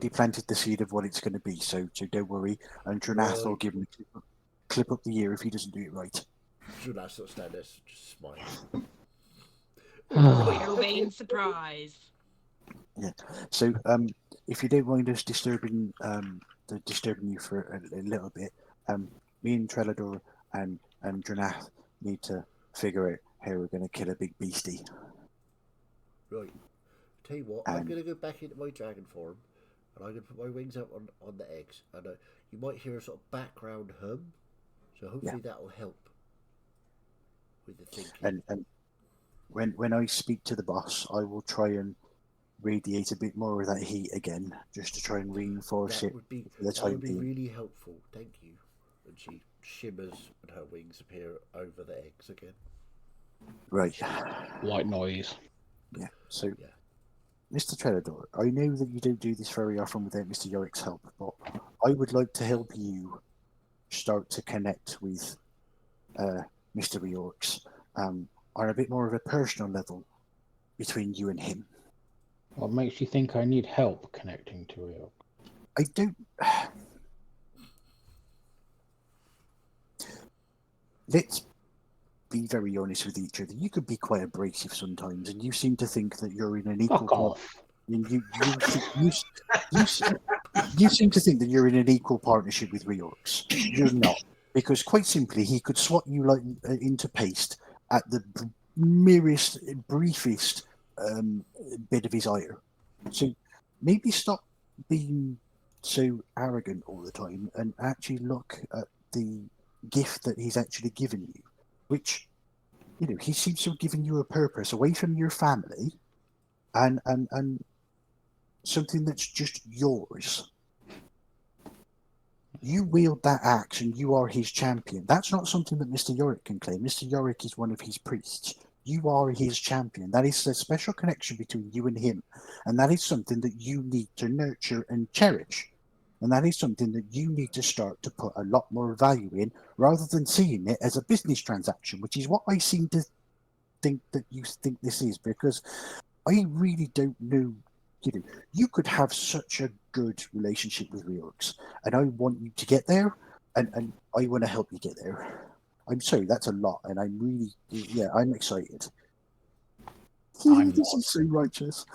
planted the seed of what it's going to be, so don't worry. And Dranath will give him a clip up the ear if he doesn't do it right. Dranath will stand there, just smile. Royal vein surprise. Yeah. So, if you don't mind us disturbing you for a little bit, me and Trelador and Dranath need to figure out how we're going to kill a big beastie. Right. Tell you what, I'm going to go back into my dragon form, and I'm going to put my wings up on the eggs, and you might hear a sort of background hum, so hopefully that will help with the thinking. And when I speak to the boss, I will try and radiate a bit more of that heat again, just to try and reinforce that it. would be being. really helpful. Thank you. And she shimmers, and her wings appear over the eggs again. Right. White noise. Yeah. So, Yeah. Mr. Trelador, I know that you don't do this very often without Mr. Yorick's help, but I would like to help you start to connect with Mr. Yorks on a bit more of a personal level between you and him. What makes you think I need help connecting to Rio? I don't. Let's be very honest with each other. You could be quite abrasive sometimes, and you seem to think that you're in an equal. Fuck off. And you seem to think that you're in an equal partnership with Reorx. You're not, because quite simply, he could swat you like into paste at the merest, briefest bit of his ire. So maybe stop being so arrogant all the time and actually look at the gift that he's actually given you, which, you know, he seems to have given you a purpose away from your family and something that's just yours. You wield that axe and you are his champion. That's not something that Mr. Yorick can claim. Mr. Yorick is one of his priests. You are his champion. That is a special connection between you and him. And that is something that you need to nurture and cherish. And that is something that you need to start to put a lot more value in, rather than seeing it as a business transaction, which is what I seem to think that you think this is, because I really don't know. You know, you could have such a good relationship with Reorx, and I want you to get there, and I want to help you get there. I'm sorry, that's a lot, and I'm really, I'm excited. This is so righteous.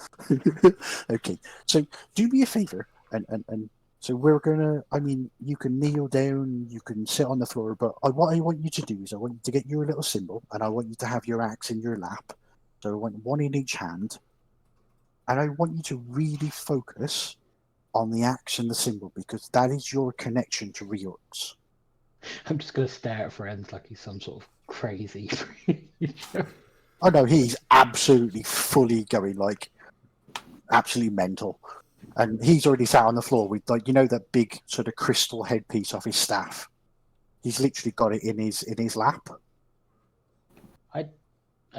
Okay, so do me a favor, and so we're gonna. I mean, you can kneel down, you can sit on the floor, but what I want you to do is I want you to get your little symbol, and I want you to have your axe in your lap. So I want one in each hand, and I want you to really focus on the axe and the symbol, because that is your connection to Reorx. I'm just going to stare at Friends like he's some sort of crazy. Oh no, he's absolutely fully going, like, absolutely mental. And he's already sat on the floor with, like, you know, that big sort of crystal headpiece off his staff. He's literally got it in his lap. I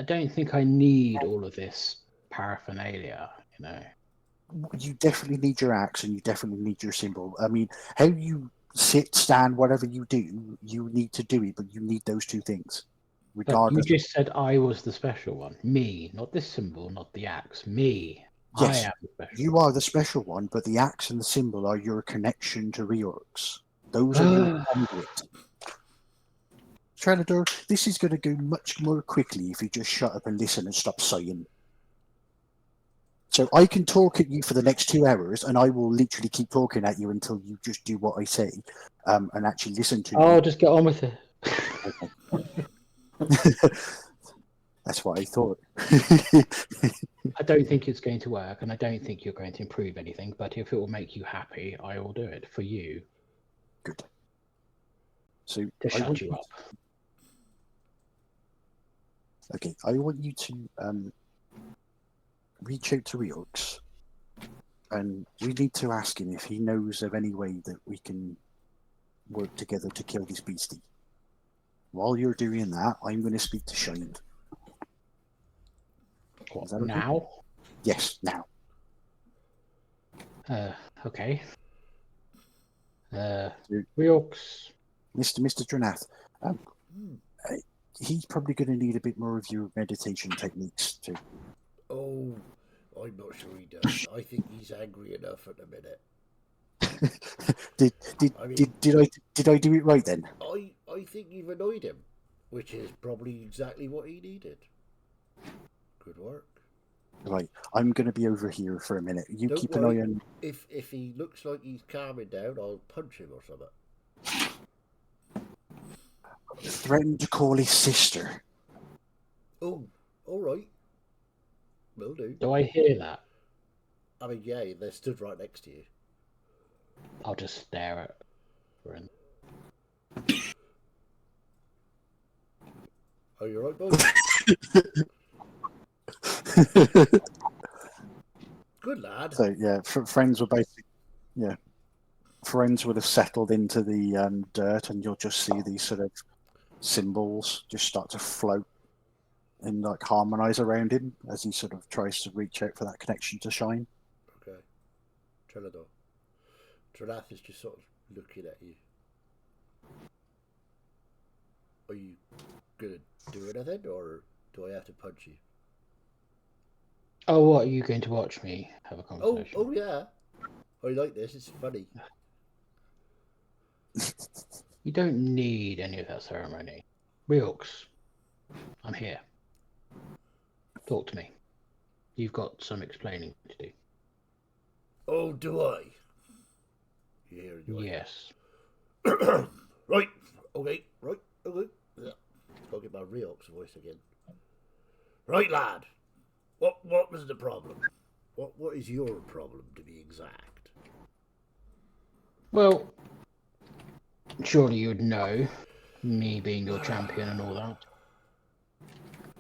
don't think I need all of this paraphernalia, you know. You definitely need your axe and you definitely need your symbol. I mean, how you sit, stand, whatever you do, you need to do it, but you need those two things. But you Regardless. just said I was the special one. Me, not this symbol, not the axe. Me. I Yes, am the special you one. are the special one, but the axe and the symbol are your connection to reorcs. Those are your conduit. Trellador, this is going to go much more quickly if you just shut up and listen and stop sighing. So I can talk at you for the next 2 hours, and I will literally keep talking at you until you just do what I say, and actually listen to Oh, me. just get on with it. That's what I thought. I don't think it's going to work, and I don't think you're going to improve anything. But if it will make you happy, I will do it for you Good. So to I shut want you up. Okay, I want you to reach out to Reorx, and we need to ask him if he knows of any way that we can work together to kill this beastie. While you're doing that, I'm going to speak to Shine. What, Is that okay? now? Yes, now. Okay. Reorx. Mr. Dranath, he's probably going to need a bit more of your meditation techniques too. Oh, I'm not sure he does. I think he's angry enough at the minute. Did I do it right then? I think you've annoyed him, which is probably exactly what he needed. Good work. Right, I'm going to be over here for a minute. You Don't keep worry. an eye on. If he looks like he's calming down, I'll punch him or something. Threatened to call his sister. Oh, all right. Will do. Do I hear that? I mean, yeah, they're stood right next to you. I'll just stare at Ren. Oh, you're right, boys. Good lad. So yeah, friends were basically friends would have settled into the dirt, and you'll just see these sort of symbols just start to float and like harmonize around him as he sort of tries to reach out for that connection to Shine. Okay. Trellador. Dranath is just sort of looking at you. Are you gonna do anything, or do I have to punch you? Oh, what, are you going to watch me have a conversation? Oh yeah. I like this. It's funny. You don't need any of that ceremony. Reorx, I'm here. Talk to me. You've got some explaining to do. Oh, do I? You hear it? Yes. Right. Okay. Right. Okay. Yeah. I'll get my Reox voice again. Right, lad. What was the problem? What is your problem, to be exact? Well, surely you'd know, me being your champion and all that.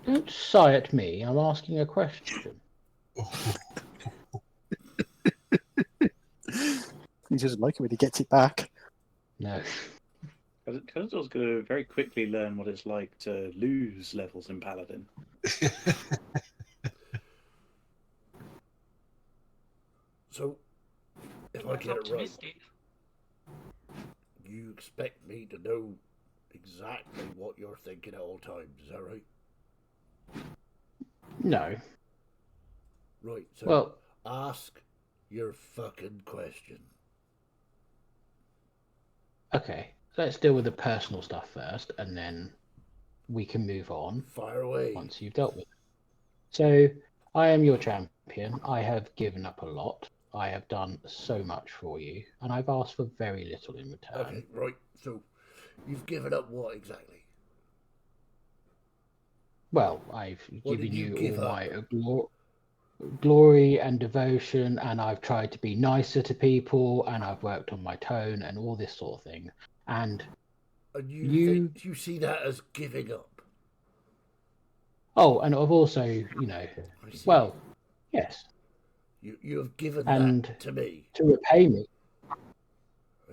Don't sigh at me, I'm asking a question. He doesn't like it when he gets it back. No. Kazor's going to very quickly learn what it's like to lose levels in Paladin. So, if I That's get it right, optimistic. you expect me to know exactly what you're thinking at all times, is that right? No. Right, so Well, ask your fucking question. okay. Let's deal with the personal stuff first, and then we can move on Fire away. once you've dealt with it. So, I am your champion. I have given up a lot. I have done so much for you, and I've asked for very little in return. Okay, right. So, you've given up what exactly? Well, I've What given did you you give all up? my glory and devotion, and I've tried to be nicer to people, and I've worked on my tone and all this sort of thing. And you think you see that as giving up? oh, and I've also, I see. well, yes, You have given and that to me. to repay me,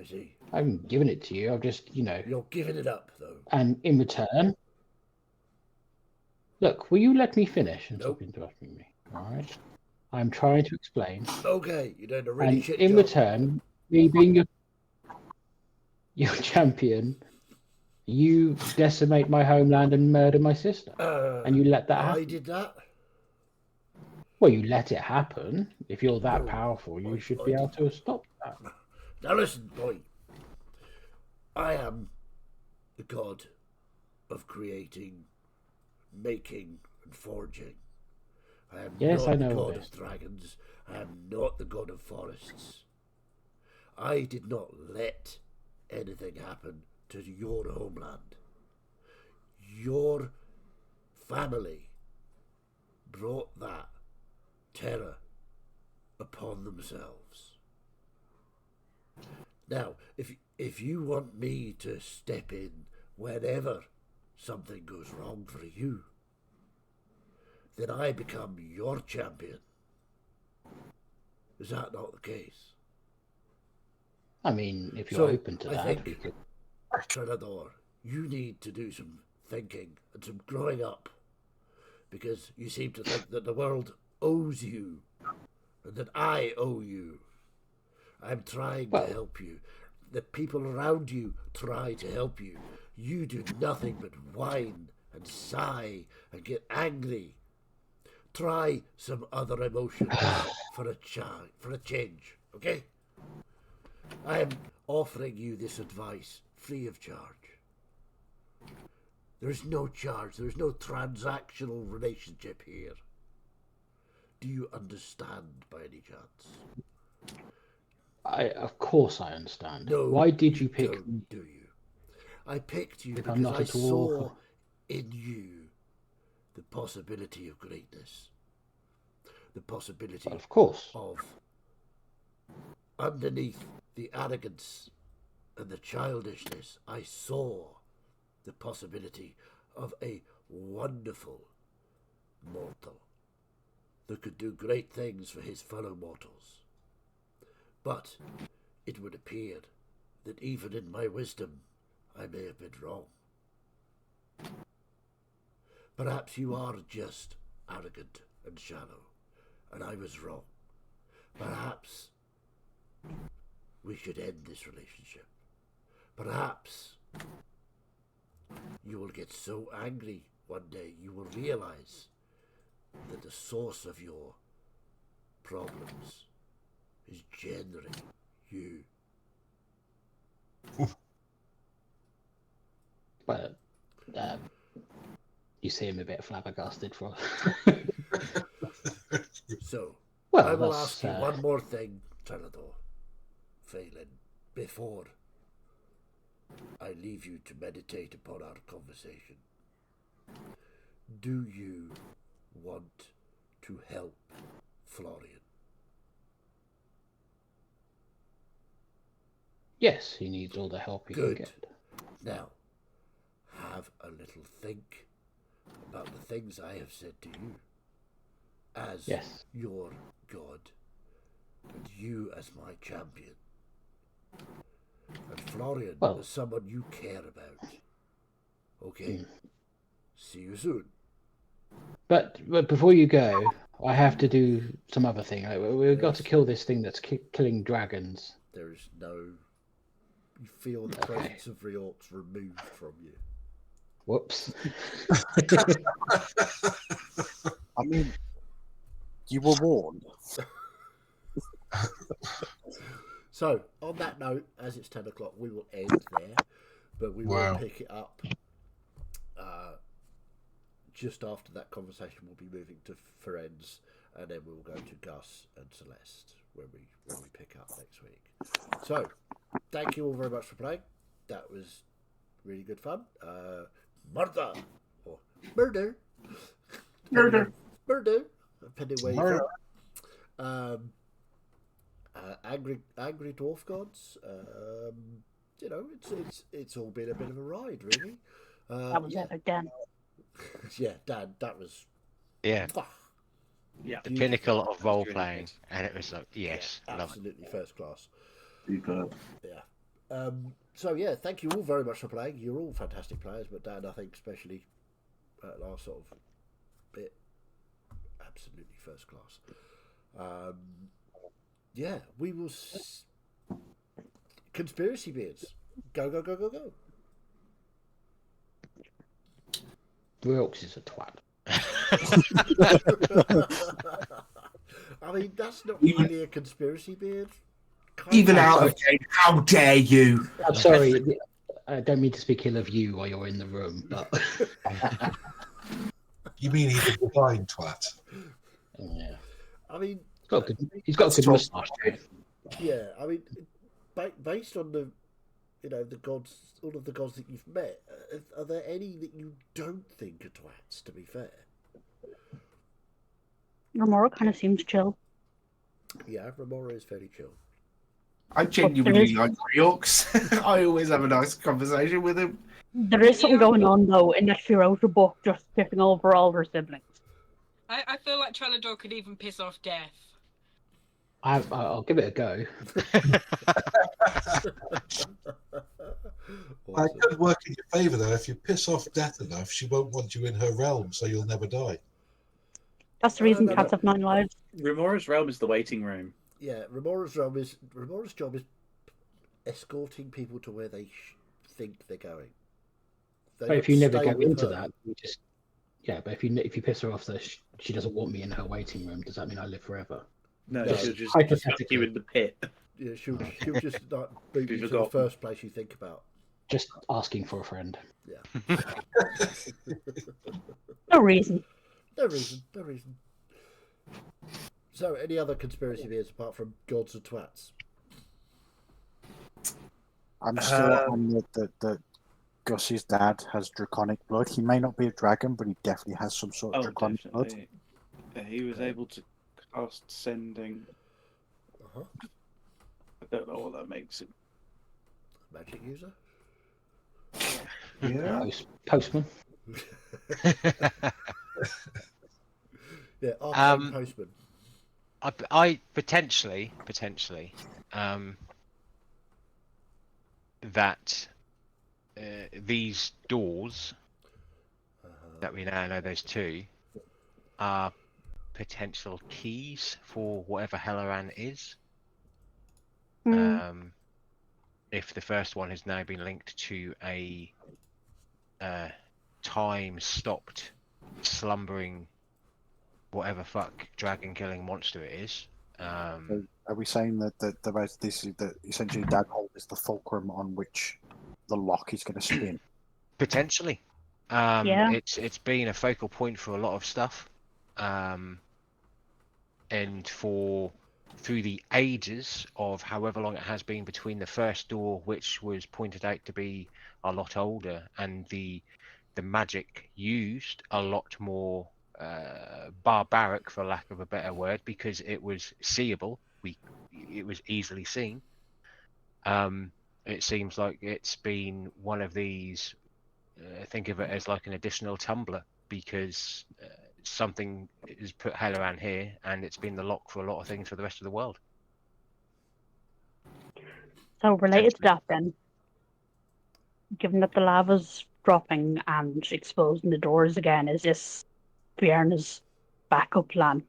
I see. I haven't given it to you. I've just, You're giving it up, though. and in return, look, will you let me finish and Nope. stop interrupting me? All right, I'm trying to explain. Okay, you're doing a really And shit in job. return, me being your You're champion. You decimate my homeland and murder my sister. And you let that happen. I did that. Well, you let it happen. If you're that No, powerful, you I- should I be able did to stop that. Now listen, boy. I am the god of creating, making, and forging. I am Yes, not I the know all god this. of dragons. I am not the god of forests. I did not let anything happen to your homeland. Your family brought that terror upon themselves. Now, if you want me to step in whenever something goes wrong for you, then I become your champion. Is that not the case? I mean, if you're So, open to I that, think- we could. Trinador, you need to do some thinking and some growing up, because you seem to think that the world owes you and that I owe you. I'm trying Well- to help you. The people around you try to help you. You do nothing but whine and sigh and get angry. Try some other emotions for a change, okay? I am offering you this advice free of charge. There is no charge. There is no transactional relationship here. Do you understand by any chance? Of course, I understand. No. Why did you pick me? Don't, do you? I picked you If I'm because not I at all- saw in you the possibility of greatness. The possibility Well, of course. of, underneath the arrogance and the childishness, I saw the possibility of a wonderful mortal that could do great things for his fellow mortals. But it would appear that even in my wisdom, I may have been wrong. Perhaps you are just arrogant and shallow, and I was wrong. Perhaps we should end this relationship. Perhaps you will get so angry one day you will realize that the source of your problems is generally you. But you seem a bit flabbergasted for. So, Well, I will that's, ask you one more thing, Trinador, Phelan, before I leave you to meditate upon our conversation. Do you want to help Florian? Yes, he needs all the help he can Good. get. Now, have a little think about the things I have said to you as Yes. your god and you as my champion. And Florian Well- as someone you care about. Okay? See you soon. But before you go, I have to do some other thing. We've got to kill this thing that's killing dragons. There is no... You feel the Okay. presence of Riorts removed from you. Whoops. I mean, you were warned. So, on that note, as it's 10 o'clock, we will end there. But we will Wow. pick it up just after that conversation. We'll be moving to Ferenz, and then we'll go to Gus and Celeste when we pick up next week. So, thank you all very much for playing. That was really good fun. Murder! Or murder! Murder. Murder! Depending where you're Murder. from. Angry dwarf gods. You know, it's all been a bit of a ride, really. That was yeah, epic, Dan. yeah, Dan, that was Yeah, Yeah. the beautiful. pinnacle of role really playing, good. and it was like, yes, Yeah, love it. absolutely first class. Superb. Yeah. So yeah, thank you all very much for playing. You're all fantastic players, but Dan, I think especially last sort of bit, absolutely first class. Yeah, we will. Conspiracy beards. Go, go, go, go, go. Wilkes is a twat. I mean, that's not Even- really a conspiracy, Beard. Even of. out of game, how dare you? I'm sorry. I don't mean to speak ill of you while you're in the room, but You mean he's a divine twat? yeah, I mean, he's got a good That's moustache too. yeah. I mean, based on the, the gods, all of the gods that you've met, are there any that you don't think are twats? To be fair, Remora kind of seems chill. yeah, Remora is fairly chill. I genuinely like Yorks. I always have a nice conversation with him. There is something going on though in that Firosa book, just skipping over all her siblings. I feel like Trellador could even piss off Death. I'll give it a go. That could work in your favour though. If you piss off Death enough, she won't want you in her realm, so you'll never die. That's the reason no, cats no. have 9 lives. Remora's realm is the waiting room. Yeah, Remora's job is escorting people to where they think they're going. They But if don't you never stay go with into her. that, you just but if you piss her off that she doesn't want me in her waiting room, does that mean I live forever? No, No. she'll just Hypothetically. chuck you in the pit. Yeah, she'll just like boot Be you to the forgotten. first place you think about. Just asking for a friend. Yeah. No reason. No reason. So, any other conspiracy theories apart from gods and twats? I'm still on that Gus's dad has draconic blood. He may not be a dragon, but he definitely has some sort of Oh, draconic blood. definitely. He was able to cast sending. Uh-huh. I don't know what that makes it. Magic user? Yeah. Postman. Yeah, arcane Um, postman. I potentially, that these doors that we now know there's two are potential keys for whatever Helloran is. If the first one has now been linked to a time stopped slumbering whatever fuck dragon killing monster it is. So are we saying that this is that essentially Daghold is the fulcrum on which the lock is going to spin? Potentially. Yeah. It's been a focal point for a lot of stuff. And through the ages of however long it has been between the first door, which was pointed out to be a lot older, and the magic used a lot more barbaric, for lack of a better word, because it was seeable. It was easily seen. It seems like it's been one of these. Think of it as like an additional tumbler, because something has put Helloran here, and it's been the lock for a lot of things for the rest of the world. So related to that then, given that the lava's dropping and exposing the doors again, is this Fiona's backup plan?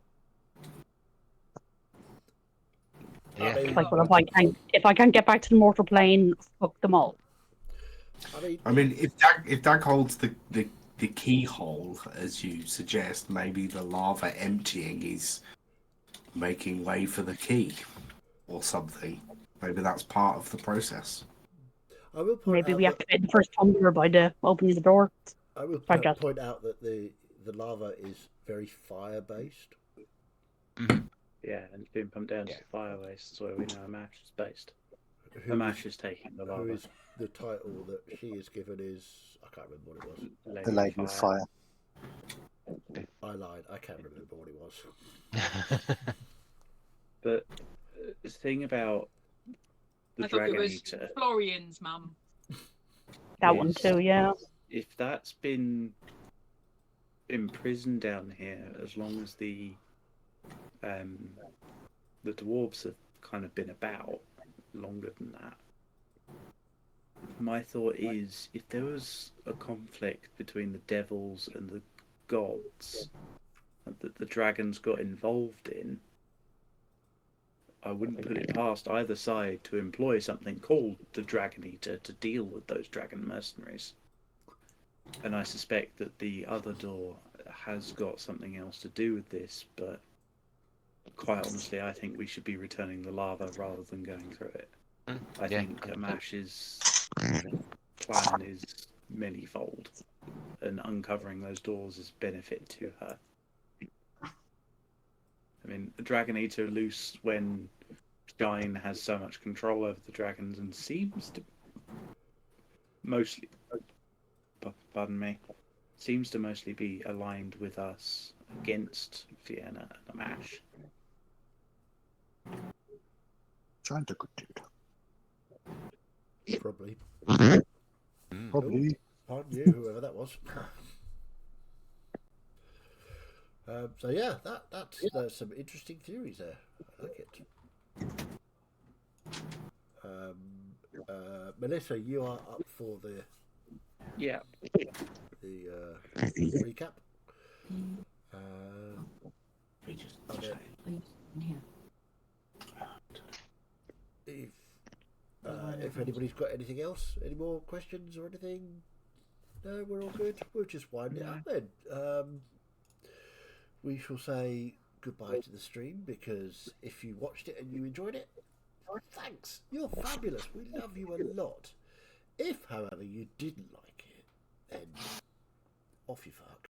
Yeah. Like, well, if I can't get back to the mortal plane, fuck them all. I mean, if Dag holds the keyhole, as you suggest, maybe the lava emptying is making way for the key or something. Maybe that's part of the process. I will point Maybe out we that, activate the first tumbler by opening the door. I will Sorry, Jess. point out that the lava is very fire based. Yeah, and it's being pumped down to the fire waste, so we know Amash is based. Amash is taking the lava. Who is the title that she is given is, I can't remember what it was. The Lady of Fire. I lied. I can't remember what it was. But the thing about the I thought it Dragon was Eater, Florian's mum. That one too, yeah. if that's been imprisoned down here as long as the dwarves have kind of been about longer than that, my thought is if there was a conflict between the devils and the gods that the dragons got involved in, I wouldn't put it past either side to employ something called the Dragon Eater to deal with those dragon mercenaries. And I suspect that the other door has got something else to do with this, but quite honestly, I think we should be returning the lava rather than going through it. I think Amash's plan is manyfold, and uncovering those doors is benefit to her. I mean, the Dragon Eater loose when Shine has so much control over the dragons and seems to mostly, pardon me, seems to mostly be aligned with us against Vienna and Amash. Trying to good dude. Probably. Probably. Pardon you, whoever that was. So yeah, that's some interesting theories there. I like it. Melissa, you are up for the recap. If anybody's got anything else, any more questions or anything, no, we're all good. We'll just wind it up then. We shall say goodbye to the stream, because if you watched it and you enjoyed it, thanks. You're fabulous. We love you a lot. If, however, you didn't like it, then off you fuck.